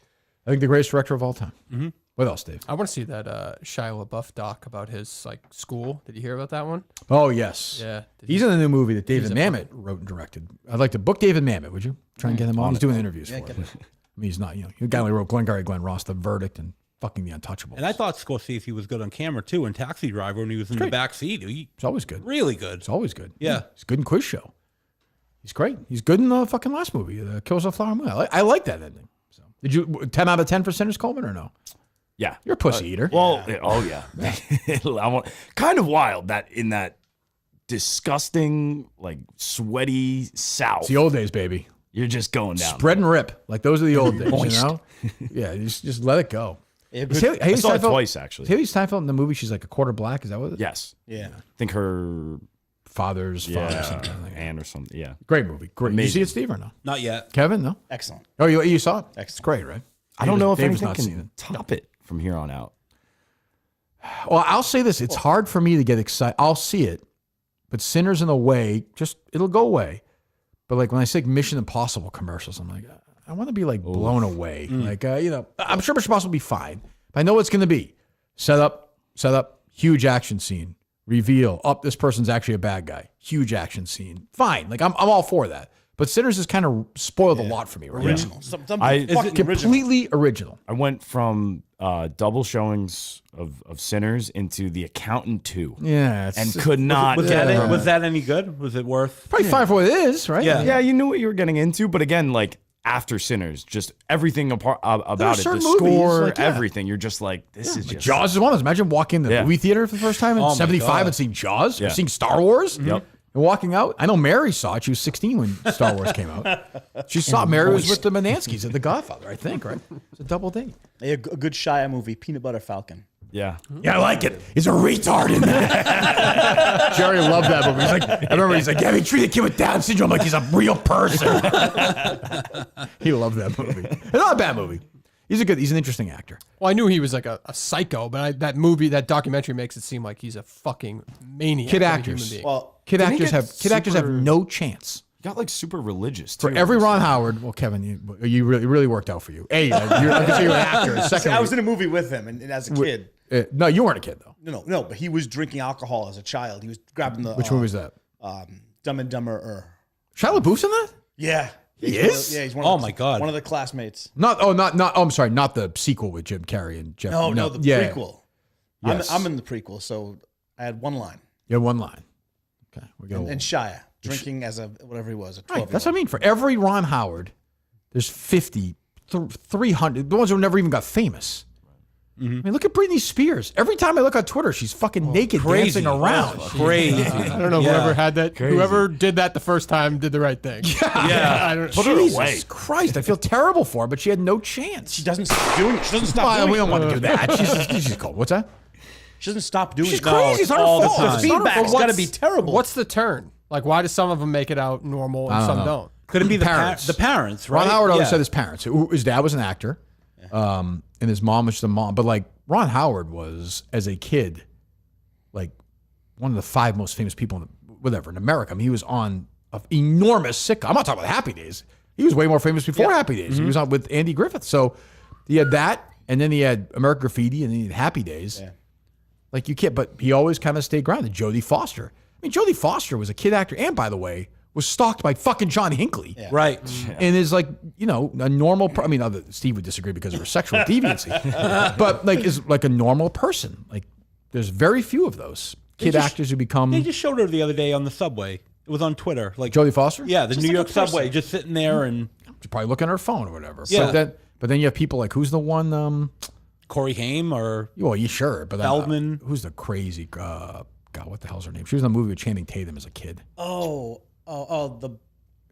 I think the greatest director of all time. Mm-hmm. What else, Dave? I want to see that Shia LaBeouf doc about his school. Did you hear about that one? Oh, yes. Yeah. He's in the new movie that David Mamet wrote and directed. I'd like to book David Mamet, would you? Try and get him on. He's doing interviews for it. I mean, he's not, the guy who wrote Glengarry Glen Ross, The Verdict, and fucking The Untouchables. And I thought Scorsese was good on camera too in Taxi Driver when he was in the back seat. It's always good. Really good. It's always good. Yeah. He's good in Quiz Show. He's great. He's good in the fucking last movie, Kills of the Flower Moon. I like that ending. So, did you 10 out of 10 for Sinners, Coleman, or no? Yeah. You're a pussy eater. Well, kind of wild that in that disgusting, like sweaty South. It's the old days, baby. You're just going down. Spread and rip. Like those are the old days, you know? Yeah, just let it go. I saw it twice, actually. Haley Steinfeld in the movie, she's like a quarter black. Is that what it is? Yes. Yeah. I think her father's father, something like that. Anne or something. Yeah. Great movie. Great. Did you see it, Steve, or no? Not yet. Kevin, no? Excellent. Oh, you saw it? Excellent. It's great, right? I don't know if David's anything not seen can top it from here on out. Well, I'll say this. It's hard for me to get excited. I'll see it, but Sinners in a way, it'll go away. But like when I see Mission Impossible commercials, I'm like, I want to be like blown away. Like, I'm sure Mission Impossible will be fine. But I know what's going to be. Set up, huge action scene. Reveal, this person's actually a bad guy. Huge action scene. Fine. Like, I'm all for that. But Sinners has kind of spoiled a lot for me, right? Original. Completely original. I went from double showings of Sinners into The Accountant 2. Yeah. And could not. Was that any good? Was it worth? Probably fine for what it is, right? Yeah, you knew what you were getting into. But again, like, after Sinners, just everything about it, the certain score, movies, everything. You're just like, this is just. Jaws is one of those. Imagine walking in the movie theater for the first time in 75 and seeing Jaws, or seeing Star Wars. Yep. And walking out. I know Mary saw it. She was 16 when Star Wars came out. She saw it. Mary was with the Mananskis at The Godfather, I think, right? It's a double date. A good Shia movie, Peanut Butter Falcon. Yeah. Yeah, I like it. He's a retard in that. Jerry loved that movie. He's like, yeah, he treated the kid with Down syndrome like he's a real person. He loved that movie. It's not a bad movie. He's an interesting actor. Well, I knew he was like a psycho, but that documentary makes it seem like he's a fucking maniac. Kid of a actors. human being. Well, Kid actors have no chance. He got like super religious too. For every Ron Howard, well, Kevin, you really worked out for you. You're an actor. Secondly, I was in a movie with him, and as a kid. No, you weren't a kid though. No, but he was drinking alcohol as a child. He was grabbing the. Which movie was that? Dumb and Dumber. Shia LaBeouf's in that? Yeah. He is? He's one. Oh my God! One of the classmates. I'm sorry, not the sequel with Jim Carrey and Jeff. No, the prequel. Yes. I'm in the prequel, so I had one line. You had one line. Okay, we go. And Shia drinking as a whatever he was, a 12-year-old. Right, that's what I mean. For every Ron Howard, there's 50, 300. The ones who never even got famous. Mm-hmm. I mean, look at Britney Spears. Every time I look on Twitter, she's fucking naked dancing around. Crazy. I don't know whoever had that. Crazy. Whoever did that the first time did the right thing. Yeah. I don't, Put her away. Christ, I feel terrible for her, but she had no chance. She doesn't stop doing it. She doesn't stop doing it. We don't want to do that. She's cold. What's that? She doesn't stop doing it. She's crazy. It's all the fault. The feedback's got to be terrible. What's the turn? Like, why do some of them make it out normal and some don't? Could it be the parents? Right? Ron Howard always said his parents. His dad was an actor, and his mom was the mom. But like Ron Howard was, as a kid, like one of the 5 most famous people in America. I mean, he was on an enormous sitcom. I'm not talking about Happy Days. He was way more famous before Happy Days. Mm-hmm. He was on with Andy Griffith. So he had that, and then he had American Graffiti, and then he had Happy Days. Yeah. Like you can't, but he always kind of stayed grounded. Jodie Foster. I mean, Jodie Foster was a kid actor, and by the way, was stalked by fucking John Hinckley. Yeah. Right. And is like, a normal, Steve would disagree because of her sexual deviancy, but like is like a normal person. Like there's very few of those actors who become. They just showed her the other day on the subway. It was on Twitter. Like Jodie Foster? Yeah, the New York subway, just sitting there and. She's probably looking at her phone or whatever. Yeah. But then you have people like, who's the one? Corey Haim or. Well, you sure. But Feldman. Who's the crazy, God, what the hell's her name? She was in a movie with Channing Tatum as a kid.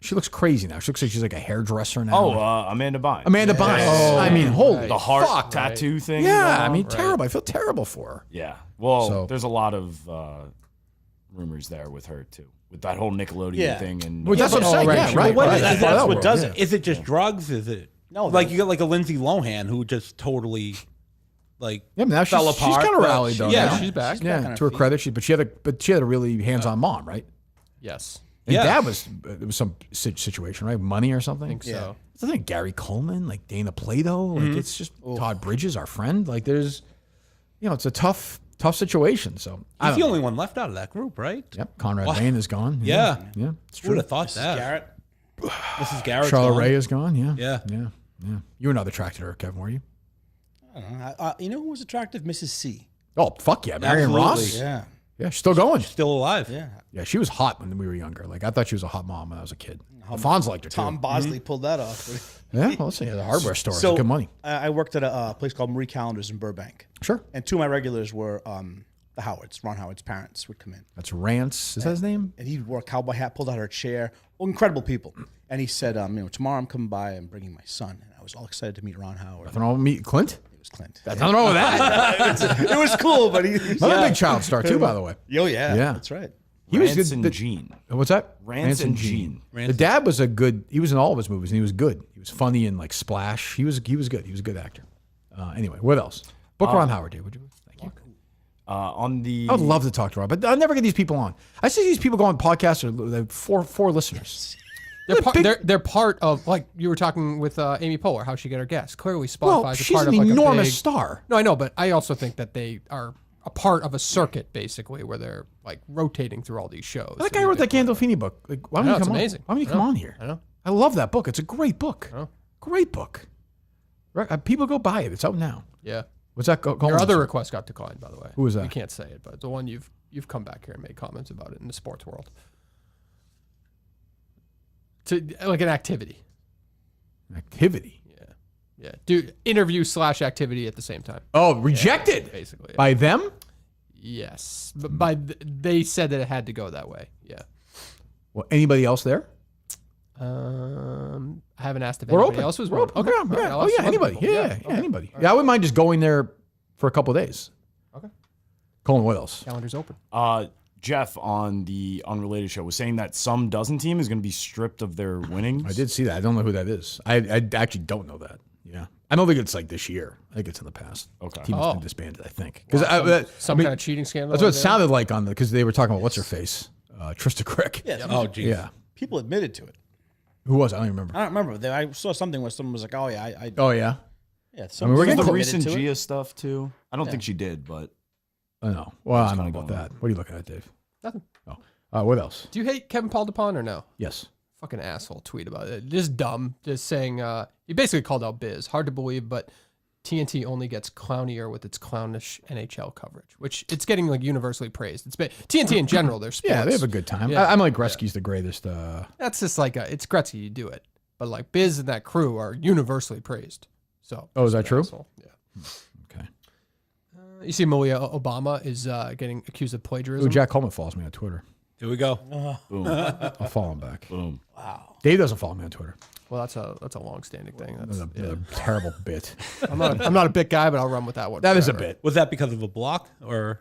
She looks crazy now. She looks like she's like a hairdresser now. Amanda Bynes. Amanda Bynes. Oh, I mean, holy the heart fuck, tattoo thing. Yeah, I mean, terrible. I feel terrible for her. Yeah. Well, there's a lot of rumors there with her too, with that whole Nickelodeon thing. And that's what I'm saying. Yeah, right. What does it? Is it just drugs? Is it like you got like a Lindsay Lohan who just totally now fell apart? She's kind of rallied though. Yeah, now. she's back. Yeah, to her credit, she had a really hands-on mom, right? Yes. And dad was some situation, right? Money or something. I think so. It's the thing. Gary Coleman, like Dana Plato, like it's just Todd Bridges, our friend. Like there's, it's a tough situation. So he's the only one left out of that group, right? Yep. Conrad Bain is gone. Yeah. It's true. Who would have thought that? Garrett. Mrs. Garrett. Charlotte Ray is gone. Yeah. You were not attracted to her, Kevin, were you? I don't know. You know who was attractive? Mrs. C. Oh, fuck yeah. Marion Ross? Yeah. Yeah, she's still going. She's still alive. Yeah. Yeah, she was hot when we were younger. Like, I thought she was a hot mom when I was a kid. Fonz liked her, too. Tom Bosley pulled that off. Yeah, well, let's see. The hardware store. So, it's good money. I worked at a place called Marie Callender's in Burbank. Sure. And 2 of my regulars were the Howards. Ron Howard's parents would come in. That's Rance. Is that his name? And he wore a cowboy hat, pulled out her chair. Well, incredible people. And he said, tomorrow I'm coming by and bringing my son. And I was all excited to meet Ron Howard. Nothing wrong with meet Clint? It was Clint. That's nothing wrong with that. It was cool, but Another big child star, too, by the way. Oh, yeah. That's right. He was Rance and Gene. What's that? Rance and Gene. The dad was he was in all of his movies, and he was good. He was funny and like Splash. He was good. He was a good actor. Anyway, what else? Book Ron Howard, dude. Would you? Thank you. I would love to talk to Ron, but I'll never get these people on. I see these people go on podcasts with like four listeners. They're part of, like you were talking with Amy Poehler, how she get her guests. Clearly, Spotify's Well, a she's part an of like enormous a big, star. No, I know, but I also think that they are a part of a circuit, basically, where they're like rotating through all these shows. That guy wrote that Gandolfini book. Like, why don't you come on? amazing. Why don't you come on here? I know. I love that book. It's a great book. Great book. Right? People go buy it. It's out now. Yeah. What's that called? Your other request got declined, by the way. Who was that? You can't say it, but the one you've come back here and made comments about it in the sports world. To like an activity. Activity. Yeah. Do interview/activity at the same time. Oh, rejected. Yeah, basically. Yeah. By them? Yes. But they said that it had to go that way. Yeah. Well, anybody else there? I haven't asked if We're anybody open. else was We're open. Okay. Yeah. I'll Oh, ask yeah. some other Anybody. people. Yeah. Okay. Anybody. All right. Yeah, I wouldn't mind just going there for a couple of days. Okay. Colin, what else? Calendar's open. Jeff on the Unrelated Show was saying that some dozen team is going to be stripped of their winnings. I did see that. I don't know who that is. I actually don't know that. Yeah. I don't think it's like this year. I think it's in the past. Okay. The team has been disbanded, I think. Because some kind of cheating scandal. That's what it there? sounded like on because they were talking about what's her face, Trista Crick. Yeah. Oh, geez. Yeah. People admitted to it. Who was it? I don't even remember. I don't remember. I saw something where someone was like, "Oh yeah, I." Oh yeah. Yeah. I mean, we're getting the to recent to it. Gia stuff too. I don't Yeah. think she did, but I know. Well, I What's don't know kinda about going that. What are you looking at, Dave? Nothing. Oh. What else? Do you hate Kevin Paul DePon or no? Yes. Fucking asshole tweet about it. Just dumb. Just saying, he basically called out Biz. Hard to believe, but TNT only gets clownier with its clownish NHL coverage, which it's getting like universally praised. It's been TNT in general. They're sports. Yeah, they have a good time. Yeah. I'm like Gretzky's the greatest. That's just like it's Gretzky. You do it, but like Biz and that crew are universally praised. So. Oh, is that true? Asshole. Yeah. Okay. You see, Malia Obama is getting accused of plagiarism. Ooh, Jack Coleman follows me on Twitter. Here we go. boom, I'll follow him back. boom. Wow. Dave doesn't follow me on Twitter. Well, that's a long-standing thing. That's That's a terrible bit. I'm not a bit guy, but I'll run with that one. That is a forever. bit. Was that because of a block, or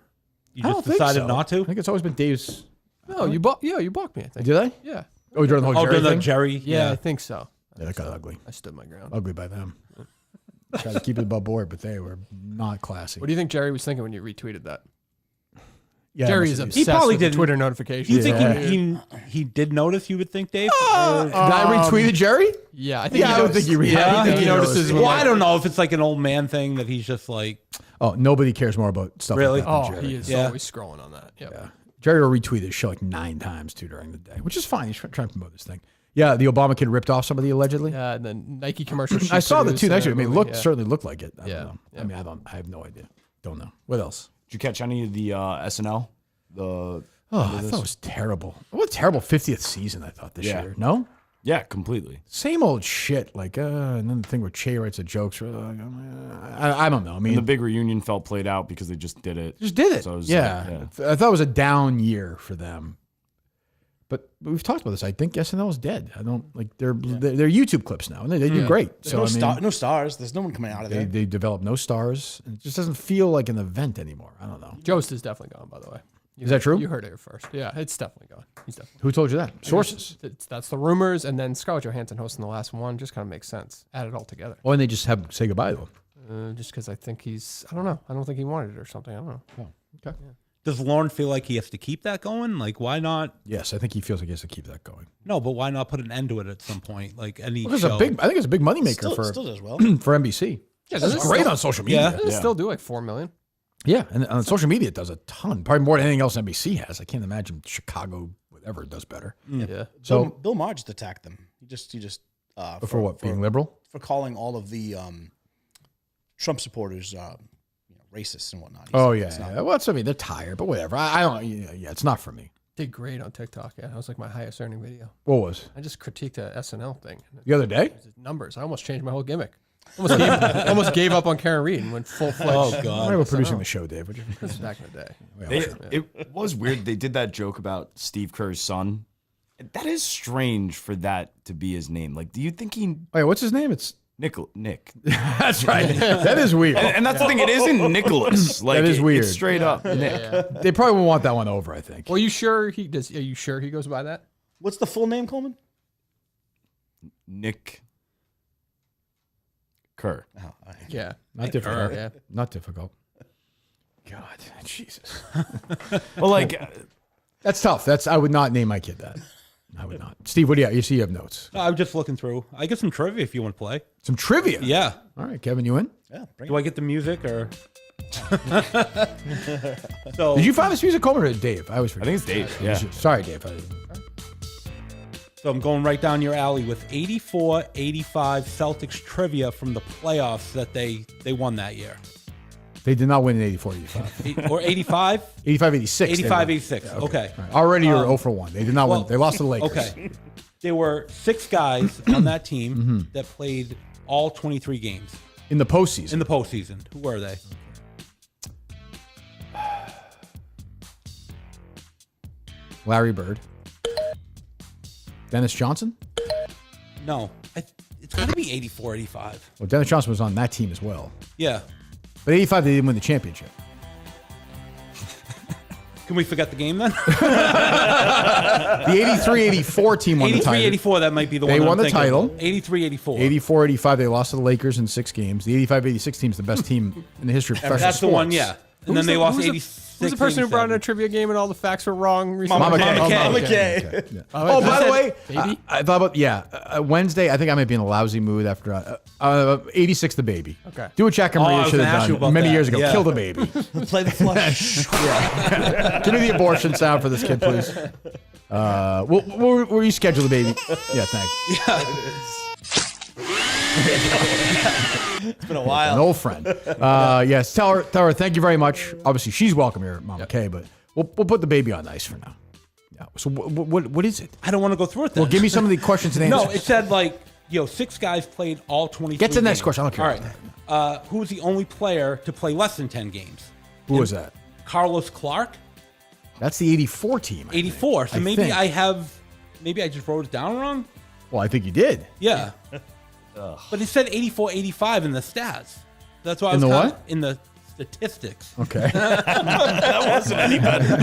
you I don't just think decided so. not to? I think it's always been Dave's. No, you blocked me. I think. Did I? Yeah. Oh, during the whole Jerry during the thing? Jerry. Yeah, I think so. Yeah, that got ugly. I stood my ground. Ugly by them. Tried to keep it above board, but they were not classy. What do you think Jerry was thinking when you retweeted that? Yeah, Jerry must is have obsessed probably with the didn't- Twitter notifications. You think Yeah. he did notice? You would think, Dave? Did I retweeted Jerry? Yeah, I think Yeah, I would think he re- Yeah, I I think think he he notices. noticed. when, Well, like- I don't know if it's like an old man thing that he's just like. Oh, nobody cares more about stuff Really? like that than Oh, Jerry. he is Yeah. always scrolling on that. Yep. Yeah. Jerry will retweet his show like 9 times too during the day, which is fine. He's trying to promote this thing. Yeah, the Obama kid ripped off somebody allegedly. Yeah, and then Nike commercial. I saw the two next to it. I mean, movie, it certainly looked like it. I Yeah, don't know. yeah. I mean, I have no idea. Don't know. What else? Did you catch any of the SNL? I thought it was terrible. What a terrible 50th season I thought this year. No? Yeah, completely. Same old shit. Like, and then the thing where Che writes the jokes. I don't know. I mean, And the big reunion felt played out because they just did it. just did it. So it was yeah. I thought it was a down year for them. But we've talked about this. I think SNL is dead. I don't like they're YouTube clips now, and they do great. There's So no stars. There's no one coming out of there. they develop no stars. It just doesn't feel like an event anymore. I don't know. Jost is definitely gone, by the way. Is that true? You heard it here first. Yeah, it's definitely gone. He's definitely. Who told you that? Sources. That's the rumors, and then Scarlett Johansson hosting the last one just kind of makes sense. Add it all together. Oh, and they just say goodbye to him. Just because I think he's. I don't know. I don't think he wanted it or something. I don't know. Oh, okay. Yeah. Does Lauren feel like he has to keep that going? Like, why not? Yes, I think he feels like he has to keep that going. No, but why not put an end to it at some point? Like any Well, show. I think it's a big moneymaker Still does well. for NBC. Yeah, It's great on social media. Does it still do like 4 million? Yeah, and on social media it does a ton. Probably more than anything else NBC has. I can't imagine Chicago, whatever, does better. Yeah. So Bill Maher just attacked them. He just for what? Being liberal? for calling all of the Trump supporters racists and whatnot. He's not- Well, that's, I mean, they're tired, but whatever. I don't. Yeah, it's not for me. Did great on TikTok. Yeah, that was like my highest earning video. What was I just critiqued a SNL thing. the other day? Numbers. I almost changed my whole gimmick. Almost gave up on Karen Reed and went full fledged. Oh God! Why were producing the show, Dave? Would you? This is back in the day. It was weird. They did that joke about Steve Kerr's son. That is strange for that to be his name. Like, do you think he? Oh, yeah, what's his name? It's Nick. That's right. That is weird. And that's the thing. It isn't Nicholas. Like, that is weird. It's straight up Nick. Yeah. They probably won't want that one over. I think. Well, you sure he does? Are you sure he goes by that? What's the full name, Coleman? Nick Kerr. Oh, Yeah. Not difficult. Yeah. Not difficult. God, Jesus. Well, like That's tough. I would not name my kid that. I would not. Steve, what do you have? You see you have notes. No, I'm just looking through. I get some trivia if you want to play. Some trivia? Yeah. All right, Kevin, you in? Yeah. Do I get the music or? So did you find this music, Coleman, or Dave? I think it's Dave. Yeah. Sorry, Dave. So I'm going right down your alley with 84-85 Celtics trivia from the playoffs that they won that year. They did not win in 84-85. Or 85? 85-86. 85-86. Yeah, okay. Right. Already you're 0 for 1. They did not win. They lost to the Lakers. Okay. There were 6 guys on that team that played all 23 games. In the postseason? In the postseason. Who were they? Larry Bird. Dennis Johnson? No. It's got to be 84-85. Well, Dennis Johnson was on that team as well. Yeah. But 85, they didn't win the championship. Can we forget the game then? The 83-84 team won the title. 83-84, that might be the one. They won the thinking. title. 83-84. 84-85, they lost to the Lakers in 6 games. The 85-86 team is the best team in the history of professional That's sports. the one, yeah. And then they lost 86. Who's the person who brought in a trivia game and all the facts were wrong recently? Mama K. Mama K. Okay. Yeah. Oh, by the way, I thought about, Wednesday, I think I might be in a lousy mood after 86 the baby. Okay. Do what Jack and Maria should have done many years ago. Yeah. Kill the baby. Play the flush. Give me the abortion sound for this kid, please. We'll reschedule the baby. Yeah, thanks. It's been a while. An old friend. Yes, tell her thank you very much. Obviously, she's welcome here at Mama K, but we'll put the baby on ice for now. Yeah. So what is it? I don't want to go through it then. Well, give me some of the questions and answers. No, it said 6 guys played all 23 Get to the next games. question. I don't care All about right. Who was the only player to play less than 10 games? Who was that? Carlos Clark. That's the 84 team. 84. So maybe think. I just wrote it down wrong. Well, I think you did. Yeah. But it said 84-85 in the stats. That's why I In was the kinda- what? In the statistics. Okay. That wasn't any better.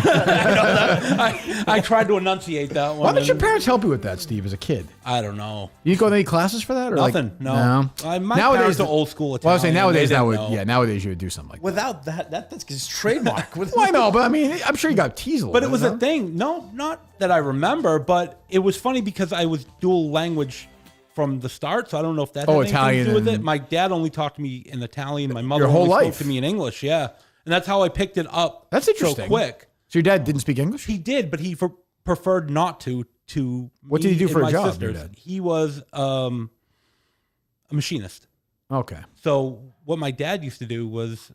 I tried to enunciate that one. Why did your parents help you with that, Steve, as a kid? I don't know. You didn't go to any classes for that? Or Nothing. No. My parents are old school Italian. Well, I was saying nowadays, They didn't know. nowadays you would do something like Without that's his trademark. that. Well, I know, but I mean, I'm sure you got teased a little But bit. it was a thing. No, not that I remember, but it was funny because I was dual language from the start, so I don't know if that had anything Italian to do with it. and- My dad only talked to me in Italian. My mother Your whole only life. spoke to me in English. Yeah, and that's how I picked it up. That's interesting. So quick. So your dad didn't speak English? He did, but he preferred not to. What did he do me for and a my job, your sisters. dad? He was a machinist. Okay. So what my dad used to do was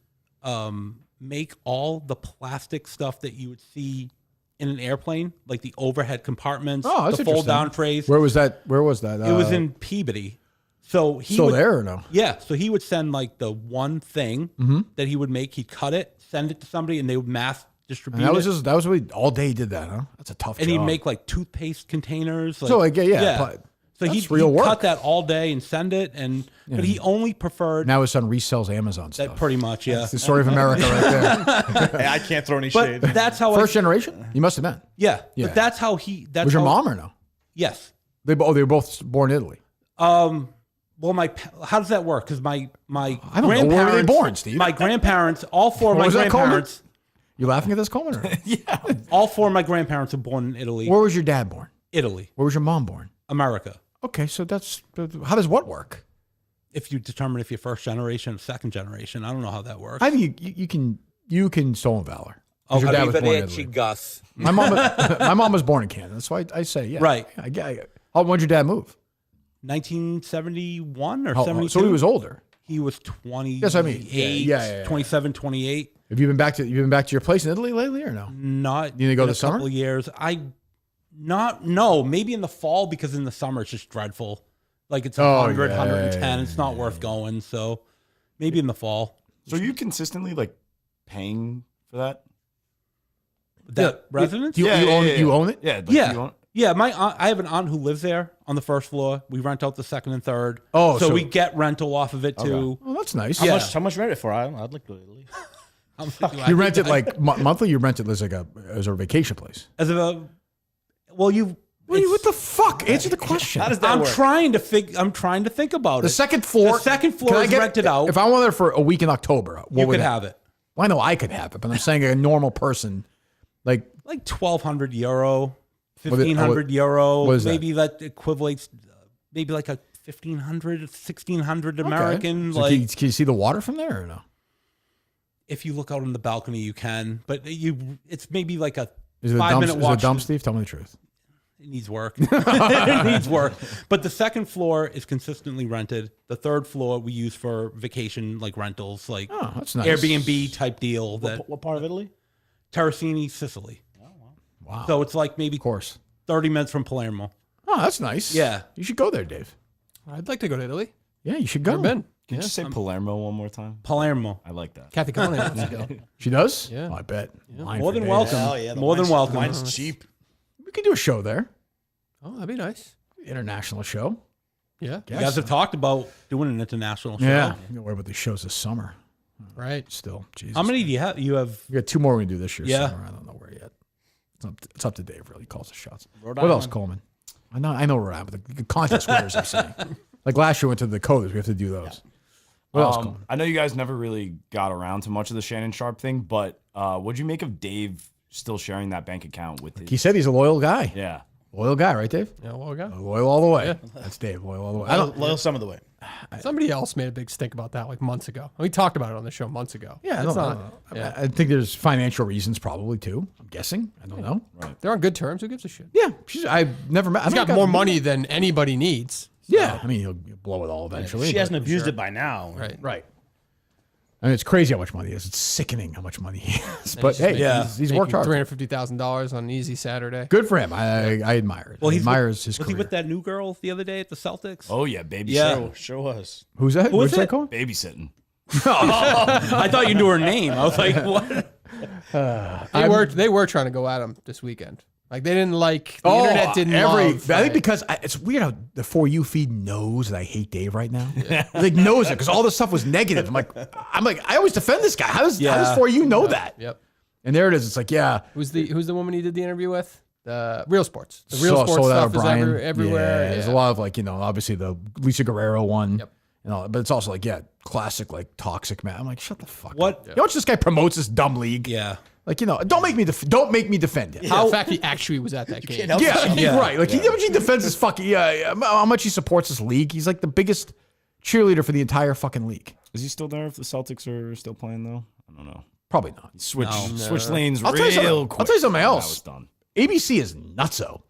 make all the plastic stuff that you would see in an airplane, like the overhead compartments, Oh, that's the interesting. fold-down trays. Where was that? It was in Peabody. So he still would, there or no? Yeah. So he would send like the one thing that he would make. He'd cut it, send it to somebody, and they would mass distribute And it. that was what all day he did that, huh? That's a tough And job. he'd make like toothpaste containers. So, like, yeah, So that's he'd real work. cut that all day and send it, but he only preferred Now his son resells Amazon stuff. that pretty much. Yeah. That's the story of America right there. Hey, I can't throw any But shade. that's how First generation? You must have been. Yeah, Yeah. but that's how he. That's Was your how- mom or no? Yes. They were both born in Italy. Well, how does that work? Because my I don't know. Where were they born, Steve? My grandparents, all four of What my was that, Coleman? grandparents. You laughing at this, Coleman? Or? Yeah. All four of my grandparents were born in Italy. Where was your dad born? Italy. Where was your mom born? America. Okay, so how does what work? If you determine if you're first generation or second generation, I don't know how that works. I think you can stolen valor. 'Cause your dad was born in Italy. Gus. My mom was born in Canada. That's why I say yeah. Right. When'd your dad move? 1971 or Oh, 72. so he was older. He was 28, Yes, I mean, yeah. 27, 28. Have you been back to your place in Italy lately or no? Not You gonna go in this a summer? couple of years. No, maybe in the fall because in the summer it's just dreadful. Like it's 100, 110. It's not worth going. So maybe in the fall. So are you consistently like paying for that? That residence? You own it? Yeah. Yeah. You own it? Yeah, my aunt, I have an aunt who lives there on the first floor. We rent out the second and third. Oh, so so- we get rental off of it too. Well, that's nice. How much rent it for? I'd like to Italy. You rent it like monthly. You rent it as as a vacation place. As a well, what the fuck? Answer the question. How does that I'm work? trying to think about The it. second floor. The second floor Can I is get- rented out. If I went there for a week in October, what You would could have it. Well, I know I could have it, but I'm saying a normal person, like Like 1,200 euro. €1,500. What is that? Maybe that equates maybe like a 1,500, 1,600 American. So like, can you see the water from there or no? if you look out on the balcony, you can. But it's maybe like a Is it a 5 minute dump, walk. is it a dump, Steve? Tell me the truth. It needs work. It needs work. But the second floor is consistently rented. The third floor we use for vacation, like rentals, like that's nice. Airbnb type deal. What part of Italy? Terracini, Sicily. Wow. So it's like maybe 30 minutes from Palermo. Oh, that's nice. Yeah. You should go there, Dave. I'd like to go to Italy. Yeah, you should go. Never been. Can you just say Palermo one more time? Palermo. I like that. Kathy Conley wants to go. She does? Yeah. Oh, I bet. Line More for than days. welcome. Hell yeah, the More than wine's- welcome. Wine's cheap. We could do a show there. Oh, that'd be nice. International show. Yeah. You guys have talked about doing an international show. Yeah. Don't worry about these shows this summer. Right. Still. Jesus. How many do you have? You have. We got 2 more we can do this year. Yeah. Summer. I don't know where yet. It's up to Dave, really. He calls the shots. Rhode What else, Island. Coleman? I know Rhode Island, but the contest winners, I'm saying. Like last year, went to the Codes. We have to do those. What else, Coleman? I know you guys never really got around to much of the Shannon Sharp thing, but what'd you make of Dave still sharing that bank account with his... He said he's a loyal guy. Yeah. Loyal guy, right, Dave? Yeah, loyal guy. Loyal all the way. Yeah. That's Dave. Loyal all the way. Loyal some of the way. Somebody else made a big stink about that like months ago. We talked about it on the show months ago. Yeah, It's I not. don't know. Yeah. I think there's financial reasons probably too. I'm guessing. I don't know. Right. They're on good terms. Who gives a shit? Yeah, I've never met. He's got more money than anybody needs. Yeah, I mean he'll blow it all eventually. She but- hasn't abused it by now. Right. Right. I mean, it's crazy how much money he is. It's sickening how much money he has. And But he's hey, just he's worked hard. $350,000 on an easy Saturday. Good for him. I admire it. Well, I he's admire with, his was career. he with that new girl the other day at the Celtics? Oh, yeah, baby. Yeah. Sure was. Who's that? Who was What's that it? called? Babysitting. I thought you knew her name. I was like, what? They were trying to go at him this weekend. Like they didn't like the internet didn't love. I think because it's weird how the For You feed knows that I hate Dave right now. Like knows it because all this stuff was negative. I'm like I always defend this guy. How does For You know that? Yep. And there it is. It's like who's the woman he did the interview with? Real Sports. The Real Sports Sold Out stuff is O'Brien. everywhere. Yeah, there's a lot of obviously the Lisa Guerrero one. Yep. And all, but it's also classic toxic man. I'm like shut the fuck What? up. You know what this guy promotes this dumb league? Yeah. Don't make me defend him. The fact he actually was at that game. Yeah, right. How much he defends his fucking how much he supports this league. He's like the biggest cheerleader for the entire fucking league. Is he still there if the Celtics are still playing, though? I don't know. Probably not. Switch lanes I'll tell you something- real quick. I'll tell you something That else. was done. ABC is nutso.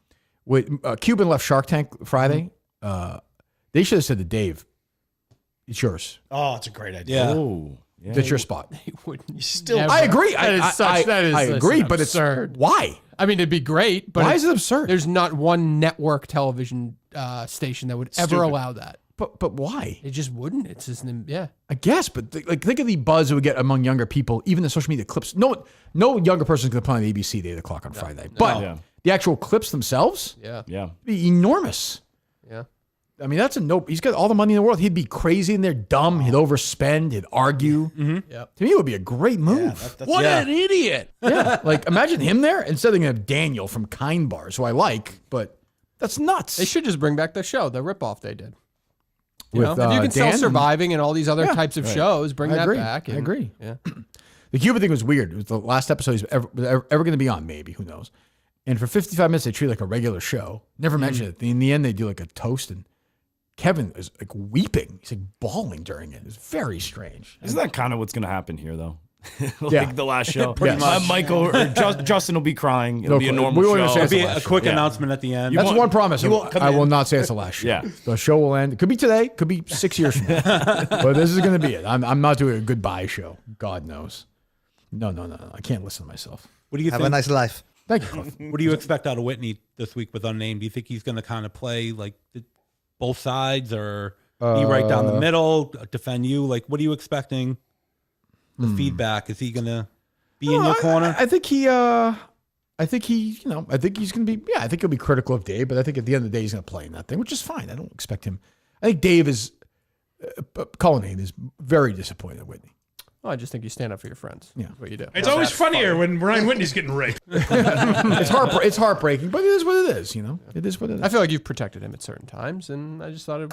With Cuban left Shark Tank Friday, they should have said to Dave, "It's yours. Oh, it's a great idea. Yeah. Oh, yeah. That's your spot." He wouldn't. Still, I agree. That is I agree, but absurd. it's why? I mean, it'd be great, but Why is it absurd? There's not one network television station that would ever allow that. But why? It just wouldn't. It's just yeah. I guess, but think of the buzz it would get among younger people, even the social media clips. No younger person's going to put on the ABC at 8 o'clock on Friday night. But the actual clips themselves, Yeah. be enormous. Yeah. I mean, that's a no. He's got all the money in the world. He'd be crazy in there, dumb. He'd overspend. He'd argue. Yep. To me, it would be a great move. What an idiot. Yeah, imagine him there instead of have Daniel from Kine Bars, who I like, but that's nuts. They should just bring back the show, the ripoff they did. You With, know? If you can sell Dan Surviving and all these other Yeah, types of right. shows, bring I that agree. back. I and- agree. Yeah. The Cuban thing was weird. It was the last episode he's ever going to be on, maybe. Who knows? And for 55 minutes, they treat it like a regular show. Never mention it. In the end, they do a toast, and Kevin is weeping. He's bawling during it. It's very strange. Isn't that kind of what's going to happen here, though? Yeah. The last show. Pretty much. Michael or Justin will be crying. It'll be a normal we won't even show. say it's It'll the be a last quick show. announcement at the end. That's one promise. you won't come I will in. not say it's the last show. Yeah. The show will end. It could be today. Could be 6 years from now. But this is going to be it. I'm not doing a goodbye show. God knows. No. I can't listen to myself. What do you Have think? a nice life. Thank you, Cliff. What do you expect out of Whitney this week with Unnamed? Do you think he's going to kind of play both sides or be right down the middle, defend you? What are you expecting? The feedback, is he going to be in your corner? I think he's going to be. Yeah, I think he'll be critical of Dave, but I think at the end of the day, he's going to play in that thing, which is fine. I don't expect him. I think Dave is. Cullinane is very disappointed at Whitney. Well, I just think you stand up for your friends. Yeah. That's what you do. It's always funnier when Ryan Whitney's getting raped. It's heartbreaking, but it is what it is. It is what it is. I feel like you've protected him at certain times, and I just thought,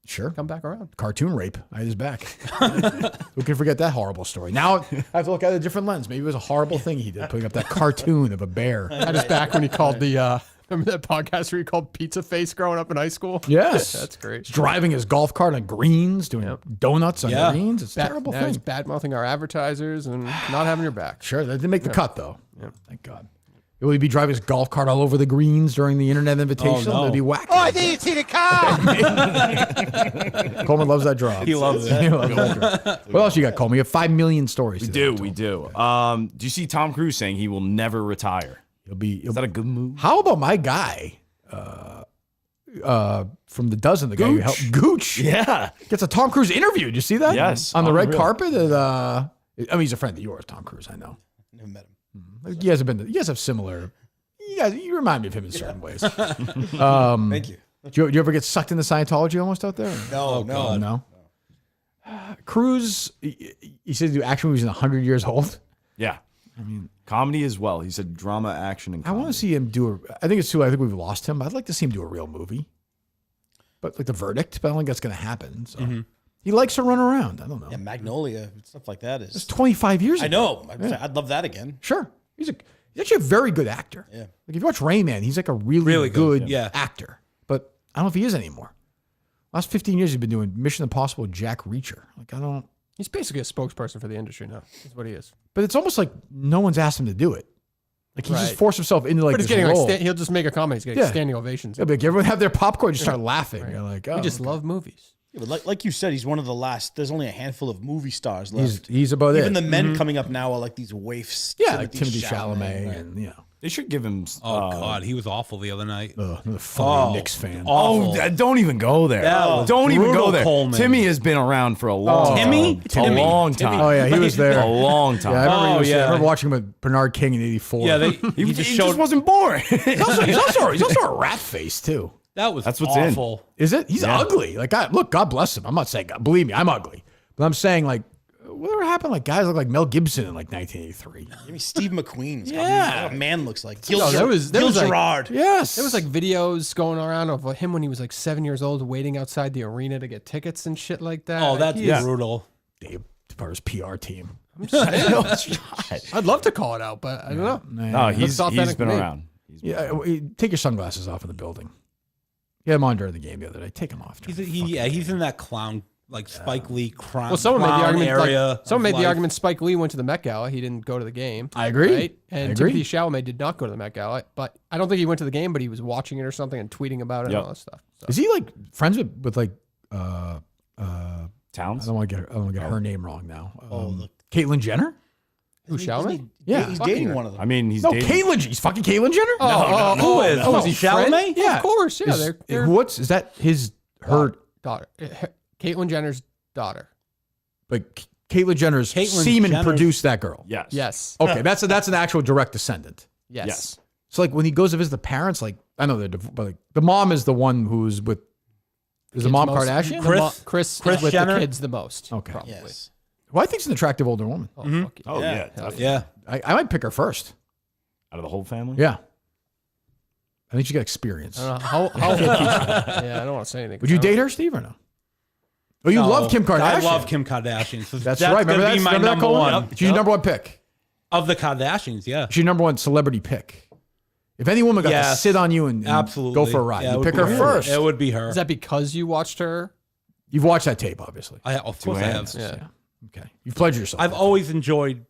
Sure. come back around. Cartoon rape. I had his back. Who can forget that horrible story? Now I have to look at it a different lens. Maybe it was a horrible thing he did, putting up that cartoon of a bear. I had his back when he called the. Remember that podcast where he called Pizza Face growing up in high school? Yes. That's great. He's driving his golf cart on greens, doing donuts on greens. It's a terrible Now he's thing. bad-mouthing our advertisers and not having your back. Sure, that didn't make the cut, though. Yeah. Thank God. Will he be driving his golf cart all over the greens during the Internet Invitational? no. It'd be whack. Oh, I didn't see the car. Coleman loves that job. He loves it. He loves that job. What else you got, Coleman? You have 5 million stories. We today. do. Do you see Tom Cruise saying he will never retire? Is that a good move? How about my guy from the dozen, the guy who helped Gooch? Yeah. Gets a Tom Cruise interview. Did you see that? Yes. On the red Unreal. carpet. I mean, he's a friend of yours, Tom Cruise. I know. Never met him. You guys have similar. You remind me of him in certain ways. Thank you. Do you ever get sucked into Scientology almost out there? No. Cruise, he said do action movies in 100 years old. Yeah. I mean, comedy as well. He said drama, action, and I comedy. want to see him do I think it's too. I think we've lost him. I'd like to see him do a real movie, but like The Verdict. But I don't think that's going to happen. So he likes to run around. I don't know. Yeah, Magnolia, stuff like that is. It's 25 years I ago. know. I'd love that again. Sure. He's actually a very good actor. Yeah. Like if you watch Rain Man, he's like a really good actor. But I don't know if he is anymore. Last 15 years he's been doing Mission Impossible with Jack Reacher. Like I don't. He's basically a spokesperson for the industry now. That's what he is. But it's almost like no one's asked him to do it. Like he just Right. forced himself into like But he's this getting role. he'll just make a comment. He's getting standing ovations. Yeah, but like everyone have their popcorn, just start laughing. Right. You're like, We just love movies. Yeah, but like you said, he's one of the last. There's only a handful of movie stars left. He's about Even it. the men coming up now are like these waifs. Yeah, like Timothy Chalamet right. and They should give him. Oh God, he was awful the other night. Another funny Knicks fan. Oh, don't even go there. Don't even go there. Coleman. Timmy has been around for a long Timmy? time. A long time. Oh yeah, he was there. A long time. Yeah, I Oh, remember watching him with Bernard King in '84. Yeah, he just wasn't born. he's also a rat face too. That's what's awful. Is it? He's ugly. Like, look, God bless him. I'm not saying, believe me, I'm ugly, but I'm saying like, whatever happened? Like guys look like Mel Gibson in like 1983. Maybe Steve McQueen. Yeah. What a man looks like. No, there was like, Gerard. Yes. There was like videos going around of him when he was like 7 years old, waiting outside the arena to get tickets and shit like that. Oh, that's He is- brutal. Dave, part of his PR team. I'm just saying. I'd love to call it out, but I don't know. No, he's been around. Take your sunglasses off in the building. You had him on during the game the other day. Take them off. He's in that clown like Spike Lee crime. Well, someone made the argument. area. Someone made the argument. Spike Lee went to the Met Gala. He didn't go to the game. I agree. Right? And I agree. Timothy Chalamet did not go to the Met Gala. But I don't think he went to the game. But he was watching it or something and tweeting about it and all that stuff. So. Is he like friends with like Towns? I don't want to get her name wrong now. Caitlyn Jenner. Who, Chalamet? Yeah, He's dating one of them. I mean, he's no, dating. Caitlyn. He's fucking Caitlyn Jenner. Who is? Oh, is he Chalamet? Chalamet? Yeah, of course. Yeah, they're is that? His her daughter, Caitlyn Jenner's daughter. like Caitlyn Jenner's semen produced that girl. Yes. Yes. Okay, that's an actual direct descendant. Yes. So like when he goes to visit the parents, like I know but like the mom is the one who's with. Is the mom most- Kardashian? Chris Kris is with Jenner? the kids the most. Okay. Probably. Yes. Well, I think she's an attractive older woman. Oh, fuck Oh, yeah. definitely. Yeah. I might pick her first. Out of the whole family? Yeah. I think she got experience. I don't know. Yeah, I don't want to say anything. Would you date her, Steve, or no? Oh, you No, love Kim Kardashian. I love Kim Kardashian. So That's that's right. gonna Remember be my remember that, number Coleman? one. She's your number one pick. Of the Kardashians, yeah. She's your number one celebrity pick. If any woman got to Yes. sit on you and Absolutely. go for a ride, Yeah, it you would pick be her her. first. It would be her. Is that because you watched her? You've watched that tape, obviously. Of course I have. Yeah. Okay. You've pledged yourself. I've always enjoyed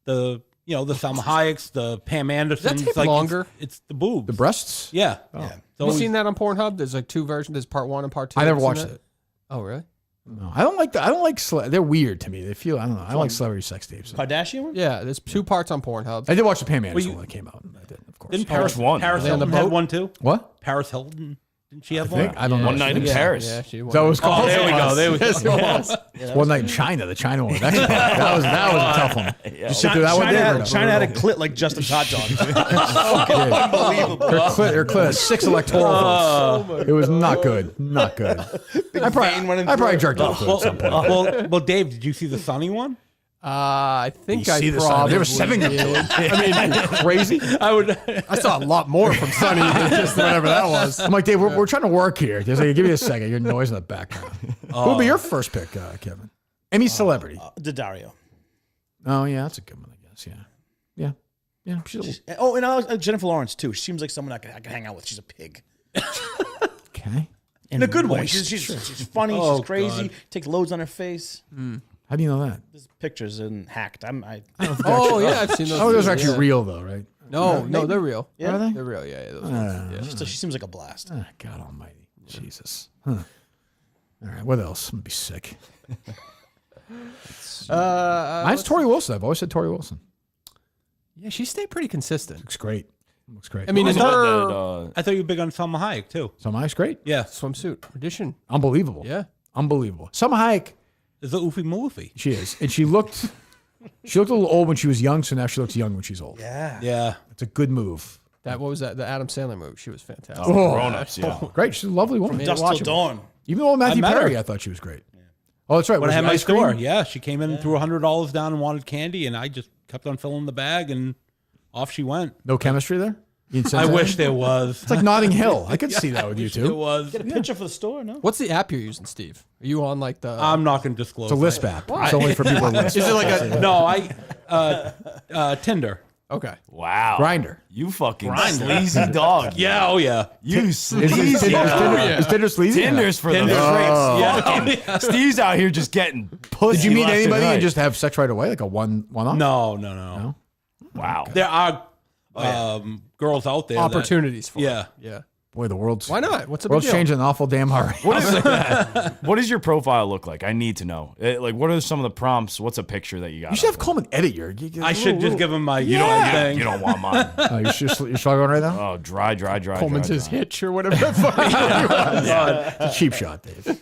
the Salma Hayek's, the Pam Andersons. tape like longer? It's the boobs. The breasts? Yeah. Oh. Yeah. Have you seen that on Pornhub? There's like two versions. There's part one and part two. I never Have you watched seen it. Oh, really? No, I don't like that. I don't like they're weird to me. They feel I don't know. I don't like celebrity sex tapes. Kardashian one? Yeah, there's two parts on Pornhub. I did watch the Pam Anderson one that came out. I did, of course. Didn't Paris won? Paris Were they on the Hilton had boat? one too. What? Paris Hilton. Didn't she have I think. one? I don't know. One night in Paris. Yeah, she Is that what it was called? Oh, there we go. There we go. Yes, it was. It's one night in China. The China one. That was a tough one. You sit through that one, Dave? China had a clit like Justin's hot dog. Unbelievable. Her clit had 6 electoral votes. It was not good. Not good. I probably jerked off to it at some point. Well, Dave, did you see the Sunny one? I think I see the sign. probably They were sending them to him. I mean, crazy. I saw a lot more from Sonny than just whatever that was. I'm like, Dave, we're trying to work here. Just like, give me a second. Your noise in the background. Who would be your first pick, Kevin? Any celebrity? Daddario. Oh, yeah, that's a good one, I guess. Yeah. Yeah. And Jennifer Lawrence, too. She seems like someone I could hang out with. She's a pig. Okay. In a good way. She's funny. Oh, she's crazy. God. Takes loads on her face. How do you know that? There's pictures and hacked. Oh, yeah, I've seen those. Oh, those are videos, actually yeah. real, though, right? No, they're real. Yeah? Are they? They're real, yeah. Those ones, yeah. She seems like a blast. God almighty. Jesus. Huh. All right, what else? I'm going to be sick. Mine's Tori Wilson. I've always said Tori Wilson. Yeah, she stayed pretty consistent. Looks great. Looks great. I mean, I in thought you were big on Salma Hayek, too. Salma Hayek's great. Yeah. Swimsuit audition. Unbelievable. Yeah. Unbelievable. Salma Hayek. Is a oofy moofy. She is. And she looked a little old when she was young, so now she looks young when she's old. Yeah. Yeah. It's a good move. What was that? The Adam Sandler movie. She was fantastic. Grown-ups, yeah. Great. She's a lovely woman. Dusk Till Dawn. Even though Matthew I met Perry, her. I thought she was great. Yeah. Oh, that's right. When Was I had it my ice cream? store, yeah, she came in and threw $100 down and wanted candy, and I just kept on filling the bag, and off she went. No chemistry there? You didn't sense I wish anything? there was. It's like Notting Hill. I could see that with you There two. was. Get a picture for the store, no? What's the app you're using, Steve? Are you on like the? I'm not going to disclose. It's a Lisp app. It's only for people with Lisp. Is it like a? No, Tinder. Okay. Wow. Grinder. You fucking sleazy dog. Yeah, oh yeah. You sleazy. Is Tinder sleazy? Tinder's for the Tinder's freaks. Yeah. Steve's out here just getting pussy. Did you meet left and anybody right. and just have sex right away, like a one-off? No. Wow. There are girls out there. Opportunities for Yeah. it. Yeah. Boy, the world's Why not? What's the big world's deal? changing an awful damn hurry. What does your profile look like? I need to know. Like, what are some of the prompts? What's a picture that you got? You should have Coleman edit your. I should just give him my You don't want mine. You're struggling right now? Oh, dry. Coleman's dry, his dry. hitch or whatever that fucking was. It's a cheap shot, Dave.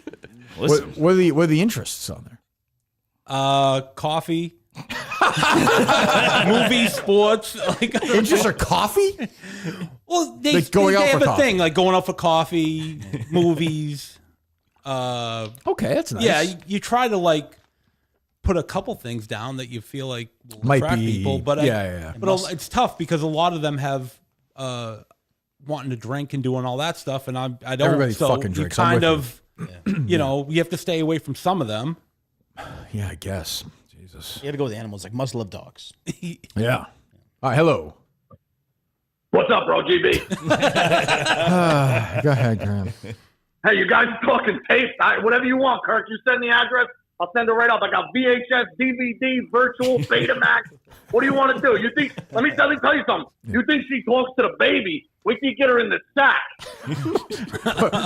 Listen. What are the interests on there? Coffee. Movie, sports. Like, Interests are coffee? well, they Like going out have for a coffee. thing like going out for coffee, movies. Okay, that's nice. Yeah, you try to like put a couple things down that you feel like will Might attract be- people, but yeah. But it's tough because a lot of them have wanting to drink and doing all that stuff, and I don't. Everybody so fucking you drinks. I'm kind with of, you know, you have to stay away from some of them. Yeah, I guess. Jesus. You got to go with animals, like must love dogs. Yeah. All right, hello. What's up, bro, GB? Go ahead, Graham. Hey, you guys talking tape? Whatever you want, Kirk. You send the address, I'll send it right up. I got VHS, DVD, virtual, Betamax. What do you want to do? You think? Let me tell you something. You think she talks to the baby? We can get her in the sack.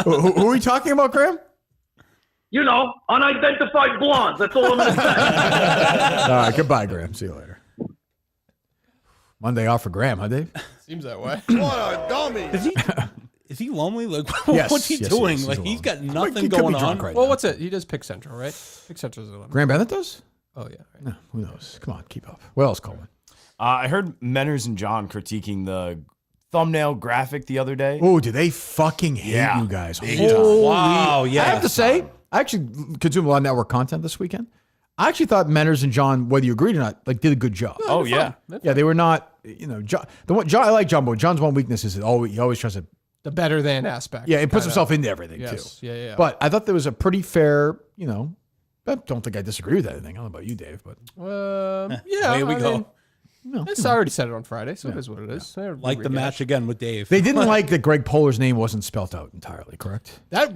Who are we talking about, Graham? You know, unidentified blondes. That's all I'm going to say. All right, goodbye, Graham. See you later. Monday off for Graham, huh, Dave? Seems that way. What a dummy. Is he lonely? Like, Yes, what's he yes, doing? he's like, alone. he's got He nothing could be going drunk on. right Well, now. what's it? He does Pick Central, right? Pick Central's 11. Graham Bennett does? Oh yeah. Right. No, who knows? Come on, keep up. What else, Coleman? I heard Menners and John critiquing the thumbnail graphic the other day. Oh, do they fucking hate Yeah. you guys? Big Holy- time. Wow, yeah. I have to say, I actually consumed a lot of network content this weekend. I actually thought Menners and John, whether you agreed or not, like did a good job. Oh, yeah. Yeah, they were not, John, I like John, but John's one weakness is that he always tries to, The better than aspect. yeah, he puts kinda. himself into everything Yes. too. Yeah. But I thought there was a pretty fair, I don't think I disagree with anything. I don't know about you, Dave, but Yeah. Away we I go. mean, I already said it on Friday, so it is what it is. Like the match again with Dave. they didn't like that Greg Polar's name wasn't spelt out entirely, correct? That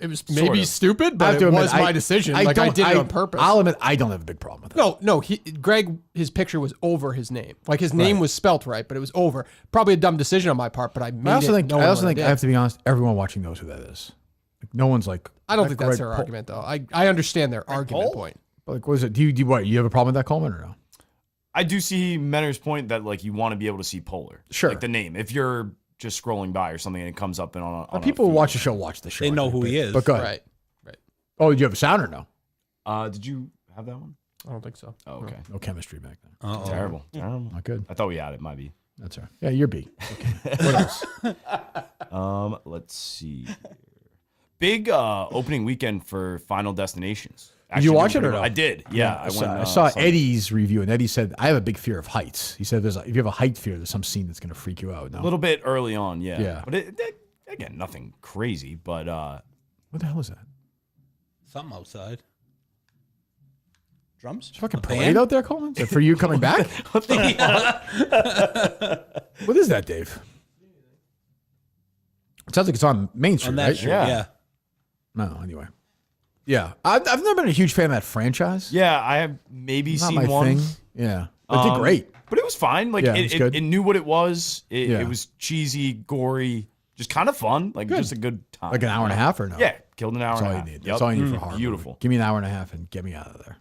it was Sort maybe of. stupid, I but have it to admit, was my decision. I don't- did it on purpose. I'll admit, I don't have a big problem with that. No, Greg, his picture was over his name. Like his name was spelt right, but it was over. Probably a dumb decision on my part, but I made I also it. think, knowing what I did. have to be honest, everyone watching knows who that is. Like, no one's like, I don't that think that's Greg their Pol- argument, though. I understand their argument point. Like, what is it? Do you what? You have a problem with that, Coleman, or no? I do see Menner's point that like you want to be able to see Polar. Sure. Like the name. If you're just scrolling by or something and it comes up on a People who watch the show watch the show. They I know think, who but- he is. But go ahead. Right. Oh, did you have a sound or no? Did you have that one? I don't think so. Oh, okay. No chemistry back then. Uh-oh. Terrible. Not good. I thought we had it. Might be. That's all right. Yeah, you're B. Okay. What else? Let's see. Big opening weekend for Final Destinations. Did you watch it or no? I did. Yeah, I saw Eddie's review, and Eddie said, I have a big fear of heights. He said, if you have a height fear, there's some scene that's going to freak you out. No? A little bit early on, yeah. Yeah. But again, nothing crazy, but what the hell is that? Something outside. Drums? There's a fucking parade out there, Coleman? Is that for you coming back? What is that, Dave? It sounds like it's on Main Street, right? Yeah. No, anyway. Yeah. I've never been a huge fan of that franchise. yeah, I have maybe Not seen my one. thing. Yeah. It did great. But it was fine. Like Yeah, it's good. it knew what it was. Yeah. It was cheesy, gory, just kind of fun. Like just a good time. Like an hour and a half or no? Yeah, killed an hour That's and all a you half. need. Yep. That's all you need for a horror Beautiful. movie. Give me an hour and a half and get me out of there.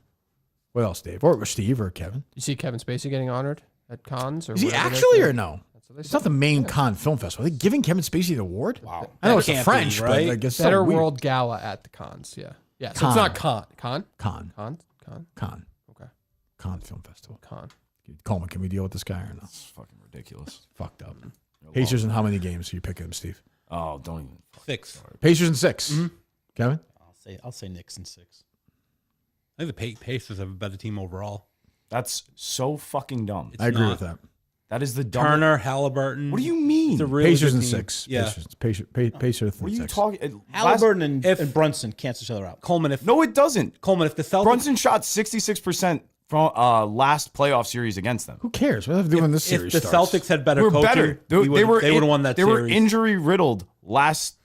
What else, Dave? Or Steve or Kevin? You see Kevin Spacey getting honored at cons? Or Is he whatever they actually say? or no? It's not the main con film festival. Are they giving Kevin Spacey the award? Wow. I know That it's the can't French, be, but right? I guess Better so weird. World Gala at the cons. Yeah. Yeah. So Con. it's not con. Con? Con. Con? Con? Con. Okay. Con Film Festival. Con. Coleman, can we deal with this guy or no? It's fucking ridiculous. Fucked up. Pacers in how many games are you picking him, Steve? Oh, don't even. 6. Pacers in 6. Kevin? I'll say Knicks in 6. I think the Pacers have a better team overall. That's so fucking dumb. I agree with that. That is the dumb. Turner, Halliburton. What do you mean? It's a really Pacers good in team. 6. Yeah. Pacers in What are you 6. talking? Halliburton and Brunson cancel each other out. Coleman, if No, it doesn't. Coleman, if the Celtics, Brunson shot 66% from last playoff series against them. Who cares? What do they have to do when this if series the starts? Celtics had better We're coaching, better. they would have won that They series. were injury riddled last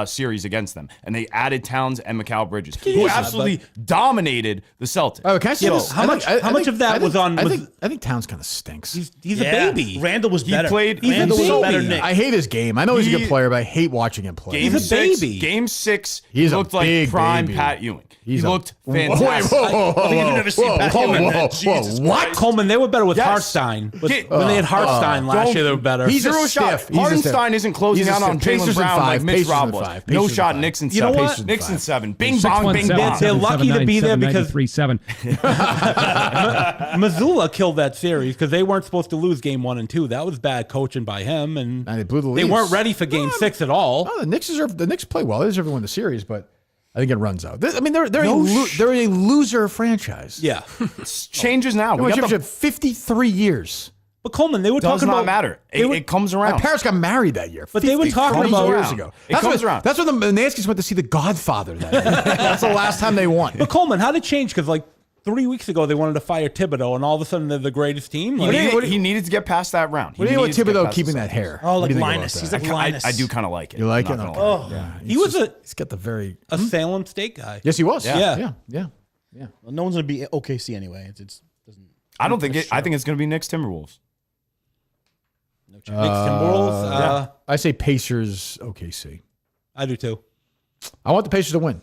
series against them, and they added Towns and Mikal Bridges, who absolutely dominated the Celtics. Oh, can I say this? How much of that was on? I think Towns kind of stinks. He's a baby. Randall was better. Randall was a a better baby. Nick. I hate his game. I know he's a good player, but I hate watching him play. Game He's a six, baby. Game 6, He's he a looked like big prime baby. Pat Ewing. He's he a- looked Wait, fantastic. You've never seen Pat Ewing, man. Jesus what? Coleman, they were better with Yes. Hartstein. But Get- when they had Hartstein last year, they were better. He's a Zero shot. stiff. He's a stiff. Hartenstein isn't closing He's a out on stiff. Jaylen Pacers in Brown like 5. Mitch Pacers in Rob was. 5. No Pacers in shot. 5. Knicks in You know 7. what? Knicks in 7. Bing bong, bing bong. They're lucky to be there because 3-7. Missoula killed that series because they weren't supposed to lose game 1 and 2. That was bad coaching by him, and they blew the they leads. weren't ready for game 6 at all. No, the Knicks play well. They deserve to win the series, but I think it runs out. I mean, they're a loser franchise. Yeah, It changes now. They We won got the, championship 53 years. but Coleman, they were does talking not about matter. It comes around. My parents got married that year. But they were talking 53 about- years ago. It comes around. That's when the Nanskis went to see The Godfather that year. That's the last time they won. But Coleman, how did it change? Because like 3 weeks ago, they wanted to fire Thibodeau, and all of a sudden they're the greatest team. He Like, needed to get past that round. What do you know needed with to get Thibodeau past keeping the that hair? Oh, What like do you think about Linus. that? He's like Linus. I do kind of like it. You like I'm it? not Okay. gonna lie. Yeah. he was He's got the very. a Salem State guy. Yes, he was. Yeah. Yeah. Well, no one's gonna be OKC anyway. It's doesn't. I don't think it. I think it's going to be Knicks Timberwolves. No chance. Knicks, Timberwolves. I say Pacers, OKC. I do too. I want the Pacers to win.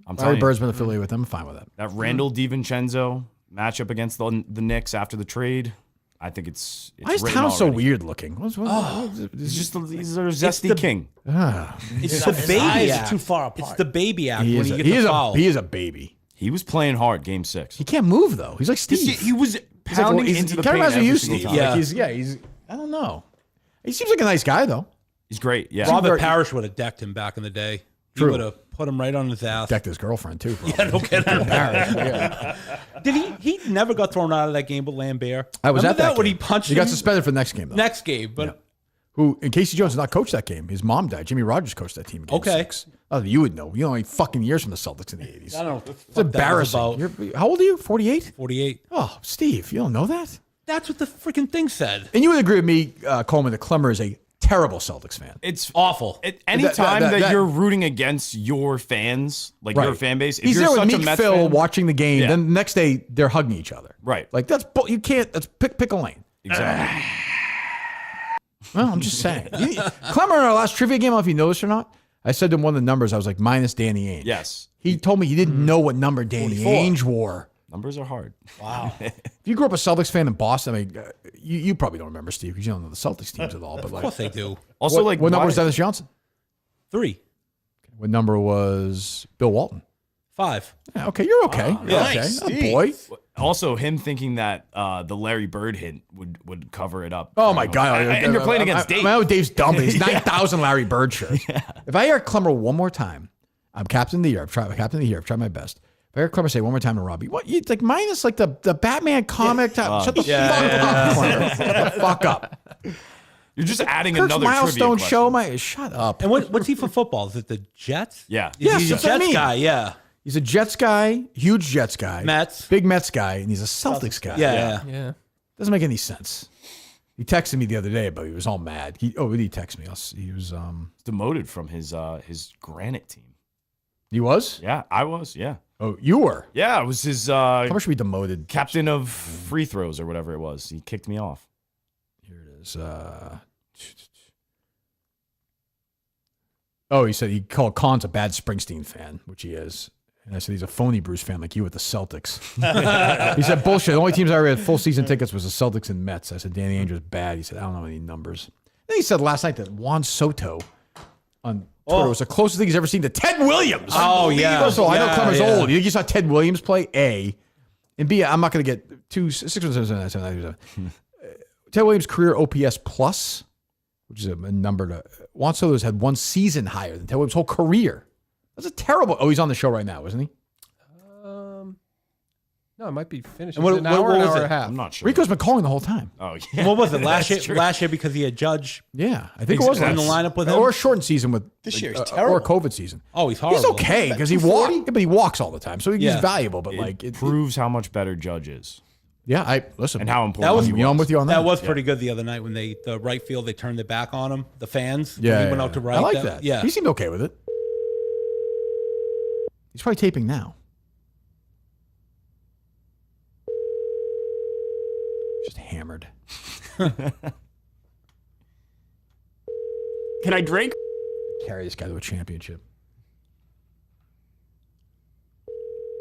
I'm Larry telling you, Bird's been affiliated with them. I'm fine with that. that Randall DiVincenzo matchup against the Knicks after the trade. I think it's Why is written Towns so already. weird looking? It's just he's a zesty the- king. It's His the baby eyes are act. too far apart. It's the baby act He when is, you a, get he, the is foul. he is a baby. He was playing hard game 6. He can't move though. He's like Steve. He was pounding into the kind paint of reminds me of every you, single Steve. time. Like he's. I don't know. He seems like a nice guy though. He's great. Yeah. Robert Parrish would have decked him back in the day. He True. would have put him right on his ass. Decked his girlfriend too. Probably. Yeah, no kidding. Yeah. Did he never got thrown out of that game with Lambert? I was Remember at that when game. he punched He got him? suspended for the next game though. Next game, but Who? And Casey Jones did not coach that game. His mom died. Jimmy Rogers coached that team. In game Okay. 6. Oh, you would know. You know, 8 fucking years from the Celtics in the 80s. I don't know what the fuck It's that was embarrassing. about. How old are you? 48? 48. Oh, Steve, you don't know that? That's what the freaking thing said. And you would agree with me, Coleman, that Clemmer is a terrible Celtics fan. It's awful. Anytime that that- you're rooting against your fans, like your fan base, if He's you're there with such a Meek Mets Phil fan, watching the game. Yeah. Then the next day they're hugging each other. Right. Like you can't. That's pick a lane. Exactly. Well, I'm just saying. Clemmer in our last trivia game, I don't know if you know this or not. I said to him one of the numbers. I was like minus Danny Ainge. Yes. He told me he didn't know what number Danny 44. Ainge wore. Numbers are hard. Wow. If you grew up a Celtics fan in Boston, I mean, you probably don't remember Steve because you don't know the Celtics teams at all. But Of course they do. Also, what number was Dennis Johnson? 3. What number was Bill Walton? 5. Yeah, okay, you're okay. You're nice, okay. Steve. Oh, boy. Also, him thinking that the Larry Bird hit would cover it up. Oh my God! And you're playing against Dave. I know Dave's dumb. But he's 9,000 Larry Bird shirts. If I hear Clemmer one more time, I'm captain of the year. I've tried my best. If Eric Clever say one more time to Robby, what you like minus like the Batman comic? Shut the fuck up. You're just adding Kirk's another milestone trivia show. Shut up. And what's he for football? Is it the Jets? Yeah. He's a Jets guy. Yeah. He's a Jets guy, huge Jets guy, Mets, big Mets guy, and he's a Celtics guy. Yeah. Doesn't make any sense. He texted me the other day, but he was all mad. He texted me. He was demoted from his Granite team. He was? Yeah, I was. Yeah. Oh, you were? Yeah, I was his. How much should we demoted? Captain of free throws or whatever it was. He kicked me off. Here it is. Oh, he said he called Kahn's a bad Springsteen fan, which he is. And I said he's a phony Bruce fan like you with the Celtics. He said, bullshit. The only teams I ever had full season tickets was the Celtics and Mets. I said, Danny Ainge was bad. He said, I don't know any numbers. Then he said last night that Juan Soto on Twitter was the closest thing he's ever seen to Ted Williams. Oh, yeah. So I know Clemmer's old. You think you saw Ted Williams play? A. And B, I'm not going to get 617. Ted Williams' career OPS plus, which is a number to. Juan Soto's had one season higher than Ted Williams' whole career. That's a terrible. Oh, he's on the show right now, isn't he? No, it might be finished. And what an hour was and it? a half. I'm not sure. Rico's been calling the whole time. Oh, yeah. What was it last year? That's true. Last year because he had Judge. Yeah, I think it was in the last- lineup with him. or a shortened season with This year like, he's terrible. or a COVID season. Oh, he's horrible. He's okay because he walks, but he walks all the time, so he's Yeah. valuable. But It like, it proves how much better Judge is. yeah, I listen. And how important That was- he you know, I'm with you on that. That was pretty good the other night when the right field, they turned it back on him. The fans. when Yeah, he went out to right. I like that. Yeah. He seemed okay with it. He's probably taping now. Just hammered. Can I drink? Carry this guy to a championship.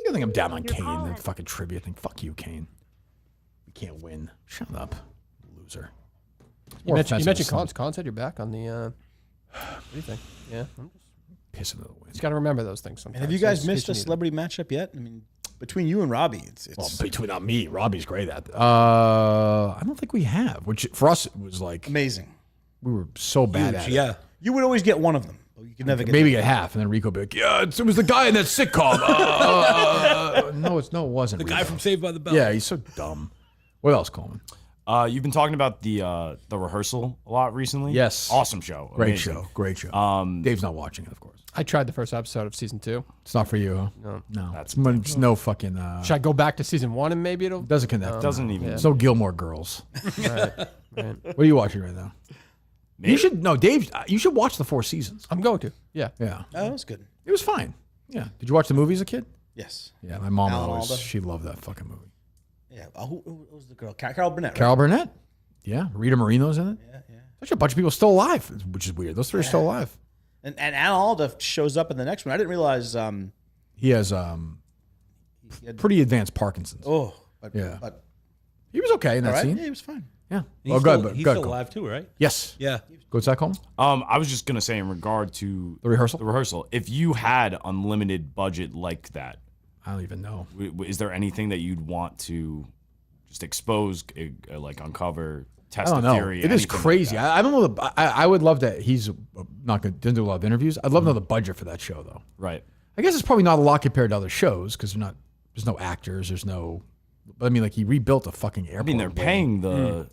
You think I'm down on Kane, the fucking trivia thing? Fuck you, Kane. You can't win. Shut up, loser. You mentioned Cons. Cons had your back on the. What do you think? Yeah, I'm just pissing to the wind. Just got to remember those things sometimes. And have you guys missed a celebrity matchup yet? I mean, between you and Robby, it's well, between not me, Robbie's great at. I don't think we have. Which for us it was like amazing. We were so bad at it. Yeah, you would always get one of them. But you could never get maybe get half, and then Rico would be like, "Yeah, it was the guy in that sitcom." No, it wasn't. The Rico. guy from Saved by the Bell. Yeah, he's so dumb. What else, Coleman? You've been talking about the rehearsal a lot recently. Yes, awesome show, great amazing. show, great show. Dave's not watching it, of course. I tried the first episode of season 2. It's not for you, huh? No. It's no fucking. Should I go back to season 1 and maybe it'll Doesn't connect. Doesn't even. It's no Gilmore Girls. Right. What are you watching right now? Me? You should Dave. You should watch the 4 seasons. I'm going to. Yeah. Yeah. Oh, that was good. It was fine. Yeah. Did you watch the movie as a kid? Yes. Yeah, my mom Alan always Alda? she loved that fucking movie. Yeah. Who was the girl? Carol Burnett. Right? Carol Burnett. Yeah. Rita Moreno's in it. Yeah, yeah. Such a bunch of people still alive, which is weird. Those 3 are still alive. And Alan Alda shows up in the next one. I didn't realize. He has pretty advanced Parkinson's. Oh, but, yeah. But he was okay in that all right, scene. yeah, he was fine. Yeah. He's Oh, still, good. he's Good. still Cole. alive too, right? Yes. Yeah. Go to that, Coleman? I was just gonna say in regard to the rehearsal. If you had unlimited budget like that, I don't even know. Is there anything that you'd want to just expose, like uncover, test I don't a know. theory? It is anything like crazy. that? I don't know. I would love that. He's not good. Doesn't do a lot of interviews. I'd love to know the budget for that show, though. Right. I guess it's probably not a lot compared to other shows because they're not. There's no actors. There's no. But I mean, like he rebuilt a fucking airport. I mean, they're wing. paying the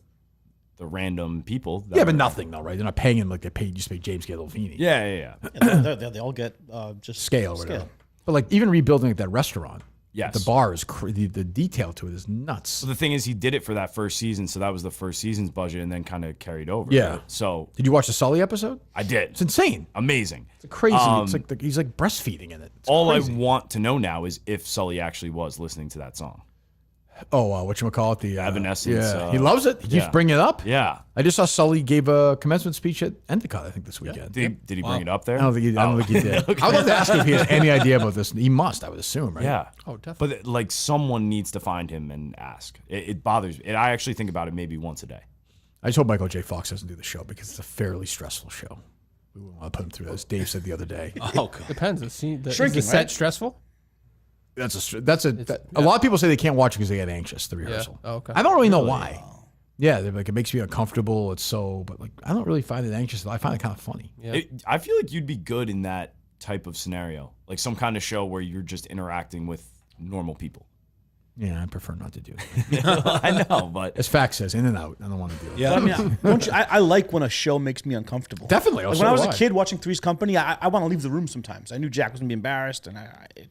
random people. that Yeah, but are- nothing though, right? They're not paying him like they paid. Used to pay James Gandolfini. Yeah. They all get just Scale or whatever. But like even rebuilding like, that restaurant. Yes. The bar is the detail to it is nuts. So the thing is, he did it for that first season, so that was the first season's budget, and then kind of carried over. Yeah. right? So Did you watch the Sully episode? I did. It's insane. Amazing. It's crazy. It's like he's like breastfeeding in it. It's all crazy. I want to know now is if Sully actually was listening to that song. Oh, whatchamacallit, the Evanescence. Yeah, he loves it. He keeps yeah. bringing it up. Yeah. I just saw Sully gave a commencement speech at Endicott, I think, this weekend. Did he bring it up there? I don't think he did. Okay. I would love to ask him if he has any idea about this. He must, I would assume, right? Yeah. Oh, definitely. But like someone needs to find him and ask. It bothers me. I actually think about it maybe once a day. I just hope Michael J. Fox doesn't do the show because it's a fairly stressful show. We wouldn't want to put him through that, as Dave said the other day. Oh, God. Depends. Is the Shrinking, set right? stressful? A lot of people say they can't watch it because they get anxious, the rehearsal. Oh, okay. I don't really know why. Yeah, they're like, it makes me uncomfortable. It's so, but like, I don't really find it anxious. I find it kind of funny. Yeah. I feel like you'd be good in that type of scenario, like some kind of show where you're just interacting with normal people. Yeah, I prefer not to do that. I know, but as fact says, in and out. I don't want to do it. Yeah, I mean, I like when a show makes me uncomfortable. Definitely. Like when I was a kid watching Three's Company, I want to leave the room sometimes. I knew Jack was gonna be embarrassed, and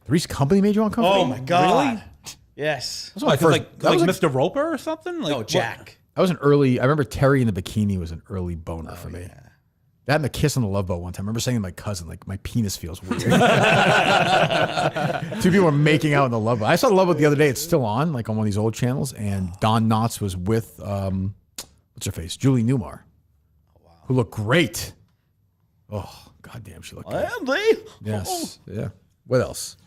Three's Company made you uncomfortable. Oh my god! Really? Yes. That's my first. Like Mr. Roper or something. Like no, Jack. That was an early. I remember Terry in the Bikini was an early boner for me. That and the kiss on the Love Boat one time. I remember saying to my cousin, like, my penis feels weird. 2 people were making out in the Love Boat. I saw the Love Boat the other day. It's still on, like on one of these old channels. And Don Knotts was with, what's her face? Julie Newmar, who looked great. Oh, goddamn, she looked great. Andy. Yes. Yeah. What else?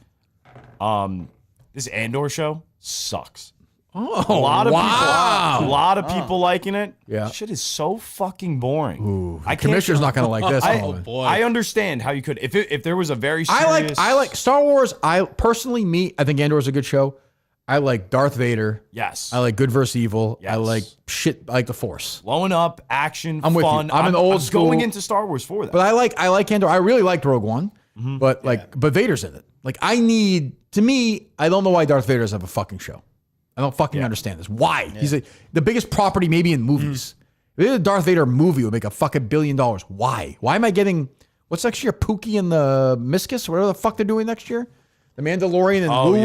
This Andor show sucks. Oh, a lot of wow. people liking it. Yeah. Shit is so fucking boring. Ooh, I the commissioner's not going to like this. I understand how you could if there was a very serious. I like Star Wars. I think Andor is a good show. I like Darth Vader. Yes. I like good versus evil. Yes. I like shit. I like the Force. Blowing up, action, I'm fun. with you. I'm an old school. Going into Star Wars for that. But I like Andor. I really liked Rogue One. But but Vader's in it. Like I don't know why Darth Vader doesn't have a fucking show. I don't fucking understand this. Why? Yeah. He's the biggest property maybe in movies. If it is a Darth Vader movie, would make a fucking $1 billion. Why? Why am I getting, what's next year? Pookie and the Miscus? Whatever the fuck they're doing next year? The Mandalorian and Lulu?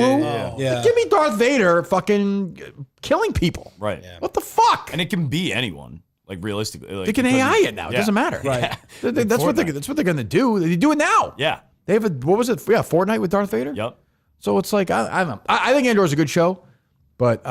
Yeah. Like, give me Darth Vader fucking killing people. Right. Yeah. What the fuck? And it can be anyone. Like realistically. Like, they can AI it now. It doesn't matter. Right. That's what they're going to do. They do it now. Yeah. They have what was it? Yeah, Fortnite with Darth Vader? Yep. So it's like, I don't know. I think Andor's a good show. But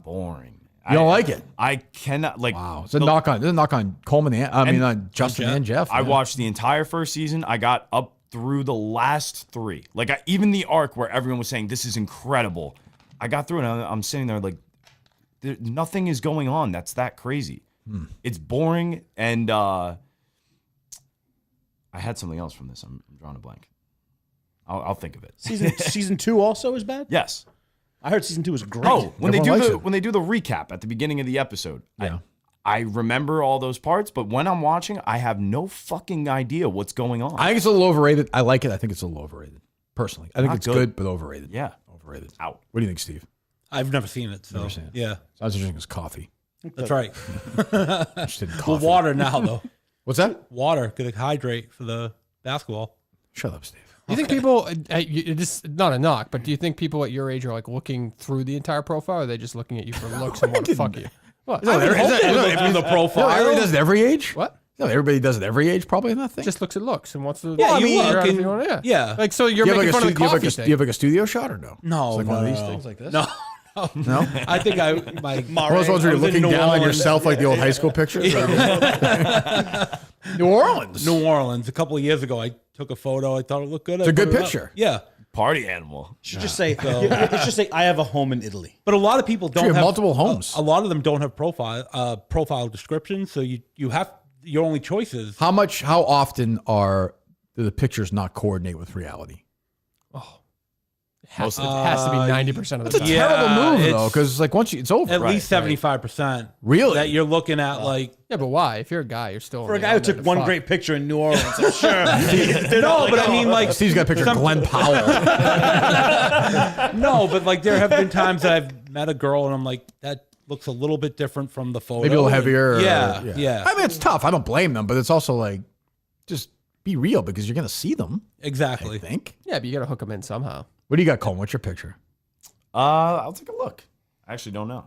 boring. You don't like it? I cannot like. Wow, it's a knock on Coleman. On Justin and Jeff. I watched the entire first season. I got up through the last 3. Like even the arc where everyone was saying this is incredible. I got through it. And I'm sitting there like, nothing is going on. That's that crazy. It's boring. And I had something else from this. I'm drawing a blank. I'll think of it. Season 2 also is bad? Yes. I heard season 2 was great. Oh, when they do the recap at the beginning of the episode, I remember all those parts, but when I'm watching, I have no fucking idea what's going on. I think it's a little overrated. I like it. I think it's a little overrated. Personally, I think it's good, but overrated. Yeah, overrated. Out. What do you think, Steve? I've never seen it. So. Never seen it. Yeah, sounds interesting as coffee. That's right. Interested in coffee. Well, water now though. What's that? Water. Gonna hydrate for the basketball. Shut up, Steve. Do you think people, this not a knock, but do you think people at your age are like looking through the entire profile, or are they just looking at you for looks and want to fuck you? What? No, the profile. No, everybody does it every age. What? No, everybody does it every age, probably in that thing. Just looks at looks and wants to. Yeah, you figure look out if and- you wanna- yeah. Like so, you're making fun of the coffee thing. Do you have like a studio shot or no? No, It's like no, one of these no. things like this. No. No? I think my One of those ones where you're looking down on yourself like the old high school pictures. New Orleans. New Orleans. A couple of years ago, I took a photo. I thought it looked good. It's I a good put it up. picture. Yeah. Party animal. Should just say I have a home in Italy. But a lot of people don't You have have multiple homes. A lot of them don't have profile descriptions, so you have your only choices. How often do the pictures not coordinate with reality? Has to be 90% of the That's a time. terrible move though, it's- because like once it's over. At Right. least 75%. Really? That you're looking at like. Yeah, but why? If you're a guy, you're still For a guy who took one great picture in New Orleans, I'm sure. No, but I mean, like Steve's got a picture of Glenn Powell. No, but like there have been times that I've met a girl and I'm like, that looks a little bit different from the photo. Maybe a little heavier. or- Yeah. I mean, it's tough. I don't blame them, but it's also like, just be real because you're gonna see them. Exactly. I think. Yeah, but you got to hook them in somehow. What do you got, Colin? What's your picture? I'll take a look. I actually don't know.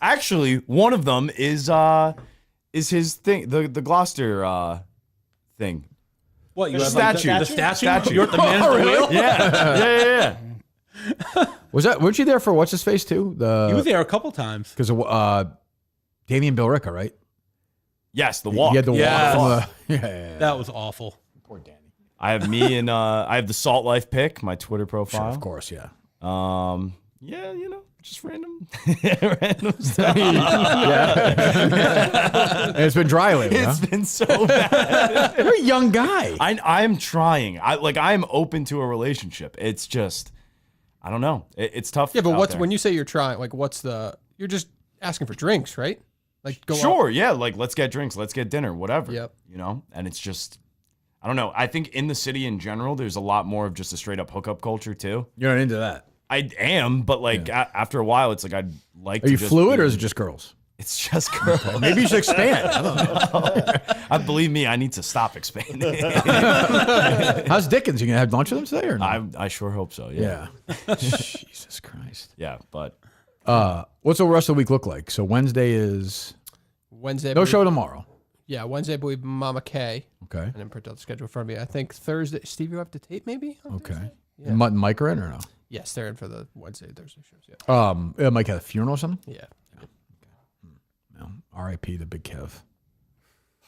Actually, one of them is his thing, the Gloucester thing. What, you The have like statue. the statue? Statue. You're at the man's Oh, really? wheel? Yeah. Weren't you there for what's his face too? He was there a couple times. Because Damian Billerica, right? Yes, the walk. He had the Yes. walk. From the, That was awful. Poor Danny. I have me and I have the Salt Life pic, my Twitter Sure, profile. of course, yeah. Yeah, just random stuff. And it's been dry lately. It's huh? been so bad. You're a young guy. I'm trying. I'm open to a relationship. It's just, I don't know. It's tough. Yeah, but out there. when you say you're trying, like, you're just asking for drinks, right? Like, go Sure, out. yeah. Like, let's get drinks, let's get dinner, whatever. Yep. And it's just, I don't know. I think in the city in general, there's a lot more of just a straight up hookup culture too. You're not into that. I am, but like after a while, it's like I'd like. Are you fluid or is it just girls? It's just girls. Maybe you should expand. I don't know. Believe me, I need to stop expanding. How's Dickens? You gonna have lunch with him today or no? I sure hope so. Yeah. Jesus Christ. Yeah, but what's the rest of the week look like? So Wednesday is Wednesday. no show tomorrow. Yeah, Wednesday, I believe Mama K. Okay. And then print out the schedule in front of me. I think Thursday, Steve, you have to tape maybe? Okay. Yeah. Mutt and Mike are in or no? Yes, they're in for the Wednesday, Thursday shows. Yeah. Mike had a funeral or something? Yeah. Well, R.I.P. the Big Kev.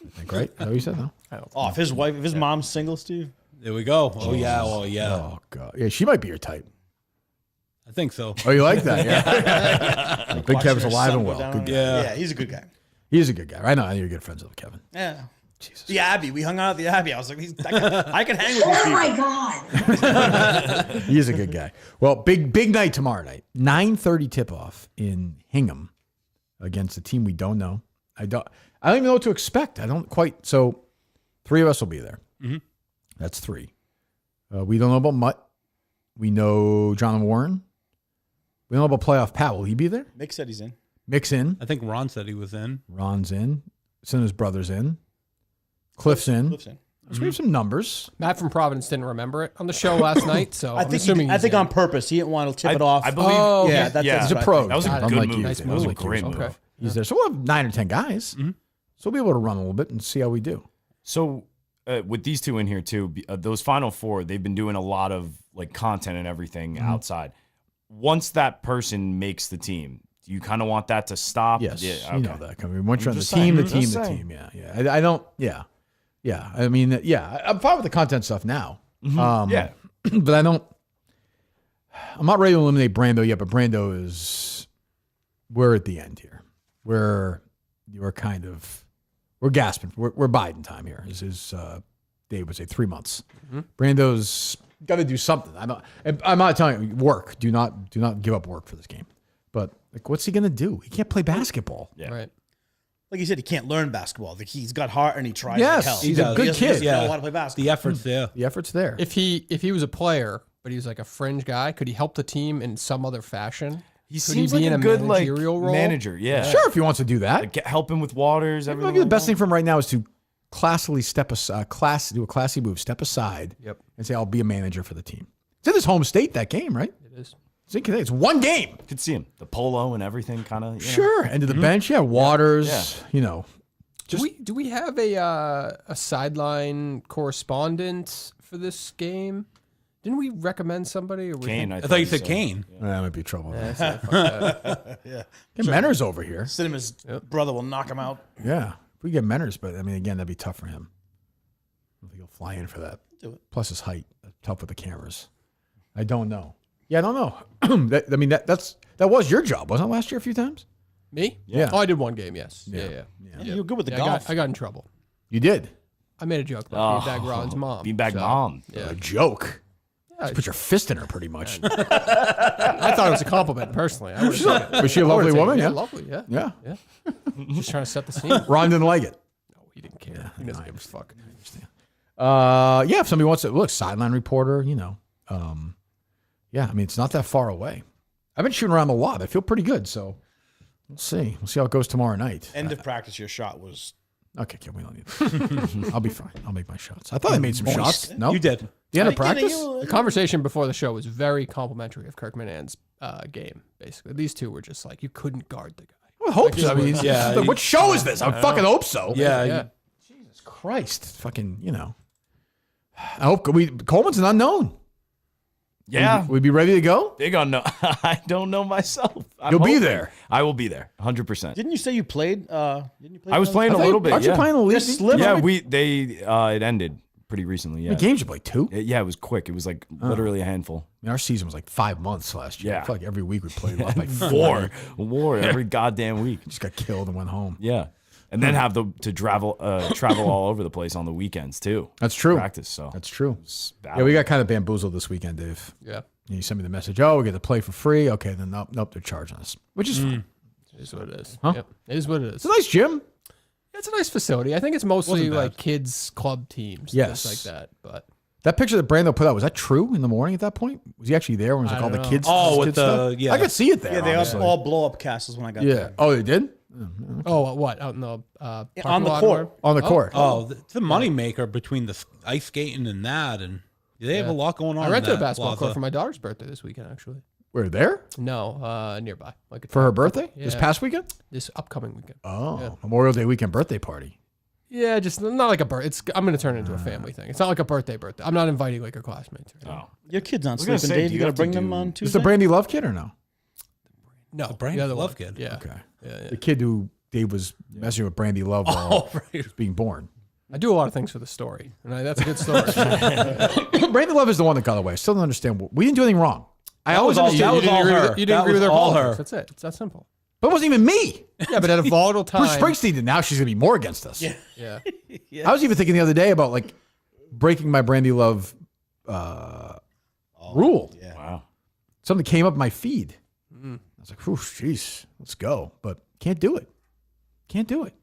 I think, right? Is that what you said? No? Oh, if his mom's single, Steve. There we go. Oh yeah. Oh yeah. Oh god. Yeah, she might be your type. I think so. Oh, you like that? Yeah. Big Kev's alive and well. Good guy. Yeah, he's a good guy. He's a good guy. I know you're good friends with Kevin. Yeah. Jesus. The Abbey. We hung out at the Abbey. I was like, I can hang with these people. Oh my God. He is a good guy. Well, big night tomorrow night. 9:30 tip-off in Hingham against a team we don't know. I don't even know what to expect. I don't quite. So 3 of us will be there. Mm-hmm. That's 3. We don't know about Mutt. We know John Warren. We don't know about playoff Pat. Will he be there? Mick said he's in. Mick's in. I think Ron said he was in. Ron's in. Sinner's brother's in. Cliff's in. Cliff's in. So we have some numbers. Matt from Providence didn't remember it on the show last night, so I think on purpose. He didn't want to tip it off. I believe. He's a pro. That was a good move. Nice That was a great move. Okay. He's there. So we'll have 9 or 10 guys. Mm-hmm. So we'll be able to run a little bit and see how we do. So with these two in here too, those final 4, they've been doing a lot of like content and everything outside. Once that person makes the team, do you kind of want that to stop? Yes, yeah, okay. you know that. I mean, once you're on the team, the team. Yeah. I don't. Yeah. I mean, I'm fine with the content stuff now. Yeah, but I don't. I'm not ready to eliminate Brando yet. But Brando is. We're at the end here. We're gasping. We're Biden time here. Dave would say 3 months. Mm-hmm. Brando's got to do something. I'm not telling you work. Do not give up work for this game. But like, what's he gonna do? He can't play basketball. Yeah. Right. Like he said, he can't learn basketball. Like he's got heart and he tries. Yes, like hell. he's a good kid. He doesn't know how to play basketball. The effort's there. The effort's there. If he was a player, but he was like a fringe guy, could he help the team in some other fashion? He Could seems he be like in a good managerial role? manager. Yeah, Sure, if he wants to do that. Like, help him with waters. Everything. Maybe the like best that. thing for him right now is to classily do a classy move, step aside, and say, "I'll be a manager for the team." It's in his home state, that game, right? It is. It's one game. Could see him, the polo and everything, kind of. Sure, end of the bench, waters, Do we have a sideline correspondent for this game? Didn't we recommend somebody? Or Kane, I thought you said Kane. That might be trouble. Yeah, so fuck that. Yeah. Get Menner's over here. Cinema's brother will knock him out. Yeah, if we get Menner's, but I mean, again, that'd be tough for him. I don't think he'll fly in for that. Do it. Plus his height, tough with the cameras. I don't know. Yeah, I don't know. That was your job, wasn't it, last year a few times? Me? Yeah. Oh, I did one game. Yes. Yeah. You were good with the Yeah, golf. I got in trouble. You did. I made a joke about Beanbag Ron's mom. Beanbag mom. Yeah. A joke. Yeah, Just put your fist in her, pretty much. I thought it was a compliment, personally. Was she a lovely woman? Yeah, lovely. Yeah. Yeah. Just trying to set the scene. Ron didn't like it. No, he didn't care. He doesn't give a fuck. I understand. If somebody wants to look, sideline reporter, I mean, it's not that far away. I've been shooting around the lot. I feel pretty good, so we'll see. We'll see how it goes tomorrow night. End of practice, your shot was. Okay, we don't need that. I'll be fine. I'll make my shots. I thought I made some shots. No, You did. The end of practice. The conversation before the show was very complimentary of Kirk Minahane's game, basically. These two were just like, you couldn't guard the guy. I hope so. I mean, what show is this? I fucking hope so. Yeah. Jesus Christ. Fucking, I hope Coleman's an unknown. Yeah. We'd be ready to go? Big unknown. I don't know myself. You'll be there. I will be there, 100%. Didn't you say you played? Didn't you play? I was playing a little bit. Aren't you playing the league? Yeah, it ended pretty recently. Yeah. How many games you played? 2? Yeah, it was quick. It was like literally a handful. I mean, our season was like 5 months last year. Yeah. I feel like every week we played up by 4. War every goddamn week. Just got killed and went home. Yeah. And then have to travel all over the place on the weekends too. That's true. Practice, so that's true. Yeah, we got kind of bamboozled this weekend, Dave. Yeah. You sent me the message. Oh, we get to play for free. Okay, then nope, they're charging us, which is fine. It is what it is. Huh? Yep. It is what it is. It's a nice gym. It's a nice facility. I think it's mostly Wasn't bad. like kids club teams, Yes. things like that. But That picture that Brando put out, was that true in the morning at that point? Was he actually there when it was like all the kids? Oh, with kids the stuff? yeah. I could see it there. Yeah, they honestly. all blow up castles when I got there. Oh, they did? Oh, what? Out in the on parking the lot court. or- On the court. Oh, it's a moneymaker between the ice skating and that, and they have a lot going on. I rented in a that basketball plaza. court for my daughter's birthday this weekend, actually. We're there? No, nearby. Like For her birthday? Yeah. This past weekend? This upcoming weekend. Oh, Yeah. Memorial Day weekend birthday party. Yeah, just not like a birthday. I'm going to turn it into a family thing. It's not like a birthday. I'm not inviting like her classmates. Oh. Your kid's on I was gonna sleeping, say, Dave. do You you got to have to bring them do- on Is Tuesday. the Brandy Love kid or no? No, Brandy the other Love one. kid. Yeah. Okay. Yeah. The kid who Dave was messing with Brandy Love while he was being born. I do a lot of things for the story, and that's a good story. Brandy Love is the one that got away. I still don't understand. We didn't do anything wrong. I always was all- understood. that was all her. You didn't agree with her all politics. her. That's it. It's that simple. But it wasn't even me. Yeah, but at a volatile time. Bruce Springsteen did. Now she's going to be more against us. Yeah. I was even thinking the other day about like breaking my Brandy Love rule. Yeah. Wow. Something came up my feed. I was like, "Whew, jeez, let's go." But can't do it. Can't do it.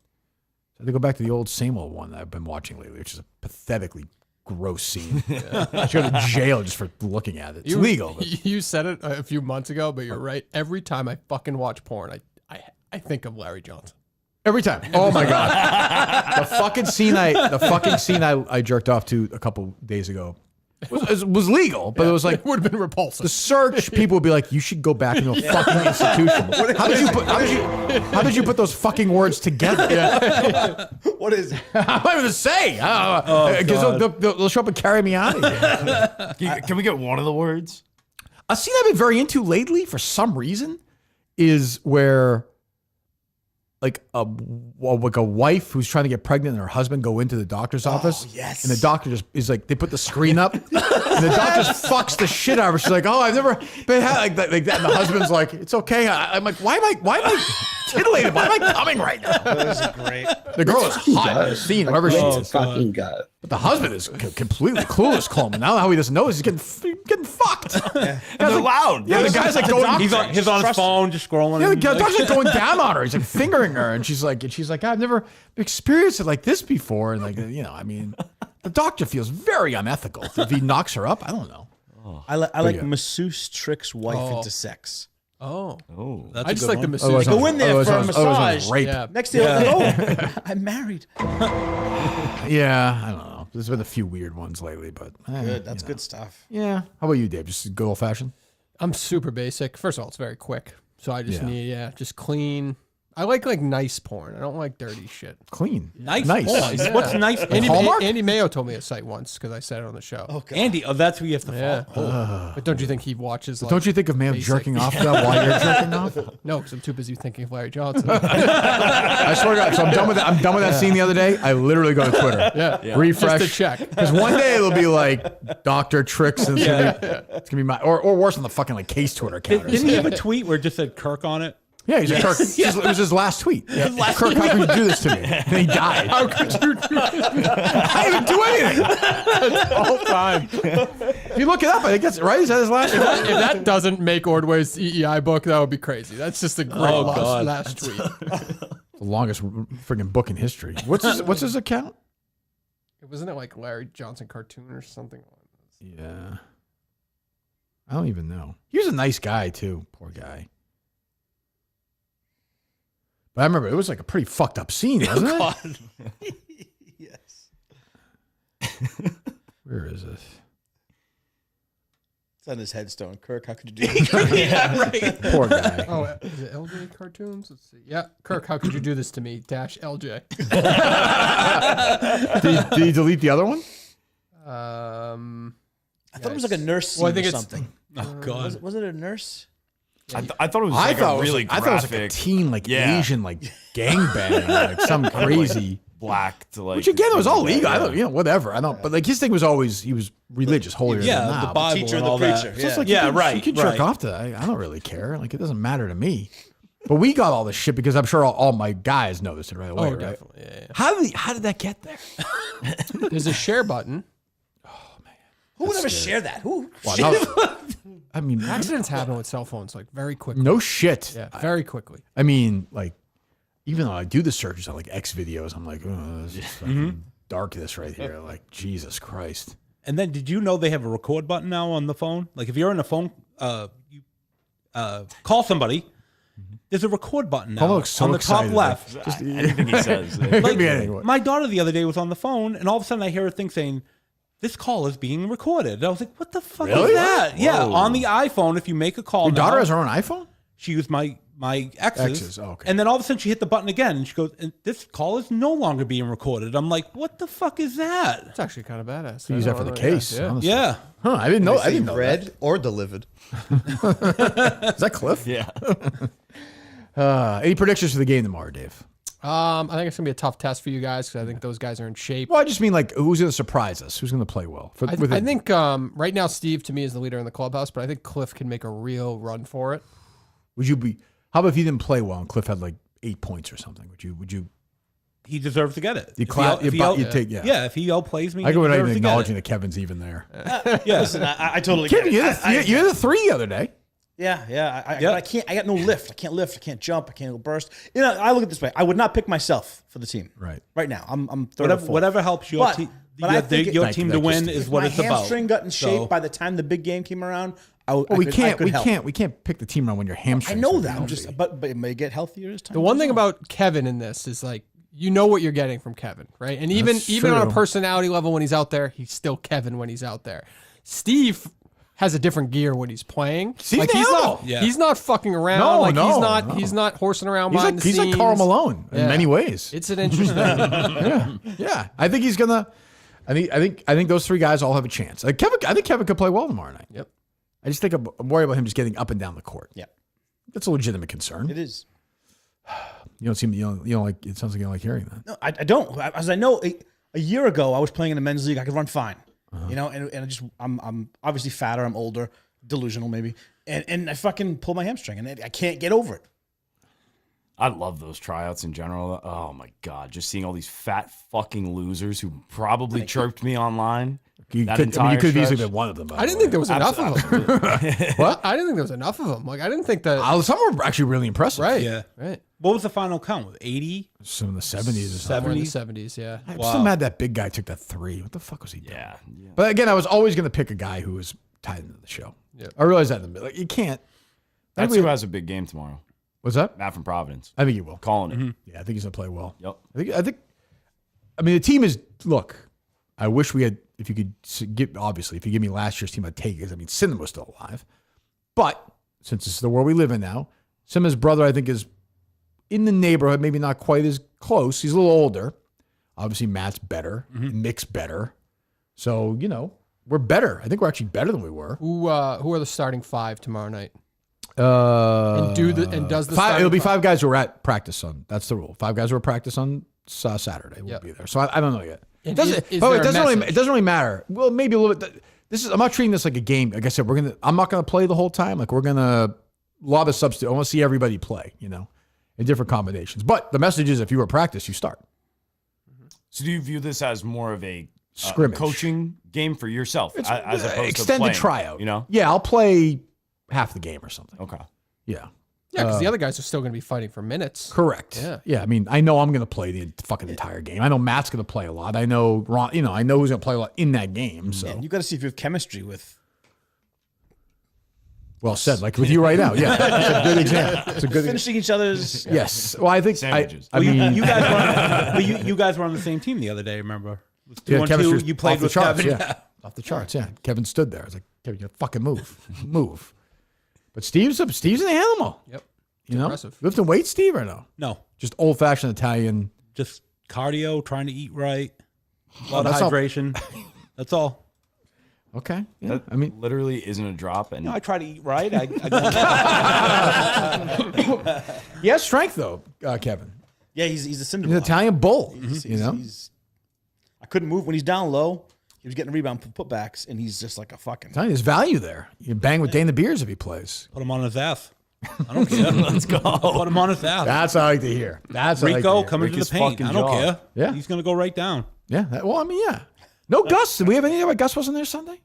So I had to go back to the old same old one that I've been watching lately, which is a pathetically gross scene. I should go to jail just for looking at it. It's legal. But You said it a few months ago, but you're right. Every time I fucking watch porn, I think of Larry Johnson. every time. Oh my god. The fucking scene I jerked off to a couple days ago was legal, but it was like it would have been repulsive. The search, people would be like, "You should go back into a fucking institution." How did you put those fucking words together? What is it? I'm not even to say. Because they'll show up and carry me out of here. Can we get one of the words? A scene I've been very into lately, for some reason, is where like a wife who's trying to get pregnant and her husband go into the doctor's office. Yes. And the doctor just is like, they put the screen up and the doctor just fucks the shit out of her. She's like, "Oh, I've never been like that." And the husband's like, "It's okay." I'm like, why am I titillated? Why am I coming right now? That was great. The girl is hot in the scene, whoever she is. Fucking God. But the husband is completely clueless, Coleman. Now how he doesn't know is he's getting fucked. And they're loud. Yeah, the guy's like going. He's on his phone, just scrolling. Yeah, the doctor's like going down on her. He's like fingering her, and she's like, "I've never experienced it like this before." And like, I mean, the doctor feels very unethical if he knocks her up. I don't know. I like masseuse tricks wife into sex. Oh, That's I a just good like the one. masseuse. Go in there for a massage. Rape. Yeah. Next day, I'm married. Yeah, I don't know. There's been a few weird ones lately, but Good. That's good stuff. Yeah. How about you, Dave? Just good old fashioned. I'm super basic. First of all, it's very quick, so I just Yeah. need just clean. I like nice porn. I don't like dirty shit. Clean. Nice. Nice. porn. Yeah. What's nice? Andy, Hallmark? Andy Mayo told me a site once because I said it on the show. Oh, God. Andy, that's who you have to Yeah. follow. But don't you think he watches? Like, Don't you think of man basic- jerking off to that while you're jerking off? No, because I'm too busy thinking of Larry Johnson. I swear to God. So I'm done with that. I'm done with that scene the other day. I literally go to Twitter. Yeah. Refresh. Just to check. Because one day it'll be like doctor tricks and it's gonna be my or worse on the fucking like case Twitter account. Didn't he have a tweet where it just said Kirk on it? Yeah, he's a Kirk. It was his last tweet. Kirk, how could you do this to me? And he died. How could you do this? I didn't do anything. That's all time. If you look it up, I think that's right. Is that his last tweet? If that doesn't make Ordway's EEI book, that would be crazy. That's just a great last tweet. The longest friggin' book in history. What's his account? Wasn't it like Larry Johnson cartoon or something? Yeah. I don't even know. He was a nice guy too. Poor guy. But I remember it was like a pretty fucked up scene, wasn't it? Yes. Where is it? It's on his headstone. Kirk, how could you do this? Yeah, right. Poor guy. Oh, is it LJ cartoons? Let's see. Yeah, Kirk, how could you do this to me? -LJ. Did he delete the other one? I thought it was like a nurse scene Well, I think or it's- something. Oh God. Was it a nurse? I thought it was I like thought a really I thought it was like a graphic teen, like Yeah. Asian, like gangbang, like some crazy. black to like. Which again, it was all legal. Yeah. I don't, whatever. I don't. But like his thing was always he was religious, holier Yeah, than the thou. Bible teacher and and the all that. preacher. So it's like Yeah, you can, right, You can jerk right. off to that. I don't really care. Like it doesn't matter to me. But we got all this shit because I'm sure all my guys noticed it right away. Oh, right? definitely. Yeah. How did that get there? There's a share button. Who would ever share that? Who? Well, no, I mean, Accidents happen with cell phones like very quickly. no shit. Yeah, very quickly. I mean, like, even though I do the searches on like X videos, I'm like, oh, this is fucking darkness right here. Like, Jesus Christ. And then did you know they have a record button now on the phone? Like if you're on a phone, you call somebody. There's a record button now looks so on the excited. top left. Just anything he says. Like, my daughter the other day was on the phone, and all of a sudden I hear a thing saying, "This call is being recorded." And I was like, "What the fuck Really? is that?" Whoa. Yeah, on the iPhone, if you make a call, Your daughter now, has her own iPhone? She used my ex's. Ex's, oh, okay. And then all of a sudden she hit the button again, and she goes, and "This call is no longer being recorded." I'm like, "What the fuck is that?" It's actually kind of badass. Use that for the case. Honestly. Yeah. Huh, I didn't know. I didn't know read that. or delivered. Is that Cliff? Yeah. Any predictions for the game tomorrow, Dave? I think it's gonna be a tough test for you guys because I think those guys are in shape. Well, I just mean like who's going to surprise us? Who's going to play well? I think right now Steve to me is the leader in the clubhouse, but I think Cliff can make a real run for it. Would you be? How about if you didn't play well and Cliff had like 8 points or something? Would you? He deserves to get it. You take yeah. If he outplays me, I go without even deserves to get acknowledging it. that Kevin's even there. Yeah, listen, I totally Kevin, get it. you had a 3 the other day. Yeah. I can't. I got no lift. I can't lift. I can't jump. I can't burst. You know, I look at it this way. I would not pick myself for the team. Right now, I'm third or fourth. Whatever helps your team. But I think your team to win is what it's about. My hamstring got in shape by the time the big game came around. We can't pick the team around when you're hamstring. I know that. I'm just, but it may get healthier as time. The one thing about Kevin in this is like you know what you're getting from Kevin, right? And even on a personality level when he's out there, he's still Kevin when he's out there. Steve has a different gear when he's playing. He's not fucking around. He's not horsing around behind the scenes. He's like Karl Malone in many ways. It's an interesting. yeah. I think he's gonna. I think those 3 guys all have a chance. I think Kevin could play well tomorrow night. Yep. I just think I'm worried about him just getting up and down the court. Yeah. That's a legitimate concern. It is. You don't like. It sounds like you don't like hearing that. No, I don't. As I know, a year ago I was playing in a men's league. I could run fine. You know, and I'm obviously fatter. I'm older, delusional maybe, and I fucking pulled my hamstring, and I can't get over it. I love those tryouts in general. Oh my God. Just seeing all these fat fucking losers who probably chirped me online. You could have easily been one of them. I didn't think there was enough of them. What? I didn't think there was enough of them. Like, I didn't think that. Some were actually really impressive. Right. Yeah. Right. What was the final count? 80? Some in the 70s or something. In the 70s, yeah. I'm still mad that big guy took that 3. What the fuck was he doing? Yeah. But again, I was always going to pick a guy who was tied into the show. Yeah. I realized that in the middle. Like, you can't. That's who has a big game tomorrow. What's that? Matt from Providence. I think he will. Calling it. Yeah, I think he's going to play well. Yep. I mean, the team is, look, I wish we had, if you give me last year's team, I'd take it. I mean, Cinema's still alive. But since this is the world we live in now, Cinema's brother, I think, is in the neighborhood, maybe not quite as close. He's a little older. Obviously, Matt's better. Mick's better. So, we're better. I think we're actually better than we were. Who are the starting 5 tomorrow night? Does the 5? It'll be 5 guys who are at practice on. That's the rule. 5 guys who are at practice on Saturday will be there. So I don't know yet. It doesn't really matter. Well, maybe a little bit. I'm not treating this like a game. Like I said, I'm not gonna play the whole time. Like we're gonna a lot of substitute. I want to see everybody play. In different combinations. But the message is, if you were at practice, you start. So do you view this as more of a scrimmage coaching game for yourself, It's as opposed to extended playing, tryout? Yeah, I'll play half the game or something. Okay. Yeah. Yeah, because the other guys are still going to be fighting for minutes. Correct. Yeah. I mean, I know I'm going to play the fucking entire game. I know Matt's going to play a lot. I know Ron. I know who's going to play a lot in that game. So you got to see if you have chemistry with. Well said, like with you right now. Yeah, it's a good example. It's a good finishing each other's. Yes. Well, I think sandwiches. You guys were on the same team the other day. Remember? 2-on-2, you played with charts, Kevin. Yeah. Off the charts. Yeah. Kevin stood there. I was like, Kevin, you fucking move. But Steve's an animal. Yep. Impressive. Lifting weights, Steve, or no? No. Just old-fashioned Italian. Just cardio, trying to eat right, a lot of hydration. That's all. Okay. Yeah. That, I mean, literally isn't a drop. And I try to eat right. He has strength, though, Kevin. Yeah, he's a cinder He's an block. Italian bull. I couldn't move when he's down low. He was getting rebound putbacks, and he's just like a fucking. There's value there. You can bang with Dana Beers if he plays. Put him on his ass. I don't care. Let's go. Put him on his ass. That's what I like to hear. That's what Rico I like to hear. coming to the paint. I don't care. Yeah. He's going to go right down. Yeah. Yeah. No Gus. Did we have any idea why Gus wasn't there Sunday?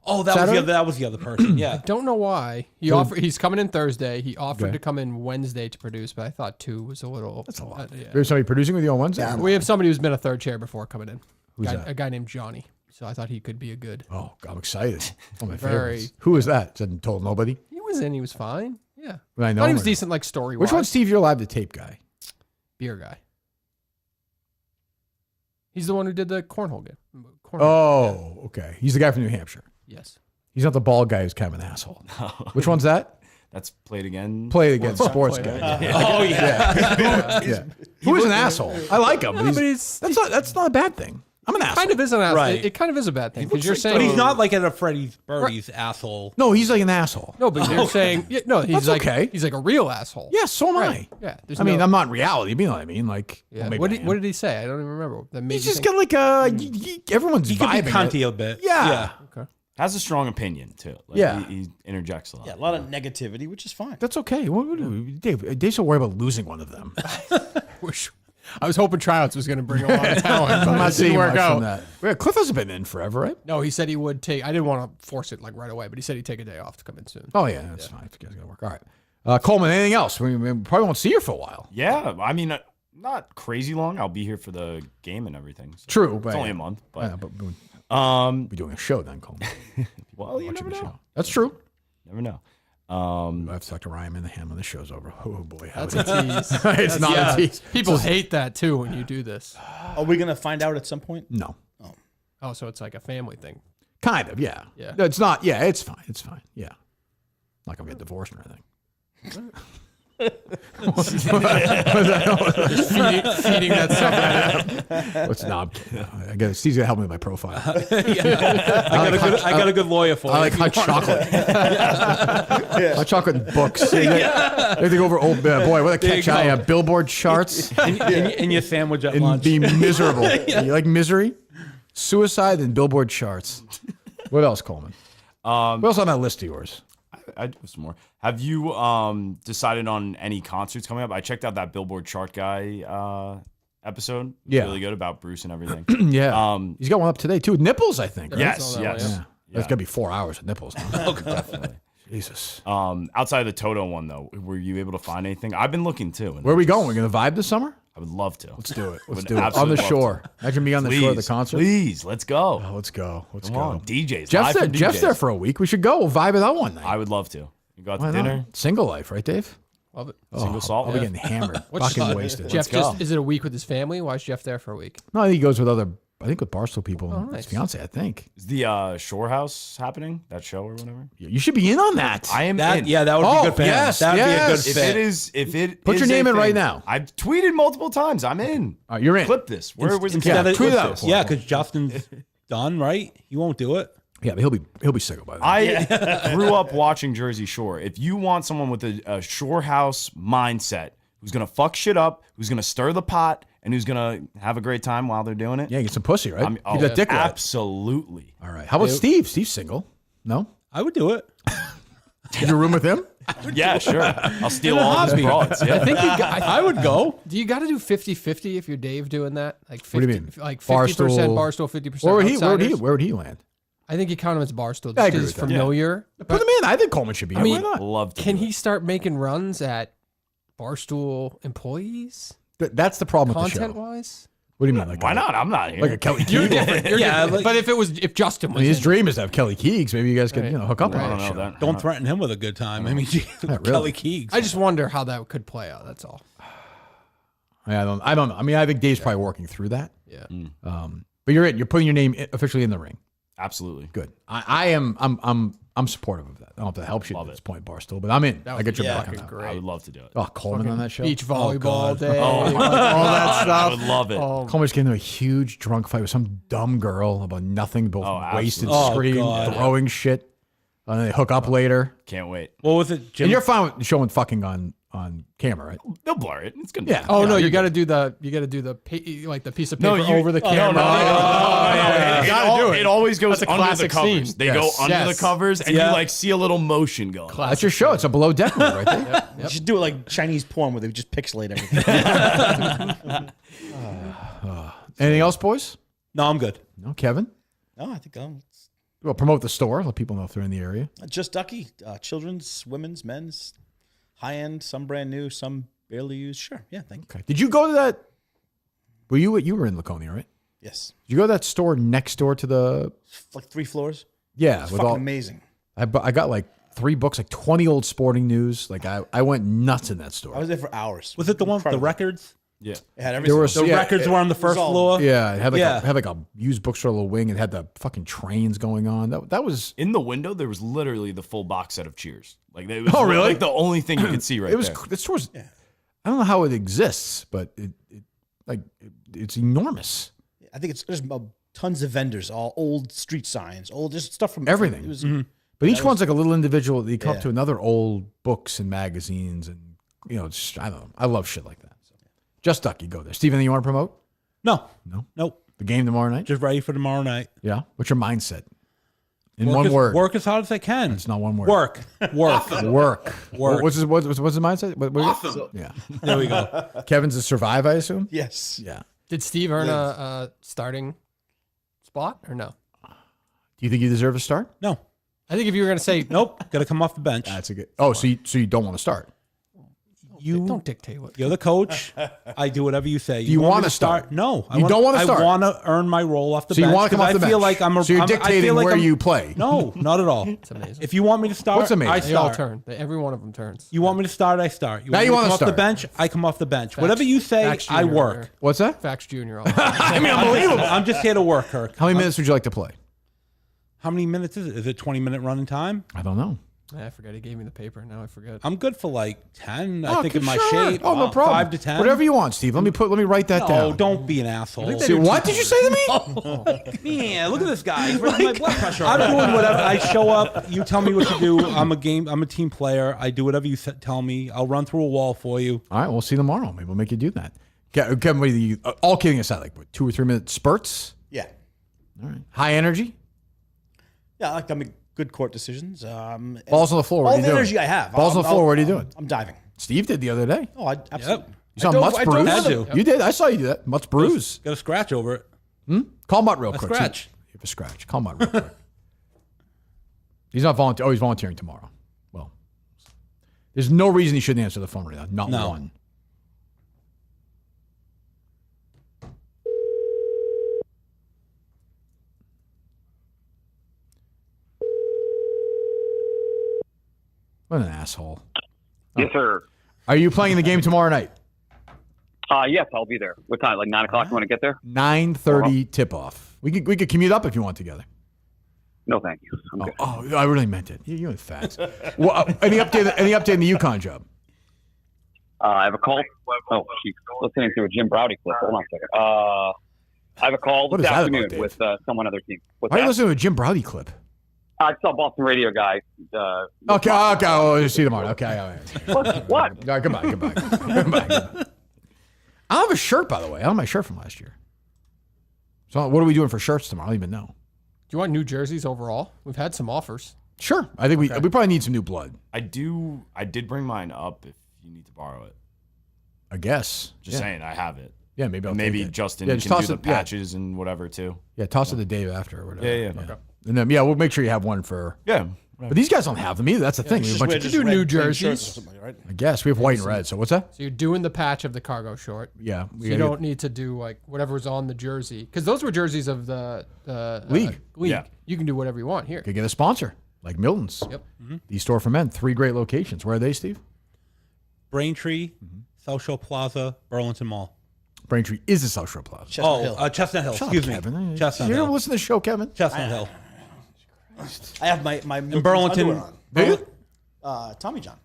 Oh, that was the other person. Yeah. I don't know why. He's coming in Thursday. He offered to come in Wednesday to produce, but I thought 2 was a little. That's a lot. We have somebody producing with you on Wednesday? We have somebody who's been a third chair before coming in. Who's that? A guy named Johnny. So I thought he could be a good. Oh, I'm excited. Oh, my Very- favorites. Who was that? Told nobody? He was in. He was fine. Yeah. I know thought he was him. decent, like story. Which one's Steve? You're live to tape guy. Beer guy. He's the one who did the cornhole game. Oh, okay. He's the guy from New Hampshire. Yes. He's not the bald guy who's kind of an asshole. Which one's that? That's Play It Again. Play It Again, sports Play It guy. Again. Oh, yeah. Yeah. Who is an asshole? I like him. But that's not a bad thing. I'm an asshole. Kind of is an asshole. Right. It kind of is a bad thing because you're But saying he's not like at a Freddy's Birdie's asshole. No, he's like an asshole. No, but you're saying no. He's That's like okay. He's like a real asshole. Yeah, so am Right. I. Yeah. I mean, I'm not in reality, but you know what I mean? Like, Yeah. well, maybe What I did, am. what did he say? I don't even remember. That made He's you just think- got like everyone's He could be vibing cunty it. a bit. Yeah. Okay. Has a strong opinion too. Like, Yeah. he interjects a lot. Yeah, a lot of negativity, which is fine. That's okay. Dave should worry about losing one of them. I was hoping tryouts was going to bring a lot of talent. I'm but not it didn't seeing work much out. from that. Yeah, Cliff hasn't been in forever, right? No, he said he would take. I didn't want to force it like right away, but he said he'd take a day off to come in soon. Oh yeah, that's fine. If you guys got to work. All right. Coleman, anything else? We probably won't see you for a while. Yeah, I mean, not crazy long. I'll be here for the game and everything. So True, it's only a month, I but know, we're doing a show then, Coleman. well, you Watching never the know. show. That's true. Never know. I have to talk to Ryan Minihane when the show's over. Oh boy, That's a tease. It's not a tease. People hate that too when you do this. Are we going to find out at some point? No. Oh, so it's like a family thing. Kind of, yeah. Yeah. No, it's not. Yeah, it's fine. It's fine. Yeah. Not gonna get divorced or anything. Feeding that subreddit. What's not? I got Steve's gonna help me with my profile. I got a good lawyer for you. I like hot chocolate. Hot chocolate and books. Everything over old boy. What a There you catch! I go. have billboard charts and your sandwich at and lunch. be miserable. You like misery, suicide, and billboard charts. What else, Coleman? What else on that list of yours? I do some more. Have you decided on any concerts coming up? I checked out that Billboard chart guy episode. It's Yeah. really good about Bruce and everything. Yeah, he's got one up today too. With Nipples, I think. Right? Yes, Yeah. yes. It's gonna be 4 hours with Nipples. Now. Definitely. Jesus. Outside of the Toto one though, were you able to find anything? I've been looking too. Where are we going? We're gonna vibe this summer? I would love to. Let's do it. Let's Would do it on the absolutely love shore. to. Imagine me on the shore of the Please, concert. Please, let's go. Oh, let's go. Let's Come go. on, DJs. Jeff's live there, from Jeff's DJs. there for a week. We should go. We'll vibe it out one night. I would love to. You go out Why to dinner. not? Single life, right, Dave? Love it. Single salt. I'll be getting hammered, fucking wasted. Jeff Let's go. is it a week with his family? Why is Jeff there for a week? No, I think he goes with other. I think with Barstool people and nice. his fiance. I think Is the Shore House happening? That show or whatever? you should be in on that. I am That, in. yeah, that would be good for him. yes, That would yes. be a good If fit. it is, if it Put is your name a in right thing, now. I've tweeted multiple times. I'm in. All right, you're in. Clip this. Where was the Yeah, Instead of- tweet it out. Yeah, because Justin's done, right? He won't do it. Yeah, but he'll be single by then. I grew up watching Jersey Shore. If you want someone with a Shore House mindset, who's gonna fuck shit up, who's gonna stir the pot, and who's gonna have a great time while they're doing it, Yeah, get some pussy, right? I'm- Keep that dick wet. absolutely. All right. How about Steve? Steve's single. No? I would do it. Did you room with him? Yeah, sure. I'll steal all his broads. Yeah. I think I would go. Do you got to do 50-50 if you're Dave doing that? Like 50, What do you mean? Like 50% Barstool, 50% outsiders? Where would he land? I think he count him as Barstool I just agree because with he's that. familiar. Put him in. I think Coleman should be in. I mean, Why not? Love to. Can do he start making runs at Barstool employees? That's the problem with the show. Content-wise? What do you mean? Like Why not? I'm not here. Like a Kelly You're Keegs? different. You're Yeah, different. like- But if Justin I was mean, his in- dream is to have Kelly Keegs. Maybe you guys could, Right. hook up I on don't that know show. that. Don't threaten him with a good time. I mean, really. Kelly Keegs. I just wonder how that could play out. That's all. I don't know. I mean, I think Dave's probably working through that. Yeah. But you're in. You're putting your name officially in the ring. Absolutely. Good. I'm supportive of that. I don't know if that helps you at this point, Barstool, but I'm in. I get your back on that. I would love to do it. Oh, Coleman on that show. Beach volleyball God. day. Oh, my all that God, stuff. I would love it. Coleman's getting into a huge drunk fight with some dumb girl about nothing, both wasted, absolutely. Oh, screaming, God. throwing shit. And they hook up later. Can't wait. What was it, Jim? And you're fine with showing fucking on camera, right? They'll blur it. It's gonna. Yeah. Be Oh no, you're you got to good. do the like the piece of No, paper you- over the oh, no, camera. no, no, You gotta do it. It always goes That's a under the classic covers. scene. They go Yes. under Yes. the covers, and Yeah. you like see a little motion going. on. That's your show. It's a below deck move right there. You should do it like Chinese porn where they just pixelate everything. Anything else, boys? No, I'm good. No, Kevin? No, I think Well, promote the store. Let people know if they're in the area. Just Ducky. Children's, women's, men's, high end, some brand new, some barely used. Sure. Yeah, thank you. Okay. Did you go to that? You were in Laconia, right? Yes. Did you go to that store next door to the? Like 3 floors. Yeah, It's with fucking all amazing. I got like 3 books, like 20 old sporting news. Like I went nuts in that store. I was there for hours. Was it the one with the records? Yeah. It had everything. There was The records were on the first floor. Yeah, it had like a used bookstore little wing. It had the fucking trains going on. That was in the window. There was literally the full box set of Cheers. Like it was really? like the only thing you could see right it was there. the store's. I don't know how it exists, but it's enormous. I think there's tons of vendors, all old street signs, old just stuff from Everything. It was, But each one's like a little individual. You come Yeah. up to another old books and magazines, and it's, I don't know. I love shit like that. So. Just Ducky, go there. Steve, anything you want to promote? No. Nope. The game tomorrow night? Just ready for tomorrow night. Yeah. What's your mindset? In Work one as, word. Work as hard as I can. It's not one word. Work. Work. Work. Work. What's the mindset? What Awesome. Yeah. There we go. Kevin's a survive, I assume? Yes. Yeah. Did Steve earn a starting spot or no? Do you think you deserve a start? No. I think if you were going to say nope, got to come off the bench. That's a good. Oh, so you don't want to start? You don't dictate what. You're the coach. I do whatever you say. Do you want want me to start? No, You don't want to start? I want to earn my role off the So bench. you want to come off the I feel bench? like I'm. So you're I dictating feel like where I'm- you play? No, not at all. It's amazing. If you want me to start, What's amazing? I They all start. turn. Every one of them turns. You want me to start? I start. You Now want you me to wanna come off the start. bench? I come off the bench. Whatever you say, Fax I Jr. work. here. What's that? Fax Jr. I mean, unbelievable. I'm just here to work, Kirk. How many minutes would you like to play? How many minutes is it? Is it 20 minute running time? I don't know. I forgot. He gave me the paper. Now I forget. I'm good for like 10. I Oh, think in my sure. shape. Oh, no problem. 5 to 10. Whatever you want, Steve. Let me write that No, down. don't be an asshole. See, what did you say to me? Man, look at this guy. He's raising my blood pressure. I'm doing whatever. I show up. You tell me what to do. I'm a team player. I do whatever you tell me. I'll run through a wall for you. All right, we'll see tomorrow. Maybe we'll make you do that. Kevin, all kidding aside, like what, 2 or 3 minute spurts? Yeah. All right. High energy? Yeah, I like to make good court decisions. Balls on the floor. What All are you the doing? energy I have. Balls on the floor. What are you doing? I'm diving. Steve did the other day. Oh, I absolutely. You saw I dove- Mutt's I dove bruise? under- Yep. You did. I saw you do that. Mutt's bruise. Got a scratch over it. Call Mutt real A quick. scratch. See, you have a scratch. Call Mutt real quick. He's not volunteering. Oh, he's volunteering tomorrow. Well, there's no reason he shouldn't answer the phone right now. Not No. one. What an asshole. Yes, sir. Are you playing the game tomorrow night? Yes, I'll be there. What time? Like 9 o'clock? You want to get there? 9:30 tip off. We could commute up if you want together. No, thank you. I'm good. Oh, I really meant it. You and facts. Well, any update? Any update in the Yukon job? I have a call. Oh, she's listening to a Jim Browdy clip. Hold on a second. I have a call What this is that about, afternoon Dave? with someone on their team. What's Why are you that? listening to a Jim Browdy clip? I saw Boston radio guy. Okay. We'll see you tomorrow. Okay. All right. What? All right, goodbye. Goodbye. I don't have a shirt, by the way. I don't have my shirt from last year. So what are we doing for shirts tomorrow? I don't even know. Do you want new jerseys overall? We've had some offers. Sure. I think we probably need some new blood. I did bring mine up if you need to borrow it. I guess. Just saying, I have it. Yeah, maybe I'll And maybe take it. Justin Yeah, can just do toss the it- yeah. patches and whatever too. Yeah, toss it the day after or whatever. Yeah. Okay. And then we'll make sure you have one for. Yeah. But these guys don't have them either. That's the thing. We have a bunch of do new jerseys. I guess we have white and red. So what's that? So you're doing the patch of the cargo short. Yeah, So we you gotta don't need to do like whatever's on the jersey because those were jerseys of the League. league. Yeah. You can do whatever you want here. Could get a sponsor like Milton's. Yep. The store for men. 3 great locations. Where are they, Steve? Braintree, South Shore Plaza, Burlington Mall. Braintree is a South Shore Plaza. Chestnut Hill. Shut Excuse up, me. Kevin. Chestnut You Hill. ever listen to the show, Kevin? Chestnut Hill. I have my In Burlington. Tommy John.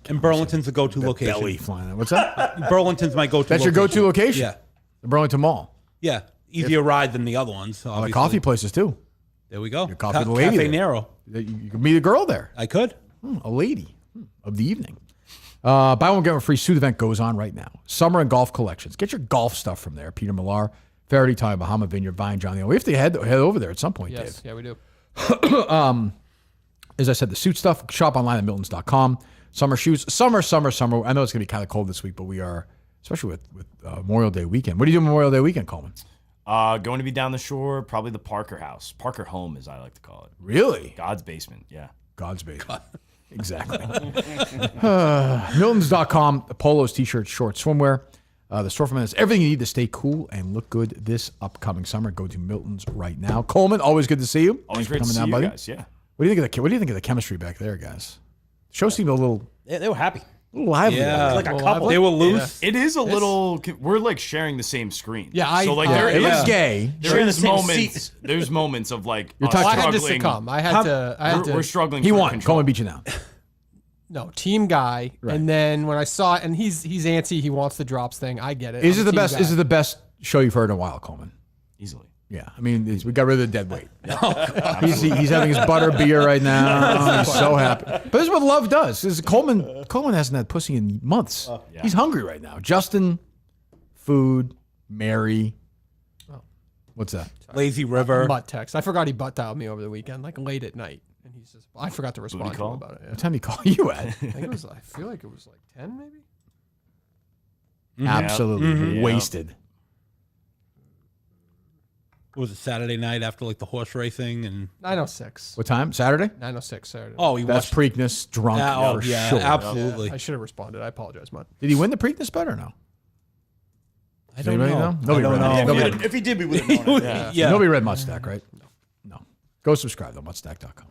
And Burlington's the go-to That location. belly flying out. What's that? Burlington's my go-to. That's your go-to location? Yeah, The Burlington Mall. yeah. Easier ride than the other ones. The Obviously. coffee places too. There we go. Your coffee with a lady. Cafe there. Nero. You could meet a girl there. I could. A lady of the evening. Buy one, get one free suit event goes on right now. Summer and golf collections. Get your golf stuff from there. Peter Millar, Faraday Time, Bahama Vineyard, Vine, Johnny. We have to head over there at some point, Yes. Dave. Yeah, we do. As I said, the suit stuff, shop online at miltons.com. Summer shoes. Summer. I know it's going to be kind of cold this week, but we are, especially with Memorial Day weekend. What do you do Memorial Day weekend, Coleman? Going to be down the shore, probably the Parker house. Parker home, as I like to call it. Really? God's basement, yeah. God's basement. Exactly. Miltons.com, polos, t-shirts, shorts, swimwear. The store from has everything you need to stay cool and look good this upcoming summer. Go to Milton's right now. Coleman, always good to see you. Always Thanks for great to coming see down, you buddy. guys. Yeah. What do you think of the chemistry back there, guys? Show seemed a little They were happy. lively. Yeah. Like a couple. They were loose. It is a little. We're like sharing the same screen. Yeah, so like it looks gay. There's moments. There's moments of like You're us touching- I had to struggling. succumb. I had to. We're struggling. He for won. control. Coleman beat you now. No, team guy. Right. And then when I saw it, and he's antsy, he wants the drops thing. I get it. Is I'm it a the team best? guy. Is it the best show you've heard in a while, Coleman? Easily. Yeah, I mean, we got rid of the dead weight. He's having his butter beer right now. He's so happy. But this is what love does. This is Coleman hasn't had pussy in months. Yeah. He's hungry right now. Justin, food, Mary. What's that? Lazy River. Butt text. I forgot he butt dialed me over the weekend, like late at night, and he's just. I forgot to respond to him about it. Yeah. What time did he call you at? I think it was. I feel like it was like 10, maybe. Absolutely wasted. What was it, Saturday night after like the horse racing and 9:06. What time? Saturday? 9:06 Saturday. oh, he That's watched. Preakness, drunk Oh, for yeah, sure. absolutely. I should have responded. I apologize, Mud. Did he win the Preakness bet or no? I don't Anybody know. Nobody I don't read know. it. If he did, we would have known it. Yeah. Nobody read Mudstack, right? No. Go subscribe though, mudstack.com.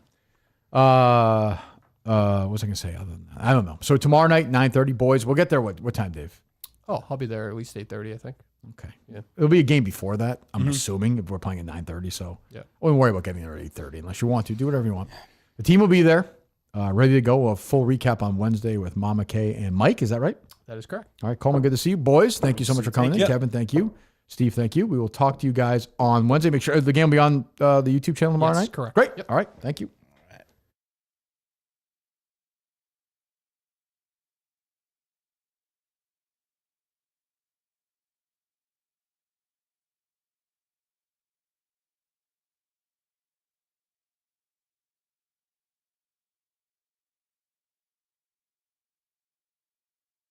What was I gonna say other than that? I don't know. So tomorrow night, 9:30, boys. We'll get there. What time, Dave? Oh, I'll be there at least 8:30, I think. Okay. Yeah. It'll be a game before that, I'm assuming, if we're playing at 9:30. So Yeah. I wouldn't worry about getting there at 8:30 unless you want to. Do whatever you want. The team will be there, ready to go. A full recap on Wednesday with Mama K and Mike. Is that right? That is correct. All right, Coleman, good to see you. Boys, thank you so much for coming in. you. Kevin, thank you. Steve, thank you. We will talk to you guys on Wednesday. Make sure the game will be on the YouTube channel tomorrow Yes, night. correct. Great. Yep. All right. Thank you.